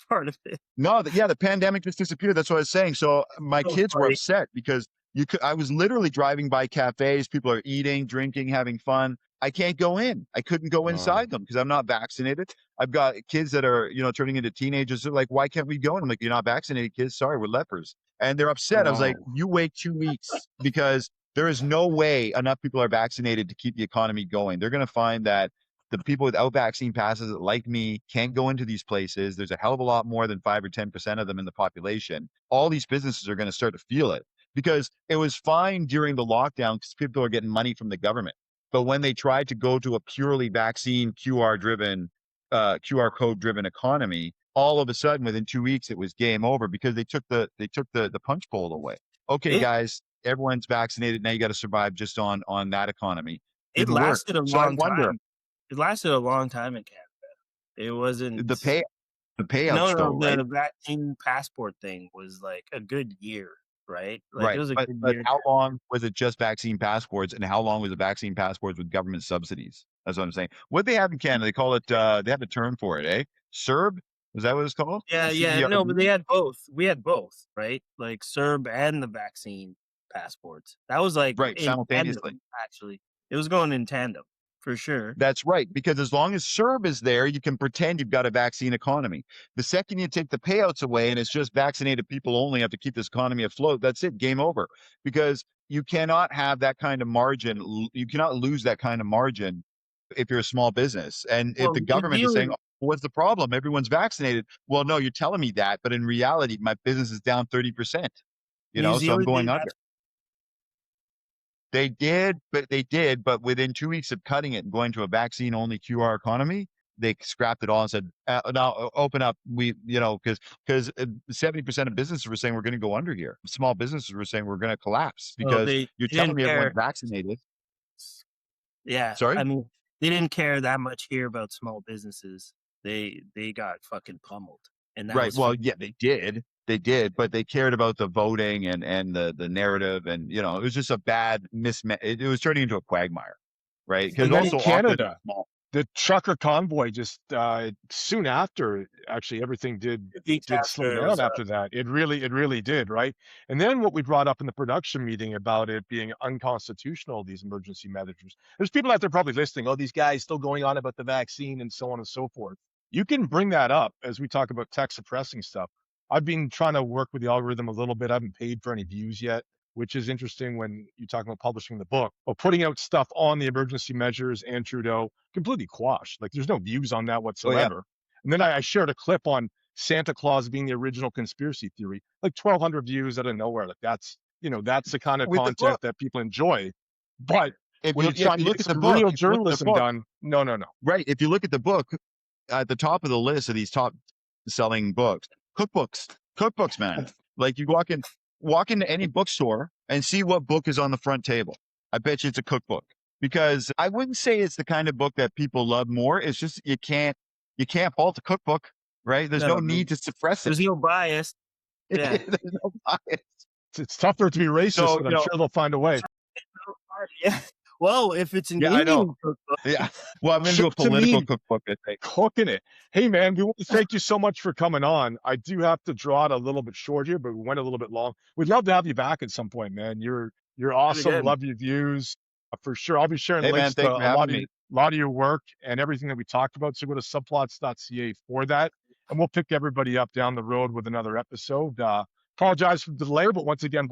part of it? No, the pandemic just disappeared. That's what I was saying. So my So kids were funny. upset because I was literally driving by cafes. People are eating, drinking, having fun. I can't go in. I couldn't go inside them because I'm not vaccinated. I've got kids that are, turning into teenagers. They're like, why can't we go in? I'm like, you're not vaccinated, kids. Sorry, we're lepers. And they're upset. I was like, you wait 2 weeks because there is no way enough people are vaccinated to keep the economy going. They're going to find that the people without vaccine passes, like me, can't go into these places. There's a hell of a lot more than 5 or 10% of them in the population. All these businesses are going to start to feel it because it was fine during the lockdown because people are getting money from the government. But when they tried to go to a purely vaccine QR code driven economy, all of a sudden within 2 weeks it was game over because they took the punch bowl away. Okay, guys, everyone's vaccinated. Now you got to survive just on that economy. It Didn't work. lasted a So I long wonder, time. It lasted a long time in Canada. It wasn't the payouts no, though, right? the vaccine passport thing was like a good year, right? Like it Right. was a But good but year. how long was it just vaccine passports, and how long was the vaccine passports with government subsidies? That's what I'm saying. What they have in Canada, they call it they have a term for it, eh? CERB? Is that what it's called? Yeah, CERB? no, but they had both. We had both, right? Like CERB and the vaccine passports. That was like Right, in simultaneously. tandem, actually. It was going in tandem for sure. That's right, because as long as CERB is there, you can pretend you've got a vaccine economy. The second you take the payouts away and it's just vaccinated people only have to keep this economy afloat, that's it, game over. Because you cannot have that kind of margin. You cannot lose that kind of margin if you're a small business. And if Well, the New government is saying, Zealand, oh, what's the problem? Everyone's vaccinated. Well, no, you're telling me that, but in reality, my business is down 30%, New so I'm Zealand going did under. that. They did, but within 2 weeks of cutting it and going to a vaccine-only QR economy, they scrapped it all and said, "Now open up." Because 70% of businesses were saying we're going to go under here. Small businesses were saying we're going to collapse So because you're they telling didn't me everyone's care. vaccinated. Yeah, Sorry, I mean, they didn't care that much here about small businesses. They got fucking pummeled, and that right? was Well, yeah, they did, but they cared about the voting and the narrative, and it was just a bad mismatch. It was turning into a quagmire, right? Because And then also Auckland is Canada. small. The trucker convoy just soon after, actually, everything did slow After it was down after that. It really did, right? And then what we brought up in the production meeting about it being unconstitutional, these emergency measures. There's people out there probably listening, oh, these guys still going on about the vaccine and so on and so forth. You can bring that up as we talk about tech suppressing stuff. I've been trying to work with the algorithm a little bit. I haven't paid for any views yet, which is interesting when you talk about publishing the book, or putting out stuff on the emergency measures and Trudeau, completely quashed. Like there's no views on that whatsoever. And then I shared a clip on Santa Claus being the original conspiracy theory, like 1,200 views out of nowhere. Like that's the kind of With the content book. that people enjoy. But If when you, you're trying to look get at the some book, real if you look at the journalism book, done, no. right? If you look at the book, at the top of the list of these top selling books, cookbooks, man. Like you walk into any bookstore and see what book is on the front table. I bet you it's a cookbook, because I wouldn't say it's the kind of book that people love more. It's just you can't fault a cookbook, right? There's no need to suppress it. There's no bias. Yeah. There's no bias. It's tougher to be racist, So, but I'm sure they'll find a way. Yeah. Well, if it's an Yeah, I Indian know. cookbook, Yeah. Well, I'm going to do a To me, political cookbook, I think. cooking it. Hey man, we want to thank you so much for coming on. I do have to draw it a little bit short here, but we went a little bit long. We'd love to have you back at some point, man. You're awesome. again. Love your views for sure. I'll be sharing Hey, man, links to thanks for having me. a lot of your work and everything that we talked about. So go to subplots.ca for that, and we'll pick everybody up down the road with another episode. Apologize for the delay, but once again,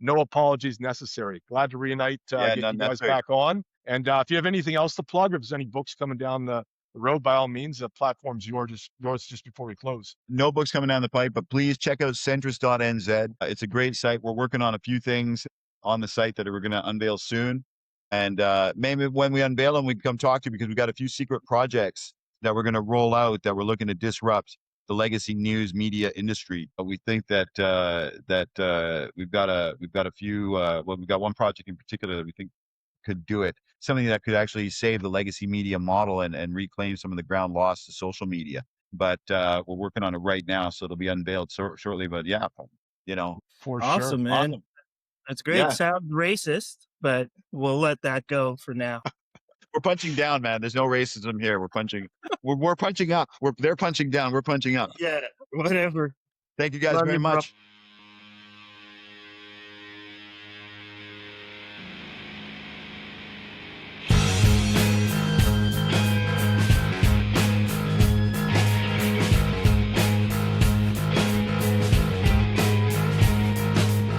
no apologies necessary. Glad to reunite, get you guys back on. And if you have anything else to plug, if there's any books coming down the road, by all means, the platform's yours just before we close. No books coming down the pipe, but please check out centrist.nz. It's a great site. We're working on a few things on the site that we're going to unveil soon. And maybe when we unveil them, we can come talk to you, because we've got a few secret projects that we're going to roll out that we're looking to disrupt the legacy news media industry. But we think that we've got a few. We've got one project in particular that we think could do it. Something that could actually save the legacy media model and reclaim some of the ground lost to social media. But we're working on it right now, so it'll be unveiled shortly. But yeah, For awesome, sure. man. Awesome. That's great. Yeah. Sounds racist, but we'll let that go for now. We're punching down, man. There's no racism here. We're punching. We're punching up. They're punching down. We're punching up. Yeah, whatever. Thank you guys Love very you, bro. much.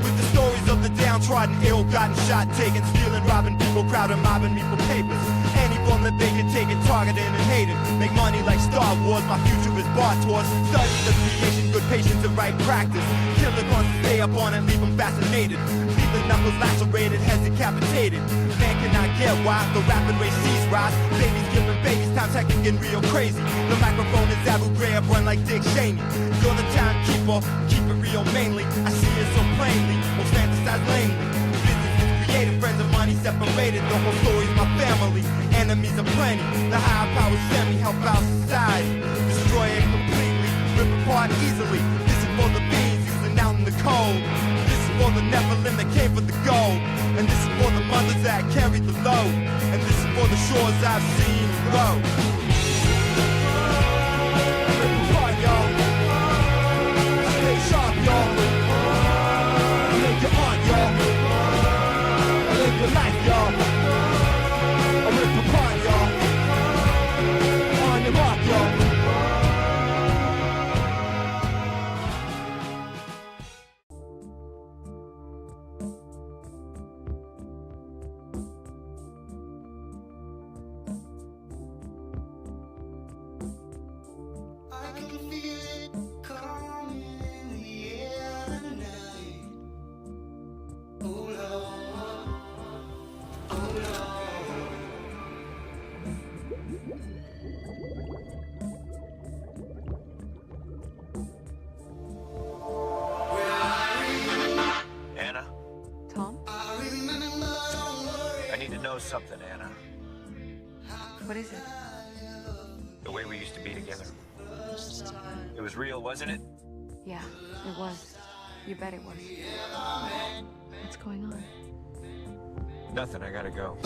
With the stories of the downtrodden, ill-gotten, shot taken, stealing, robbing people, crowding, mobbing me for papers. Any form that they can take it, targeting and hating. Make money like Star Wars, my future is bought towards studies of creation, good patience and right practice. Killer wants to stay up on it, leave them fascinated. Leave the knuckles lacerated, heads decapitated. Man cannot get why the rapid race sees rise. Babies killing babies, times hectic and real crazy. The microphone is Abu Ghraib, run like Dick Cheney. You're the timekeeper, keep it real mainly. I see it so plainly, most fantasize lamely. Business is created, friends and money separated. The whole story's my family, enemies are plenty. The higher powers send me, help out society. Destroy it completely, rip apart easily. This is for the beings using out in the cold. This is for the Nephilim that came for the gold. And this is for the mothers that carried the load. And this is for the shores I've seen grow. Rip apart, y'all. Stay sharp, y'all. Make your art, y'all. Live your life, y'all. Rip apart, y'all. On your mark, y'all. I can feel it coming in the air tonight. Oh Lord, oh Lord. Anna, Tom? I remember, don't worry. I need to know something, Anna. What is it? The way we used to be together. It was real, wasn't it? Yeah, it was. You bet it was. What's going on? Nothing, I gotta go.